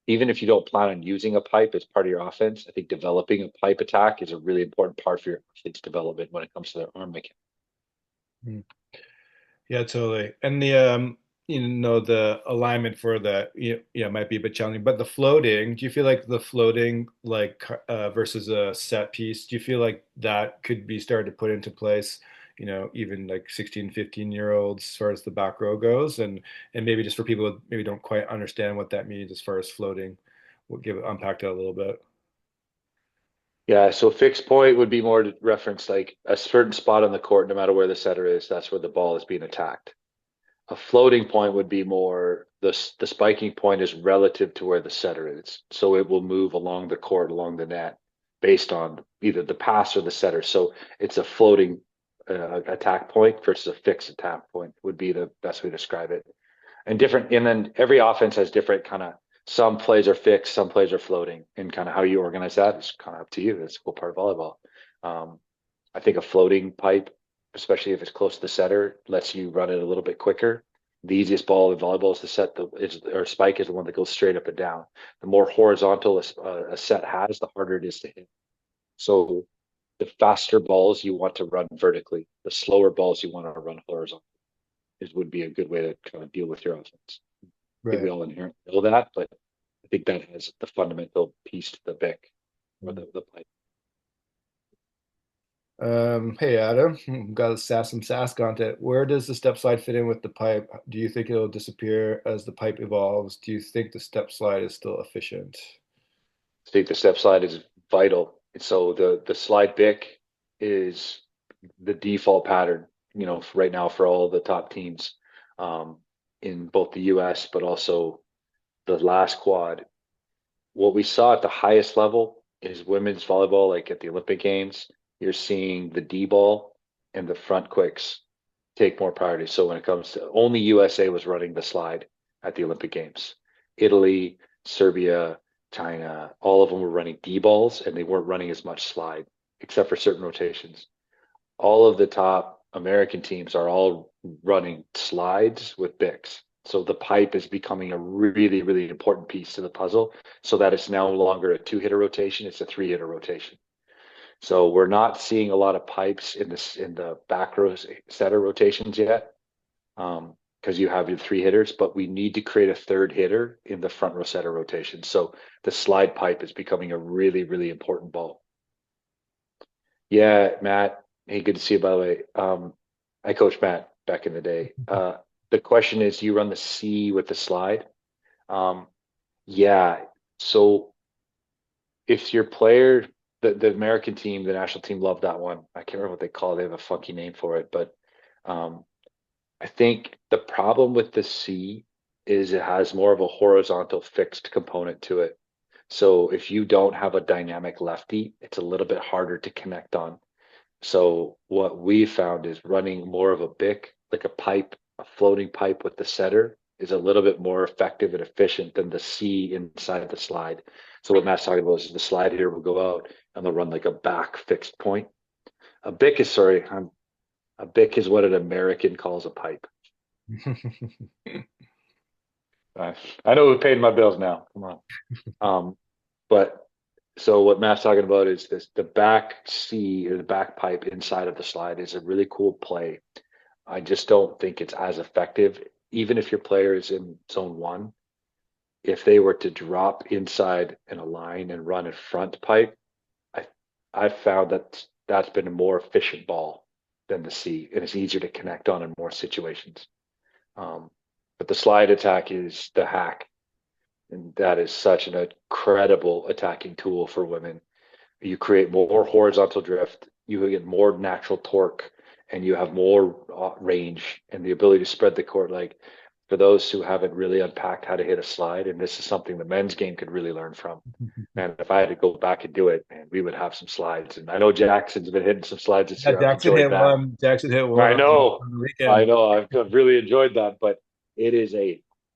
even if you don't plan on using a pipe as part of your offense, I think developing a pipe attack is a really important part for your athlete's development when it comes to their arm mechanics. Yeah, totally. And the alignment for the might be a bit challenging, but the floating, do you feel like the floating like versus a set piece, do you feel like that could be started to put into place, even like 16, 15-year-olds as far as the back row goes, and maybe just for people who maybe don't quite understand what that means as far as floating, we'll unpack that a little bit. Yeah, so fixed point would be more to reference like a certain spot on the court, no matter where the setter is, that's where the ball is being attacked. A floating point would be more the spiking point is relative to where the setter is. So it will move along the court, along the net, based on either the pass or the setter. So it's a floating attack point versus a fixed attack point would be the best way to describe it. And then every offense has different kind of some plays are fixed, some plays are floating, and kind of how you organize that is kind of up to you. It's a cool part of volleyball. I think a floating pipe, especially if it's close to the setter, lets you run it a little bit quicker. The easiest ball in volleyball is to set or spike is the one that goes straight up and down. The more horizontal a set has, the harder it is to hit. So the faster balls you want to run vertically, the slower balls you want to run horizontal would be a good way to kind of deal with your offense. I think we Right. all inherently know that, but I think that has the fundamental piece to the BIC or the pipe. Hey Adam, got some sass content. Where does the step slide fit in with the pipe? Do you think it'll disappear as the pipe evolves? Do you think the step slide is still efficient? I think the step slide is vital. And so the slide BIC is the default pattern, right now for all the top teams in both the US, but also the last quad. What we saw at the highest level is women's volleyball, like at the Olympic Games, you're seeing the D ball and the front quicks take more priority. So when it comes to only USA was running the slide at the Olympic Games. Italy, Serbia, China, all of them were running D balls and they weren't running as much slide, except for certain rotations. All of the top American teams are all running slides with BICs. So the pipe is becoming a really, really important piece to the puzzle so that it's no longer a two-hitter rotation, it's a three-hitter rotation. So we're not seeing a lot of pipes in the back row setter rotations yet, because you have your three hitters, but we need to create a third hitter in the front row setter rotation. So the slide pipe is becoming a really, really important ball. Yeah, Matt. Hey, good to see you, by the way. I coached Matt back in the day. The question is, do you run the C with the slide? Yeah. So if your player, the American team, the national team loved that one. I can't remember what they call it. They have a funky name for it, but I think the problem with the C is it has more of a horizontal fixed component to it. So if you don't have a dynamic lefty, it's a little bit harder to connect on. So what we found is running more of a BIC, like a pipe, a floating pipe with the setter is a little bit more effective and efficient than the C inside the slide. So what Matt's talking about is the slide here will go out and they'll run like a back fixed point. A BIC is, sorry, a BIC is what an American calls a pipe. I know who paid my bills now. Come on. But so what Matt's talking about is the back C or the back pipe inside of the slide is a really cool play. I just don't think it's as effective. Even if your player is in zone one, if they were to drop inside in a line and run a front pipe, I've found that that's been a more efficient ball than the C, and it's easier to connect on in more situations. But the slide attack is the hack. And that is such an incredible attacking tool for women. You create more horizontal drift, you get more natural torque, and you have more range and the ability to spread the court. Like for those who haven't really unpacked how to hit a slide, and this is something the men's game could really learn from. And if I had to go back and do it, man, we would have some slides. And I know Jackson's been hitting some slides this Yeah, year. I've enjoyed that. Jackson hit one I on know, the weekend. I've really enjoyed that, but it is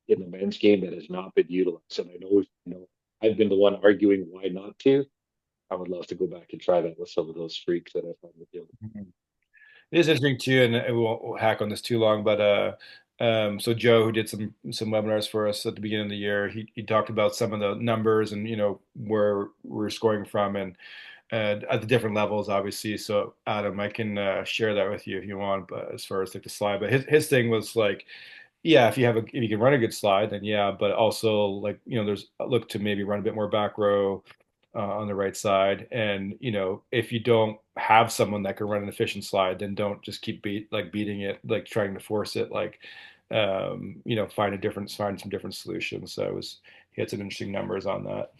in the men's game that has not been utilized. And I know, I've been the one arguing why not to. I would love to go back and try that with some of those freaks that I find with you. It is interesting too, and we won't hack on this too long, but so Joe, who did some webinars for us at the beginning of the year, he talked about some of the numbers and where we're scoring from and at the different levels, obviously. So Adam, I can share that with you if you want, but as far as like the slide, but his thing was like, yeah, if you can run a good slide, then yeah, but also like there's look to maybe run a bit more back row on the right side. And if you don't have someone that can run an efficient slide, then don't just keep beating it, like trying to force it, like find some different solutions. So he had some interesting numbers on that.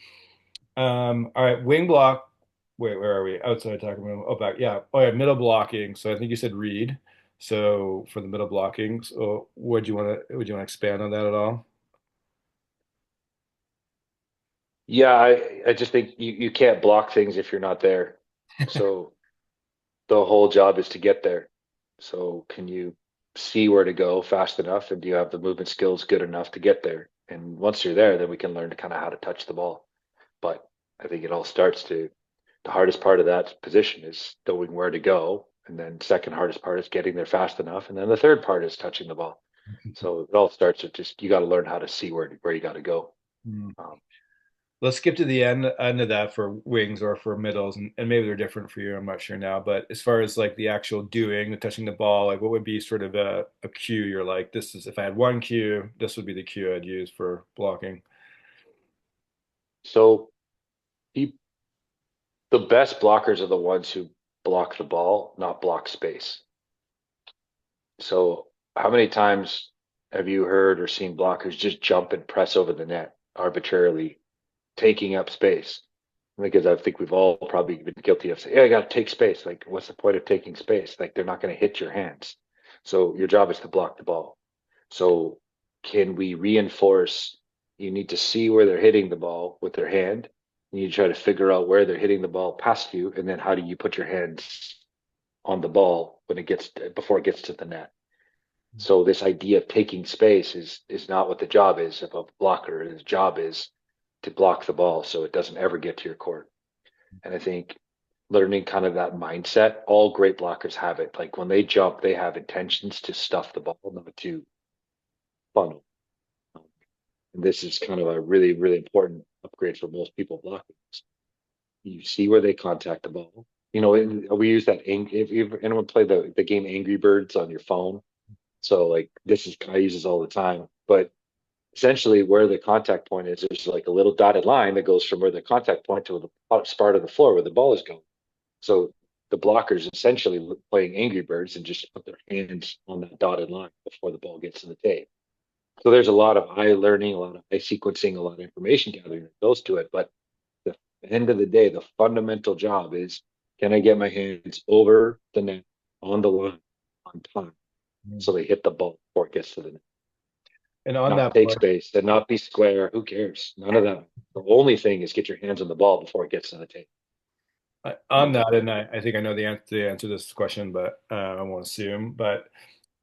All right, wing block. Wait, where are we? Outside talking about, oh, back, yeah. Oh yeah, middle blocking. So I think you said read. So for the middle blocking, so would you want to expand on that at all? Yeah, I just think you can't block things if you're not there. So the whole job is to get there. So can you see where to go fast enough, and do you have the movement skills good enough to get there? And once you're there, then we can learn to kind of how to touch the ball. But I think it all starts to the hardest part of that position is knowing where to go. And then second hardest part is getting there fast enough. And then the third part is touching the ball. So it all starts with just you got to learn how to see where you got to go. Mm. Um, Let's skip to the end of that for wings or for middles, and maybe they're different for you. I'm not sure now, but as far as like the actual doing, the touching the ball, like what would be sort of a cue? You're like, this is if I had one cue, this would be the cue I'd use for blocking. so he, the best blockers are the ones who block the ball, not block space. So how many times have you heard or seen blockers just jump and press over the net arbitrarily, taking up space? Because I think we've all probably been guilty of saying, "Yeah, I got to take space." Like, what's the point of taking space? Like, they're not going to hit your hands. So your job is to block the ball. So can we reinforce? You need to see where they're hitting the ball with their hand. You need to try to figure out where they're hitting the ball past you, and then how do you put your hands on the ball when it gets before it gets to the net? So this idea of taking space is not what the job is of a blocker. His job is to block the ball so it doesn't ever get to your court. And I think learning kind of that mindset, all great blockers have it. Like when they jump, they have intentions to stuff the ball, not to funnel. And this is kind of a really, really important upgrade for most people blocking. You see where they contact the ball. You know, we use that. If anyone play the game Angry Birds on your phone, so like this is I use this all the time. But essentially, where the contact point is, there's like a little dotted line that goes from where the contact point to the part of the floor where the ball is going. So the blockers essentially playing Angry Birds and just put their hands on that dotted line before the ball gets to the tape. So there's a lot of eye learning, a lot of eye sequencing, a lot of information gathering that goes to it. But the end of the day, the fundamental job is can I get my hands over the net on the line on time so they hit the ball before it gets to the net? And on Not that take point, space and not be square. Who cares? None of that. The only thing is get your hands on the ball before it gets to the tape. on that, and I think I know the answer to this question, but I won't assume. But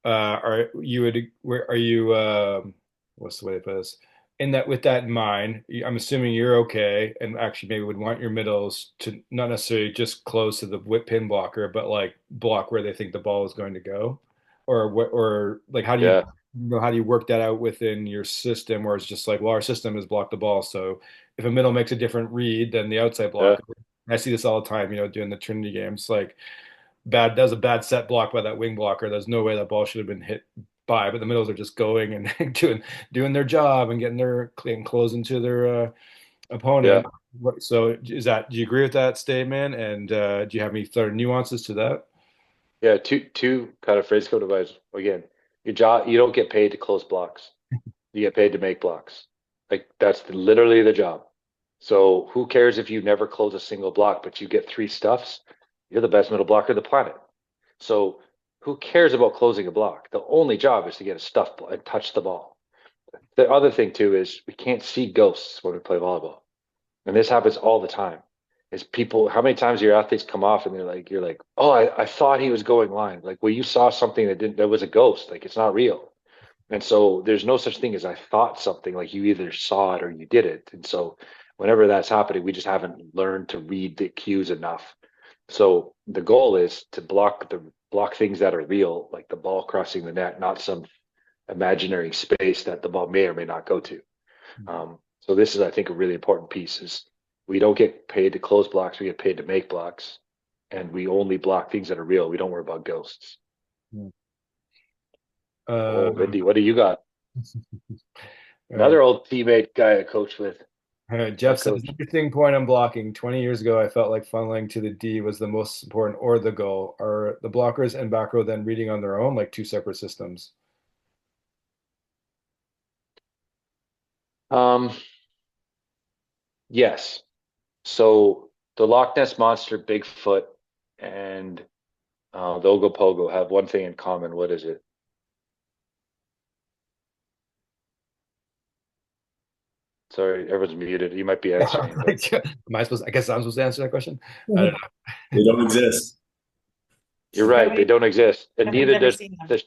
are you what's the way to put this? In that, with that in mind, I'm assuming you're okay, and actually maybe would want your middles to not necessarily just close to the whip pin blocker, but like block where they think the ball is going to go, or what, or like how do you Yeah, how do you work that out within your system, where it's just like, well, our system is block the ball, so if a middle makes a different read than the outside yeah, blocker. I see this all the time, doing the Trinity games. Like that was a bad set block by that wing blocker. There's no way that ball should have been hit by, but the middles are just going and doing their job and getting their clean closing to their yeah. opponent. So do you agree with that statement? And do you have any sort of nuances to that? Yeah, two kind of phrase code advice. Again, your job, you don't get paid to close blocks. You get paid to make blocks. Like that's literally the job. So who cares if you never close a single block, but you get three stuffs? You're the best middle blocker of the planet. So who cares about closing a block? The only job is to get a stuff and touch the ball. The other thing too is we can't see ghosts when we play volleyball. And this happens all the time. Is people, how many times your athletes come off and you're like, oh, I thought he was going line. Like, well, you saw something that was a ghost. Like, it's not real. And so there's no such thing as I thought something. Like, you either saw it or you did it. And so whenever that's happening, we just haven't learned to read the cues enough. So the goal is to block things that are real, like the ball crossing the net, not some imaginary space that the ball may or may not go to. So this is, I think, a really important piece is we don't get paid to close blocks. We get paid to make blocks, and we only block things that are real. We don't worry about ghosts. Oh, Uh, Lindy, what do you got? Another old teammate guy I coached with. Jeff says, interesting point on blocking. 20 years ago, I felt like funneling to the D was the most important or the goal. Are the blockers and back row then reading on their own, like two separate systems? Um, yes. So the Loch Ness Monster, Bigfoot, and the Ogopogo have one thing in common. What is it? Sorry, everyone's muted. You might be answering, but I guess I'm supposed to answer that question. I don't know. They don't exist. you're right. They don't exist, and I've neither never does seen them. the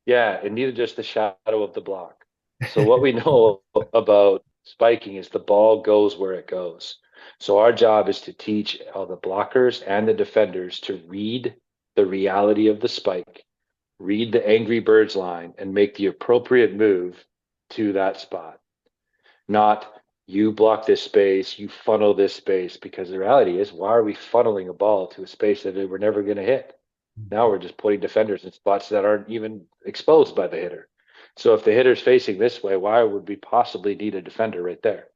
yeah, and neither does the shadow of the block. So what we know about spiking is the ball goes where it goes. So our job is to teach all the blockers and the defenders to read the reality of the spike, read the Angry Birds line, and make the appropriate move to that spot. Not you block this space, you funnel this space, because the reality is, why are we funneling a ball to a space that we're never going to hit? Now we're just putting defenders in spots that aren't even exposed by the hitter. So if the hitter's facing this way, why would we possibly need a defender right there?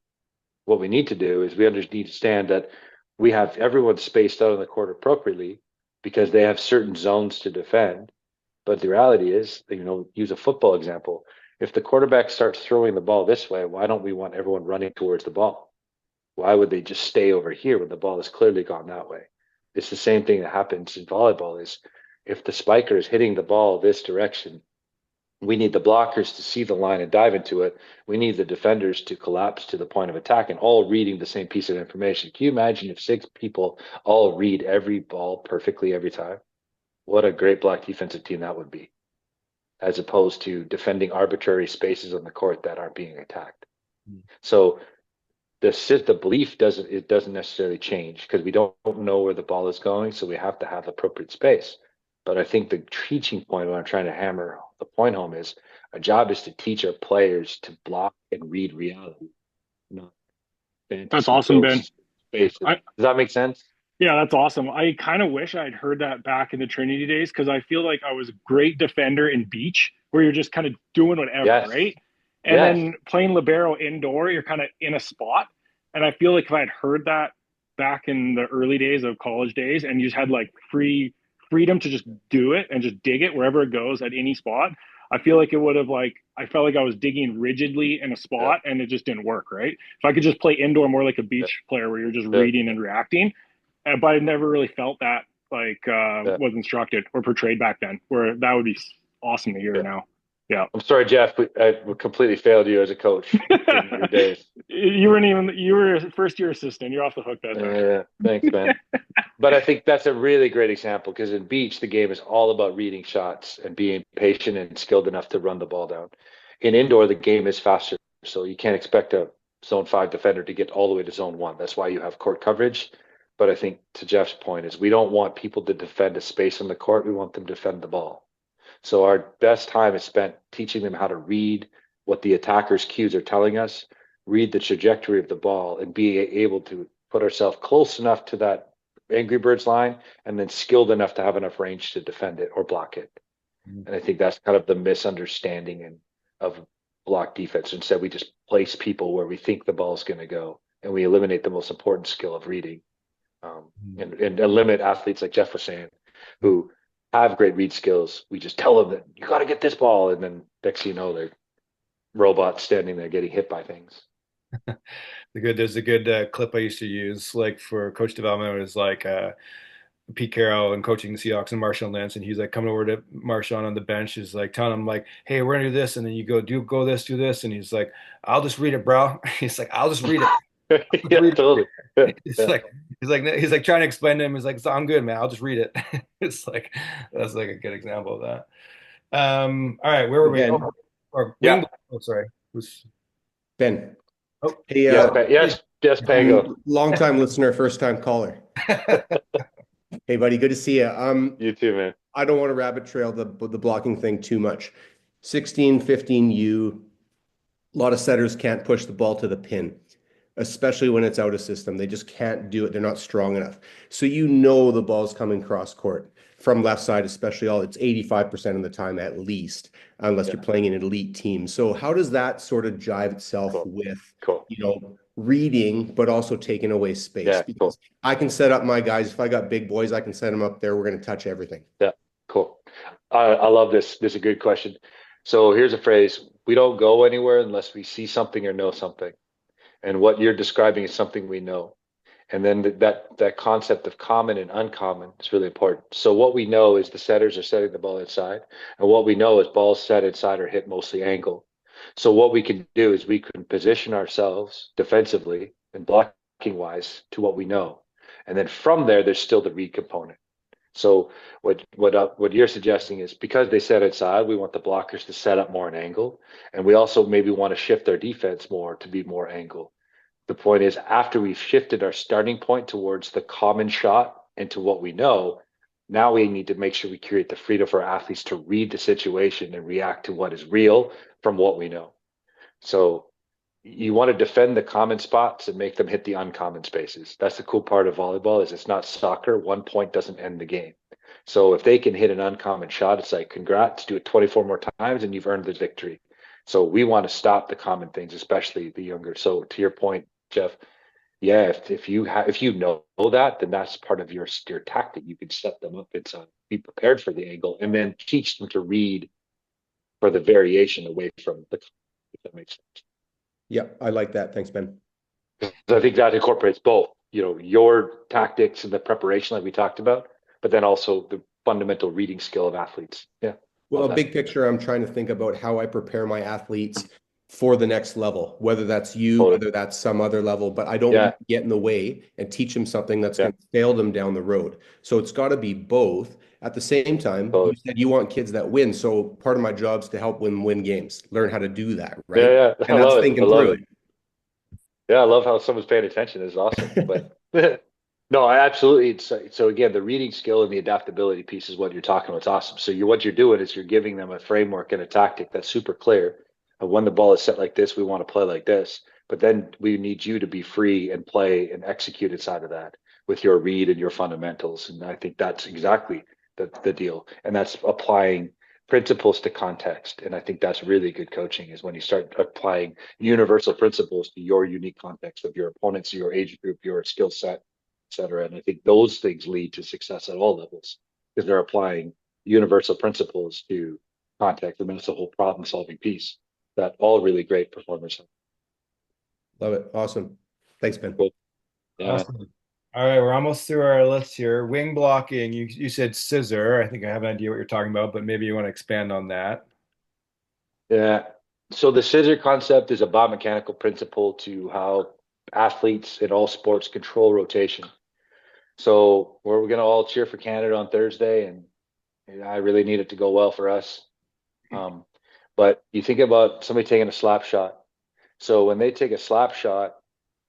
What we need to do is we understand that we have everyone spaced out on the court appropriately because they have certain zones to defend. But the reality is, use a football example. If the quarterback starts throwing the ball this way, why don't we want everyone running towards the ball? Why would they just stay over here when the ball has clearly gone that way? It's the same thing that happens in volleyball is if the spiker is hitting the ball this direction, we need the blockers to see the line and dive into it. We need the defenders to collapse to the point of attack and all reading the same piece of information. Can you imagine if 6 people all read every ball perfectly every time? What a great black defensive team that would be, as opposed to defending arbitrary spaces on the court that aren't being attacked. So the belief doesn't necessarily change because we don't know where the ball is going, so we have to have appropriate space. But I think the teaching point, what I'm trying to hammer the point home is, our job is to teach our players to block and read reality, not That's fantasy awesome, Ben. spaces. I, Does that make sense? yeah, that's awesome. I kind of wish I'd heard that back in the Trinity days because I feel like I was a great defender in beach where you're just kind of doing whatever, Yes. right? And Yes. then playing libero indoor, you're kind of in a spot. And I feel like if I had heard that back in the early days of college days and you just had like freedom to just do it and just dig it wherever it goes at any spot, I feel like it would have I felt like I was digging rigidly in a spot and it just didn't work, right? If I could just play indoor more like a beach player where you're just reading and reacting, but I never really felt that was instructed or portrayed back then, where that would be awesome to hear now. Yeah. I'm sorry, Jeff. I completely failed you as a coach in your days. You were a first year assistant. You're off the hook that time. Yeah, thanks, man. But I think that's a really great example because in beach, the game is all about reading shots and being patient and skilled enough to run the ball down. In indoor, the game is faster, so you can't expect a zone 5 defender to get all the way to zone 1. That's why you have court coverage. But I think to Jeff's point is we don't want people to defend a space on the court. We want them to defend the ball. So our best time is spent teaching them how to read what the attacker's cues are telling us, read the trajectory of the ball, and be able to put ourselves close enough to that Angry Birds line and then skilled enough to have enough range to defend it or block it. And I think that's kind of the misunderstanding of block defense. Instead, we just place people where we think the ball is going to go, and we eliminate the most important skill of reading, and eliminate athletes like Jeff was saying, who have great read skills. We just tell them that you got to get this ball, and then next thing you know, they're robots standing there getting hit by things. There's a good clip I used to use, like for coach development. It was like Pete Carroll and coaching the Seahawks and Marshawn Lynch, and he's like coming over to Marshawn on the bench, is like telling him like, "Hey, we're gonna do this," and then you go do this, and he's like, "I'll just read it, bro." He's like, "I'll just read it." Yeah, totally. It's like he's like trying to explain to him. He's like, "I'm good, man. I'll just read it." It's like that's like a good example of that. All right, where were we? Oh, sorry. Ben. Oh, hey, yes, Pango. Long-time listener, first-time caller. Hey, buddy, good to see you. You too, man. I don't want to rabbit trail the blocking thing too much. 16, 15U, a lot of setters can't push the ball to the pin, especially when it's out of system. They just can't do it. They're not strong enough. So the ball's coming cross court from left side, especially it's 85% of the time at least, unless you're playing in an elite team. So how does that sort of jive itself with, reading, but also taking away space? Yeah, because I can set up my guys. If I got big boys, I can set them up there. We're going to touch everything. Yeah, cool. I love this. This is a good question. So here's a phrase: we don't go anywhere unless we see something or know something. And what you're describing is something we know. And then that concept of common and uncommon is really important. So what we know is the setters are setting the ball inside. And what we know is balls set inside are hit mostly angle. So what we can do is we can position ourselves defensively and blocking wise to what we know. And then from there's still the read component. So what you're suggesting is because they set inside, we want the blockers to set up more an angle, and we also maybe want to shift their defense more to be more angle. The point is, after we've shifted our starting point towards the common shot and to what we know, now we need to make sure we create the freedom for our athletes to read the situation and react to what is real from what we know. So you want to defend the common spots and make them hit the uncommon spaces. That's the cool part of volleyball is it's not soccer. 1 point doesn't end the game. So if they can hit an uncommon shot, it's like, congrats, do it 24 more times and you've earned the victory. So we want to stop the common things, especially the younger. So to your point, Jeff, yeah, if you know that, then that's part of your tactic. You can set them up inside, be prepared for the angle, and then teach them to read for the variation away from the, if that makes sense. Yeah, I like that. Thanks, Ben. I think that incorporates both, your tactics and the preparation like we talked about, but then also the fundamental reading skill of athletes. Yeah. Well, a big picture, I'm trying to think about how I prepare my athletes for the next level, whether that's you, Totally. whether that's some other level, but I don't want to get in the way and teach them something that's going to fail them down the road. So it's got to be both. At the same time, you said you want kids that win. So part of my job is to help them win games, learn how to do that, right? Yeah. And that's thinking through it. Yeah, I love how someone's paying attention. It's awesome. But no, I absolutely. So again, the reading skill and the adaptability piece is what you're talking about. It's awesome. So what you're doing is you're giving them a framework and a tactic that's super clear. And when the ball is set like this, we want to play like this. But then we need you to be free and play and execute inside of that with your read and your fundamentals. And I think that's exactly the deal. And that's applying principles to context. And I think that's really good coaching is when you start applying universal principles to your unique context of your opponents, your age group, your skill set, et cetera. And I think those things lead to success at all levels because they're applying universal principles to context. And that's the whole problem solving piece that all really great performers have. Love it. Awesome. Thanks, Ben. Cool. Yeah. Awesome. All right, we're almost through our list here. Wing blocking, you said scissor. I think I have an idea what you're talking about, but maybe you want to expand on that. Yeah. So the scissor concept is a biomechanical principle to how athletes in all sports control rotation. So we're going to all cheer for Canada on Thursday, and I really need it to go well for us. But you think about somebody taking a slap shot. So when they take a slap shot,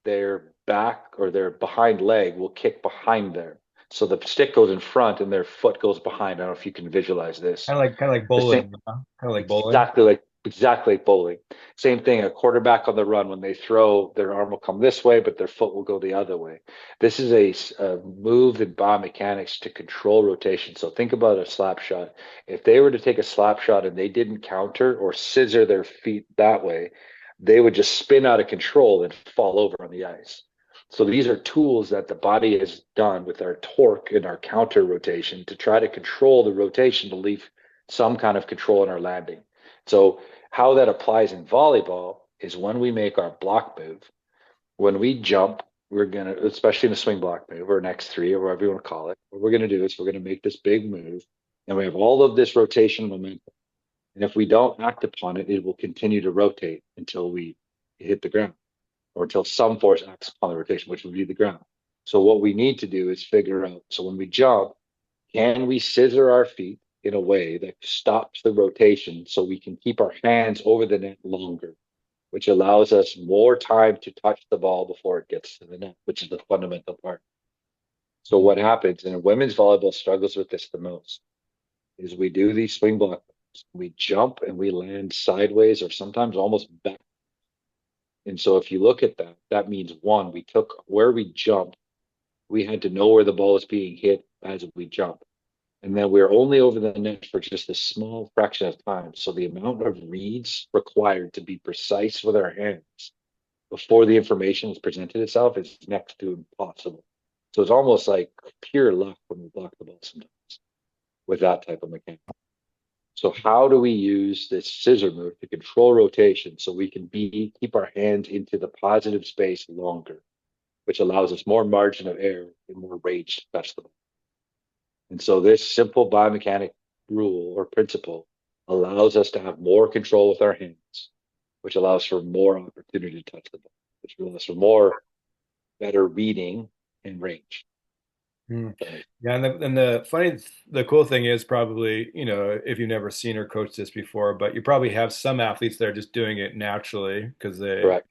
their back or their behind leg will kick behind there. So the stick goes in front and their foot goes behind. I don't know if you can visualize this. Kind of like bowling. Kind of like bowling. Exactly like bowling. Same thing, a quarterback on the run, when they throw, their arm will come this way, but their foot will go the other way. This is a move in biomechanics to control rotation. So think about a slap shot. If they were to take a slap shot and they didn't counter or scissor their feet that way, they would just spin out of control and fall over on the ice. So these are tools that the body has done with our torque and our counter rotation to try to control the rotation to leave some kind of control in our landing. So how that applies in volleyball is when we make our block move, when we jump, we're going to, especially in a swing block move or an X3 or whatever you want to call it, what we're going to do is we're going to make this big move and we have all of this rotation momentum. And if we don't act upon it, it will continue to rotate until we hit the ground or until some force acts upon the rotation, which would be the ground. So what we need to do is figure out, so when we jump, can we scissor our feet in a way that stops the rotation so we can keep our hands over the net longer, which allows us more time to touch the ball before it gets to the net, which is the fundamental part. So what happens, and women's volleyball struggles with this the most, is we do these swing block moves. We jump and we land sideways or sometimes almost back. And so if you look at that, that means one, we took where we jumped, we had to know where the ball is being hit as we jump. And then we're only over the net for just a small fraction of time. So the amount of reads required to be precise with our hands before the information is presented itself is next to impossible. So it's almost like pure luck when we block the ball sometimes with that type of mechanic. So how do we use this scissor move to control rotation so we can keep our hands into the positive space longer, which allows us more margin of error and more range to touch the ball. And so this simple biomechanic rule or principle allows us to have more control with our hands, which allows for more opportunity to touch the ball, which allows for more better reading and range. Mm. Yeah, the cool thing is probably, if you've never seen or coached this before, but you probably have some athletes that are just doing it naturally because Correct.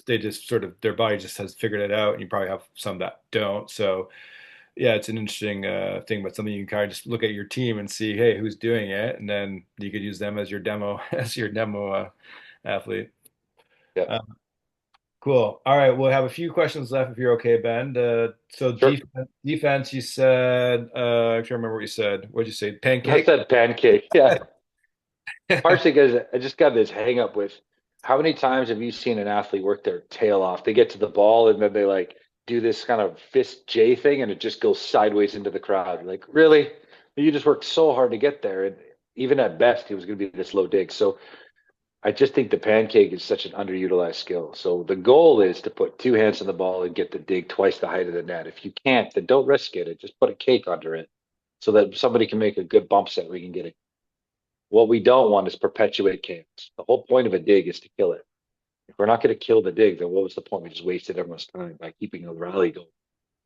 they just sort of their body just has figured it out, and you probably have some that don't. So yeah, it's an interesting thing, but something you can kind of just look at your team and see, hey, who's doing it, and then you could use them as your demo as your demo athlete. Yeah. Uh, Cool. All right, we'll have a few questions left if you're okay, Ben. So Sure. defense, you said, I can't remember what you said. What'd you say? I Pancake? said pancake. Yeah. Partially because I just got this hang up with how many times have you seen an athlete work their tail off? They get to the ball and then they like do this kind of fist J thing and it just goes sideways into the crowd. Like, really? You just worked so hard to get there. And even at best, it was going to be this low dig. So I just think the pancake is such an underutilized skill. So the goal is to put two hands on the ball and get the dig twice the height of the net. If you can't, then don't risk it. Just put a cake under it so that somebody can make a good bump set. We can get it. What we don't want is perpetuate chaos. The whole point of a dig is to kill it. If we're not going to kill the dig, then what was the point? We just wasted everyone's time by keeping a rally going.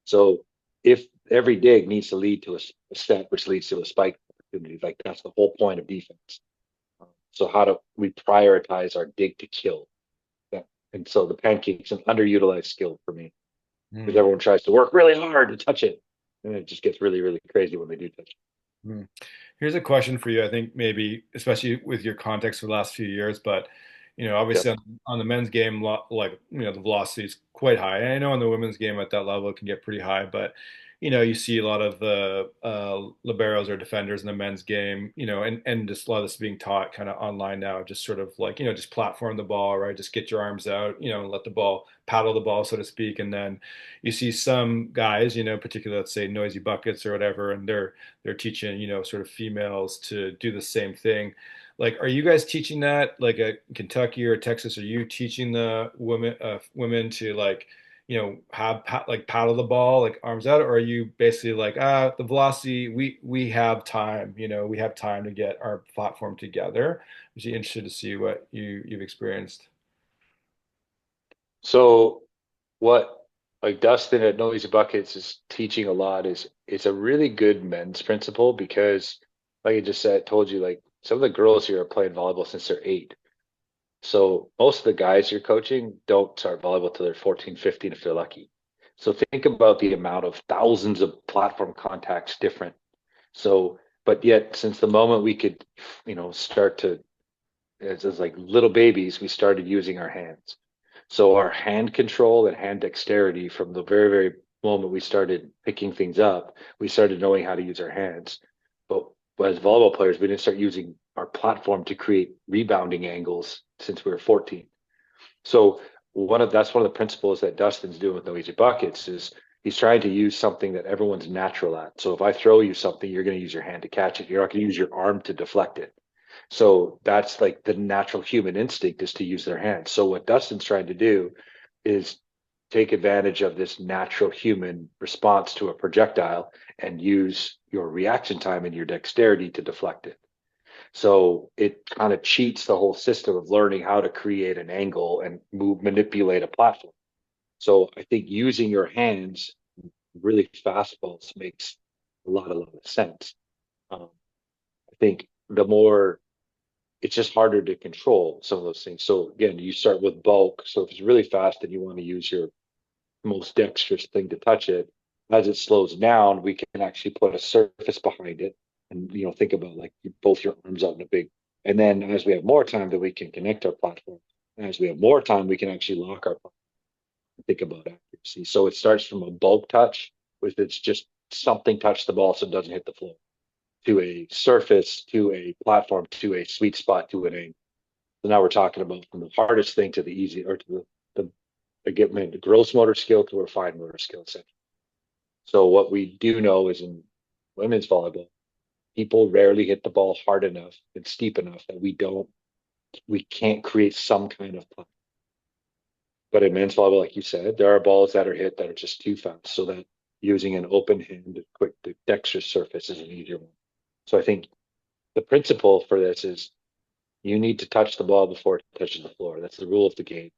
So if every dig needs to lead to a set, which leads to a spike opportunity, like that's the whole point of defense. So how do we prioritize our dig to kill? That, and so the pancake's an underutilized skill for me because everyone tries to work really hard to touch it, and it just gets really, really crazy when they do touch it. Hmm. Here's a question for you. I think maybe, especially with your context for the last few years, but Yep. obviously on the men's game, like the velocity is quite high. And I know on the women's game at that level it can get pretty high, but you see a lot of the liberos or defenders in the men's game, and just a lot of this being taught kind of online now, just sort of like just platform the ball, right? Just get your arms out, let the ball paddle the ball, so to speak, and then you see some guys, particularly let's say noisy buckets or whatever, and they're teaching, sort of females to do the same thing. Like, are you guys teaching that like at Kentucky or Texas? Are you teaching the women to like, have like paddle the ball, like arms out, or are you basically like, the velocity, we have time, we have time to get our platform together? I'm just interested to see what you've experienced. So what like Dustin at Noisy Buckets is teaching a lot is it's a really good men's principle because like I just said, told you like some of the girls here are playing volleyball since they're 8. So most of the guys you're coaching don't start volleyball till they're 14, 15 if they're lucky. So think about the amount of thousands of platform contacts different. So, but yet since the moment we could, start to as like little babies, we started using our hands. So our hand control and hand dexterity from the very, very moment we started picking things up, we started knowing how to use our hands. But as volleyball players, we didn't start using our platform to create rebounding angles since we were 14. So that's one of the principles that Dustin's doing with No Easy Buckets is he's trying to use something that everyone's natural at. So if I throw you something, you're going to use your hand to catch it. You're not going to use your arm to deflect it. So that's like the natural human instinct is to use their hands. So what Dustin's trying to do is take advantage of this natural human response to a projectile and use your reaction time and your dexterity to deflect it. So it kind of cheats the whole system of learning how to create an angle and manipulate a platform. So I think using your hands really fastballs makes a lot of sense. I think the more it's just harder to control some of those things. So again, you start with bulk. So if it's really fast and you want to use your most dexterous thing to touch it, as it slows down, we can actually put a surface behind it and think about like both your arms out in a big. And then as we have more time, that we can connect our platform. And as we have more time, we can actually lock our platform and think about accuracy. So it starts from a bulk touch, with it's just something touch the ball so it doesn't hit the floor, to a surface, to a platform, to a sweet spot, to an angle. So now we're talking about from the hardest thing to the easy, or to the gross motor skill to a fine motor skill set. So what we do know is in women's volleyball, people rarely hit the ball hard enough and steep enough that we can't create some kind of play. But in men's volleyball, like you said, there are balls that are hit that are just too fast, so that using an open hand, quick, dexterous surface is an easier one. So I think the principle for this is you need to touch the ball before it touches the floor. That's the rule of the game.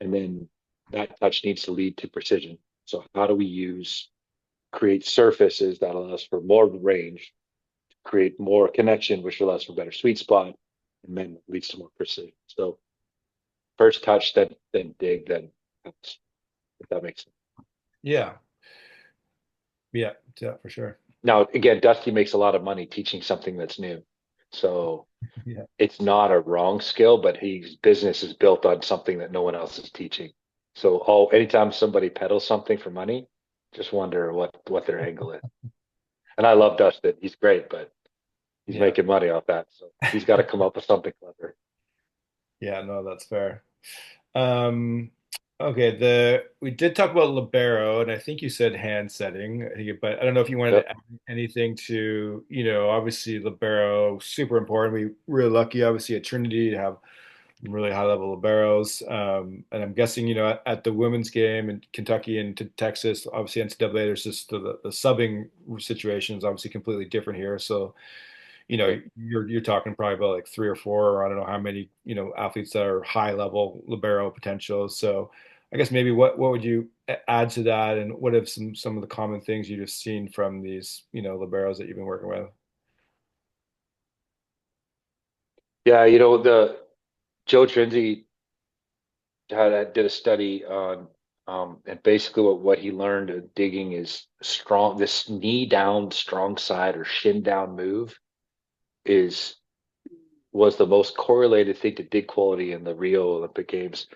And then that touch needs to lead to precision. So how do we use create surfaces that allows for more range, create more connection, which allows for better sweet spot, and then leads to more precision. So first touch, then dig, then touch, if that makes sense. Yeah. Yeah, yeah, for sure. Now, again, Dusty makes a lot of money teaching something that's new. So Yeah. it's not a wrong skill, but his business is built on something that no one else is teaching. So anytime somebody peddles something for money, just wonder what their angle is. And I love Dustin. He's great, but he's Yeah. making money off that. So he's got to come up with something clever. Yeah, no, that's fair. Um, okay, we did talk about libero, and I think you said hand setting, but I don't know if you wanted Yep. to add anything to, obviously libero, super important. We really lucky, obviously, at Trinity to have really high level liberos. And I'm guessing, at the women's game in Kentucky and to Texas, obviously NCAA, there's just the subbing situation is obviously completely different here. So Right. you're talking probably about like three or four, or I don't know how many, athletes that are high level libero potential. So I guess maybe what would you add to that, and what have some of the common things you've just seen from these, liberos that you've been working with? Yeah, the Joe Trinzi did a study on and basically what he learned of digging is strong, this knee down strong side or shin down move is was the most correlated thing to dig quality in the Rio Olympic Games.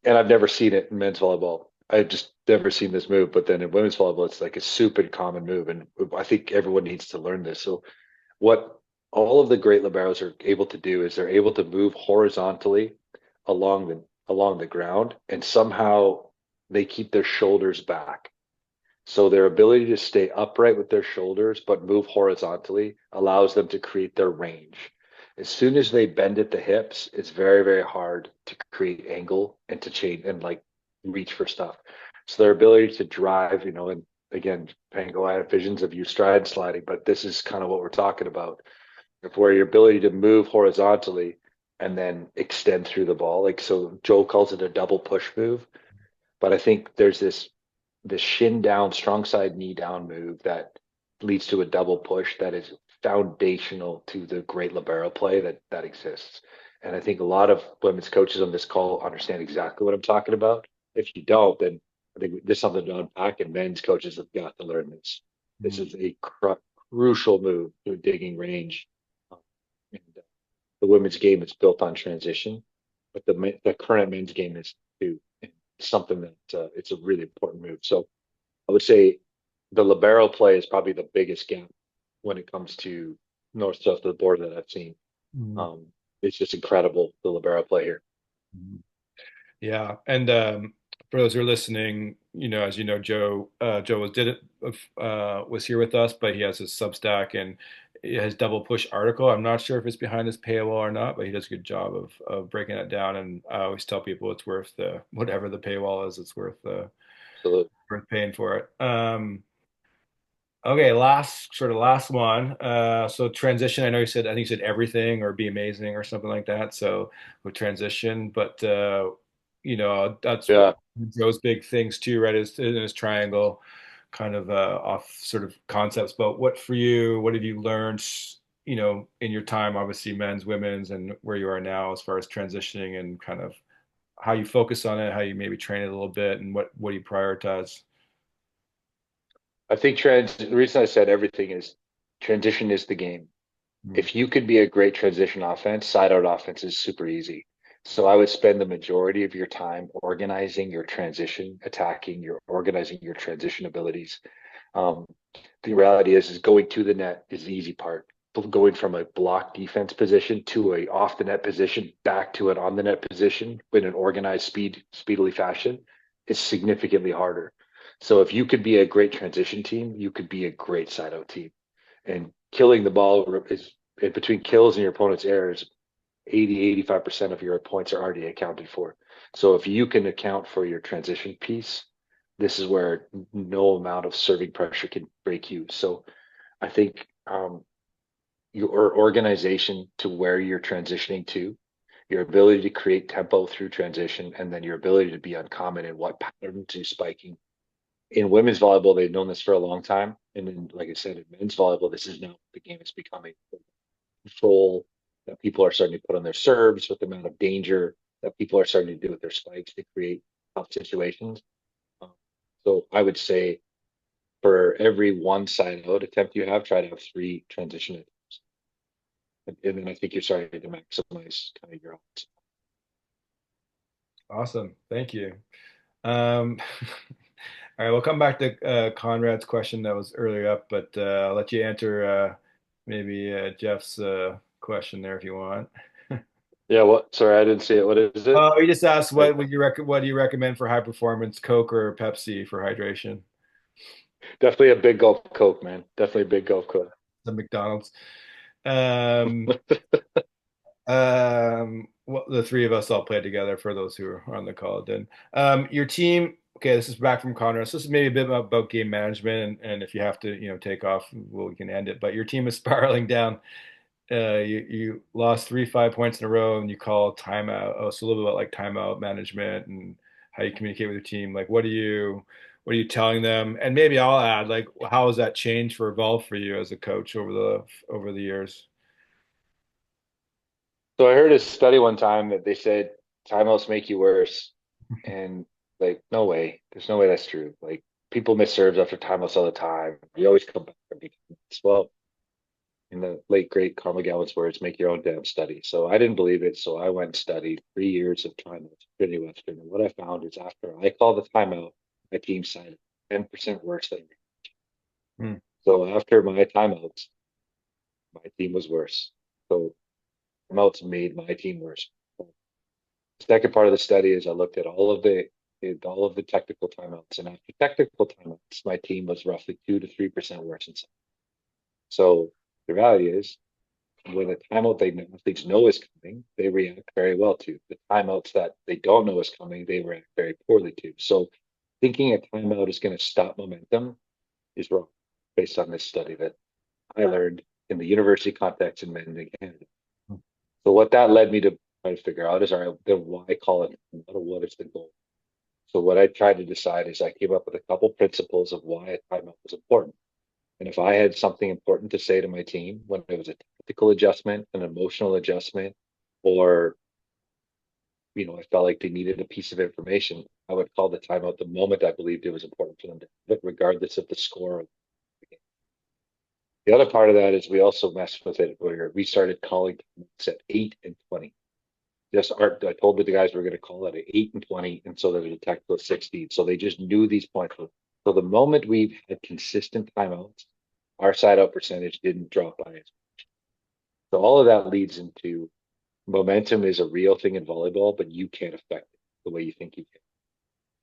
And I've never seen it in men's volleyball. I've just never seen this move. But then in women's volleyball, it's like a super common move. And I think everyone needs to learn this. So what all of the great liberos are able to do is they're able to move horizontally along the ground, and somehow they keep their shoulders back. So their ability to stay upright with their shoulders but move horizontally allows them to create their range. As soon as they bend at the hips, it's very, very hard to create angle and to change and like reach for stuff. So their ability to drive, and again, Pango, I have visions of you stride sliding, but this is kind of what we're talking about. If where your ability to move horizontally and then extend through the ball. Like so Joe calls it a double push move. But I think there's this shin down, strong side knee down move that leads to a double push that is foundational to the great libero play that exists. And I think a lot of women's coaches on this call understand exactly what I'm talking about. If you don't, then I think there's something to unpack, and men's coaches have got to learn this. This is a crucial move to digging range. And the women's game is built on transition, but the current men's game is too. And something that it's a really important move. So I would say the libero play is probably the biggest gap when it comes to north south of the board that I've seen. Mhm. It's just incredible, the libero play here. Yeah, and for those who are listening, as you know, Joe was here with us, but he has his Substack and his double push article. I'm not sure if it's behind his paywall or not, but he does a good job of breaking that down. And I always tell people it's worth the whatever the paywall is, it's So worth paying for it. Okay, last one. So transition. I think you said everything or be amazing or something like that. So with transition, but that's yeah, Joe's big things too, right? Is in his triangle, kind of off sort of concepts. But what for you? What have you learned? In your time, obviously men's, women's, and where you are now as far as transitioning and kind of how you focus on it, how you maybe train it a little bit, and what you prioritize. I think the reason I said everything is transition is the game. Mm. If you could be a great transition offense, side out offense is super easy. So I would spend the majority of your time organizing your transition, organizing your transition abilities. Um, the reality is going to the net is the easy part. Going from a block defense position to a off the net position back to an on the net position in an organized speedily fashion is significantly harder. So if you could be a great transition team, you could be a great side out team. And killing the ball is in between kills and your opponent's errors, 85% of your points are already accounted for. So if you can account for your transition piece, this is where no amount of serving pressure can break you. So I think your organization to where you're transitioning to, your ability to create tempo through transition, and then your ability to be uncommon in what pattern to spiking in women's volleyball, they've known this for a long time. And then, like I said, in men's volleyball, this is now what the game is becoming. Control that people are starting to put on their serves, with the amount of danger that people are starting to do with their spikes to create tough situations. Um, so I would say for every one side out attempt you have, try to have 3 transition attempts. And then I think you're starting to maximize kind of your odds. Awesome. Thank you. All right, we'll come back to Conrad's question that was earlier up, but I'll let you answer maybe Jeff's question there if you want. Yeah, what? Sorry, I didn't see it. What is it? Oh, he just asked what do you recommend for high performance, Coke or Pepsi for hydration? Definitely a big gulp Coke, man. Definitely a big gulp Coke. The McDonald's. Um, well, the 3 of us all played together for those who are on the call. Then, your team. Okay, this is back from Conrad. So this is maybe a bit about game management, and if you have to, take off, well, we can end it. But your team is spiraling down. You lost 5 points in a row, and you call timeout. Oh, so a little bit about like timeout management and how you communicate with your team. Like, what are you telling them? And maybe I'll add, like, how has that changed for Evolve for you as a coach over the years? So I heard a study one time that they said timeouts make you worse. And like, no way. There's no way that's true. Like, people miss serves after timeouts all the time. You always come back and beat them. Well, in the late great Carl McGowan's words, make your own damn study. So I didn't believe it. So I went and studied 3 years of timeouts at Trinity Western. And what I found is after I called the timeout, my team side 10% worse than me. Hmm. So after my timeouts, my team was worse. So timeouts made my team worse. The second part of the study is I looked at all of the technical timeouts, and after technical timeouts, my team was roughly 2 to 3% worse in some. So the reality is, when the timeout athletes know is coming, they react very well to. The timeouts that they don't know is coming, they react very poorly to. So thinking a timeout is going to stop momentum is wrong, based on this study that I learned in the university context in men in Canada. So what that led me to try to figure out is, all right, then why call it timeout, or what is the goal? So what I tried to decide is I came up with a couple principles of why a timeout was important. And if I had something important to say to my team, when it was a tactical adjustment, an emotional adjustment, or I felt like they needed a piece of information, I would call the timeout the moment I believed it was important for them to have it, regardless of the score of the game. The other part of that is we also messed with it where we started calling timeouts at 8 and 20. I told the guys we're going to call it at 8 and 20, and so that the tactical 16. So they just knew these points. So the moment we've had consistent timeouts, our side out percentage didn't drop by as much. So all of that leads into momentum is a real thing in volleyball, but you can't affect it the way you think you can.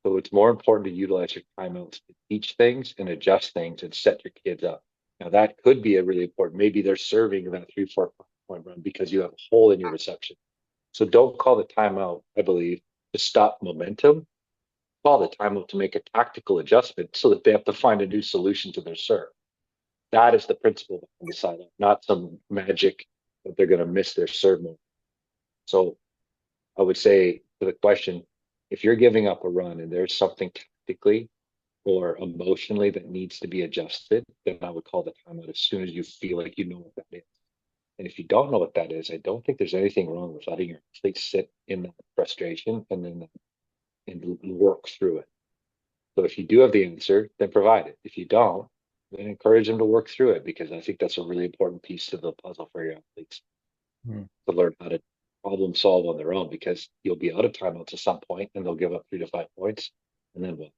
So it's more important to utilize your timeouts to teach things and adjust things and set your kids up. Now that could be a really important. Maybe they're serving that 3-4 point run because you have a hole in your reception. So don't call the timeout, I believe, to stop momentum. Call the timeout to make a tactical adjustment so that they have to find a new solution to their serve. That is the principle behind the side out, not some magic that they're going to miss their serve moment. So I would say to the question, if you're giving up a run and there's something tactically or emotionally that needs to be adjusted, then I would call the timeout as soon as you feel like you know what that is. And if you don't know what that is, I don't think there's anything wrong with letting your athletes sit in that frustration and work through it. So if you do have the answer, then provide it. If you don't, then encourage them to work through it, because I think that's a really important piece to the puzzle for your athletes to learn how to problem solve on their own, because you'll be out of timeouts at some point and they'll give up 3 to 5 points, and then what?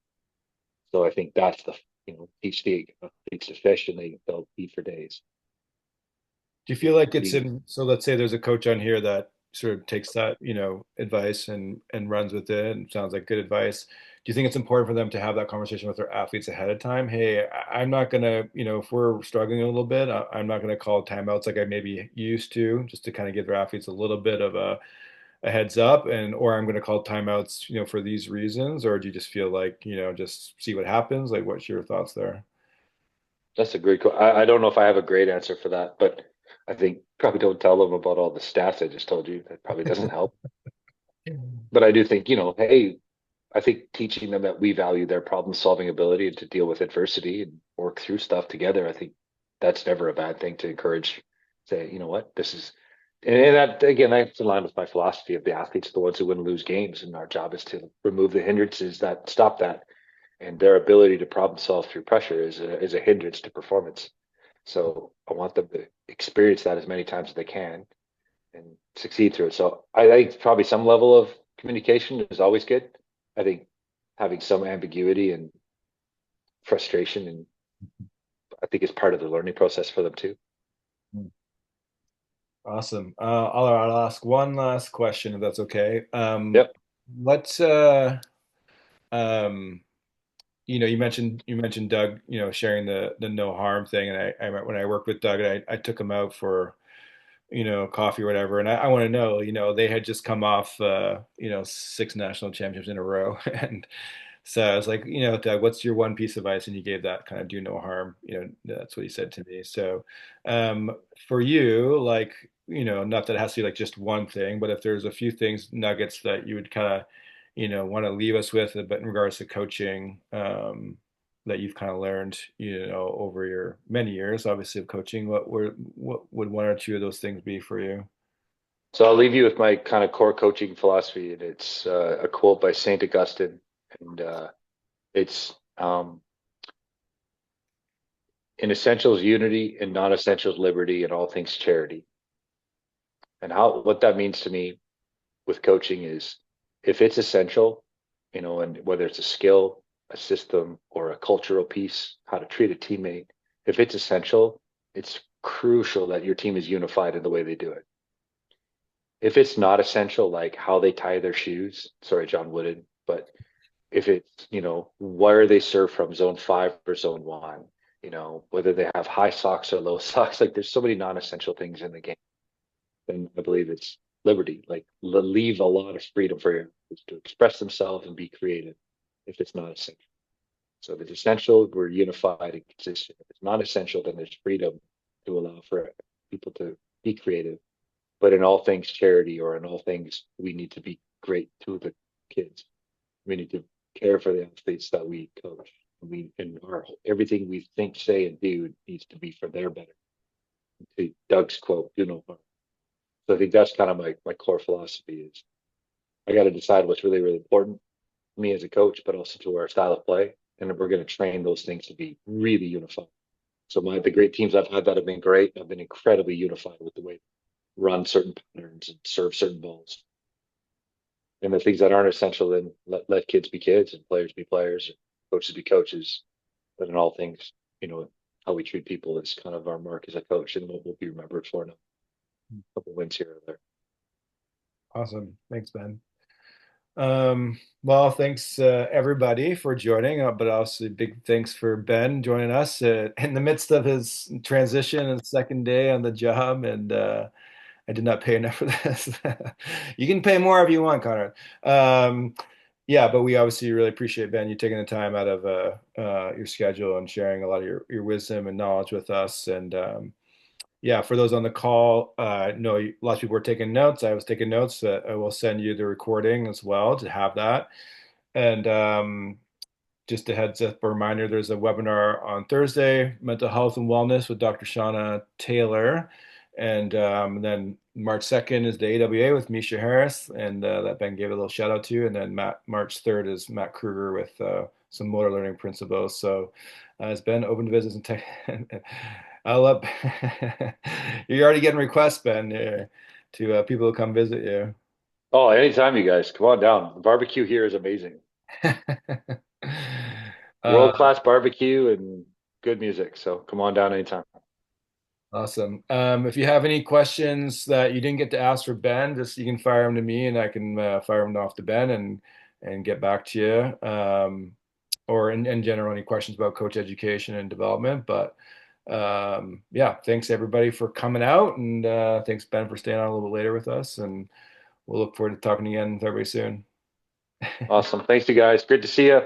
So I think that's teach the athletes to fish and they'll eat for days. Do you feel like so let's say there's a coach on here that sort of takes that, advice and runs with it, and sounds like good advice. Do you think it's important for them to have that conversation with their athletes ahead of time? Hey, I'm not gonna, if we're struggling a little bit, I'm not gonna call timeouts like I maybe used to, just to kind of give their athletes a little bit of a heads up, or I'm gonna call timeouts, for these reasons, or do you just feel like, just see what happens? Like, what's your thoughts there? That's a great question. I don't know if I have a great answer for that, but I think probably don't tell them about all the stats I just told you. That probably doesn't help. But I do think, hey, I think teaching them that we value their problem solving ability and to deal with adversity and work through stuff together, I think that's never a bad thing to encourage. Say, you know what, this is, and that again, that's in line with my philosophy of the athletes are the ones who win and lose games, and our job is to remove the hindrances that stop that. And their ability to problem solve through pressure is a hindrance to performance. So I want them to experience that as many times as they can and succeed through it. So I think probably some level of communication is always good. I think having some ambiguity and frustration, and I think is part of the learning process for them too. Awesome. I'll ask one last question if that's okay. Yep. Let's you mentioned Doug, sharing the no harm thing, and I when I worked with Doug, I took him out for coffee or whatever, and I want to know, they had just come off 6 national championships in a row, and so I was like, Doug, what's your one piece of advice? And you gave that kind of do no harm. That's what he said to me. So, for you, like, not that it has to be like just one thing, but if there's a few things, nuggets that you would kind of, want to leave us with, but in regards to coaching, that you've kind of learned, over your many years, obviously, of coaching, what would one or two of those things be for you? So I'll leave you with my kind of core coaching philosophy, and it's a quote by Saint Augustine, and it's in essentials unity, in non-essentials liberty, in all things charity. And what that means to me with coaching is if it's essential, and whether it's a skill, a system, or a cultural piece, how to treat a teammate, if it's essential, it's crucial that your team is unified in the way they do it. If it's not essential, like how they tie their shoes, sorry, John Wooden, but if it's, where they serve from, zone 5 or zone 1, whether they have high socks or low socks, like there's so many non-essential things in the game. Then I believe it's liberty, like leave a lot of freedom for your athletes to express themselves and be creative if it's not essential. So if it's essential, we're unified and consistent. If it's not essential, then there's freedom to allow for people to be creative. But in all things charity, or in all things, we need to be great to the kids. We need to care for the athletes that we coach. Everything we think, say, and do needs to be for their better. To Doug's quote, do no harm. So I think that's kind of my core philosophy is I got to decide what's really, really important to me as a coach, but also to our style of play. And we're going to train those things to be really unified. So the great teams I've had that have been great, have been incredibly unified with the way they run certain patterns and serve certain balls. And the things that aren't essential, then let kids be kids and players be players and coaches be coaches. But in all things, how we treat people is kind of our mark as a coach, and what we'll be remembered for now. A couple wins here or there. Awesome. Thanks, Ben. Well, thanks everybody for joining, but also big thanks for Ben joining us in the midst of his transition and second day on the job. And I did not pay enough for this. You can pay more if you want, Conrad. Yeah, but we obviously really appreciate, Ben, you taking the time out of your schedule and sharing a lot of your wisdom and knowledge with us. And yeah, for those on the call, no, lots of people were taking notes. I was taking notes. I will send you the recording as well to have that. And just a heads up, a reminder, there's a webinar on Thursday, Mental Health and Wellness with Dr. Shauna Taylor. And then March 2nd is the AWA with Misha Harris, and that Ben gave a little shout out to. And then March 3rd is Matt Kruger with some motor learning principles. So it's been open to business and tech. I'll up. You're already getting requests, Ben, to people to come visit you. Oh, anytime, you guys. Come on down. The barbecue here is amazing. World-class barbecue and good music. So come on down anytime. Awesome. If you have any questions that you didn't get to ask for Ben, just you can fire them to me, and I can fire them off to Ben and get back to you. Or in general, any questions about coach education and development. But yeah, thanks everybody for coming out, and thanks Ben for staying on a little bit later with us, and we'll look forward to talking again with everybody soon. Awesome. Thanks you guys. Great to see you.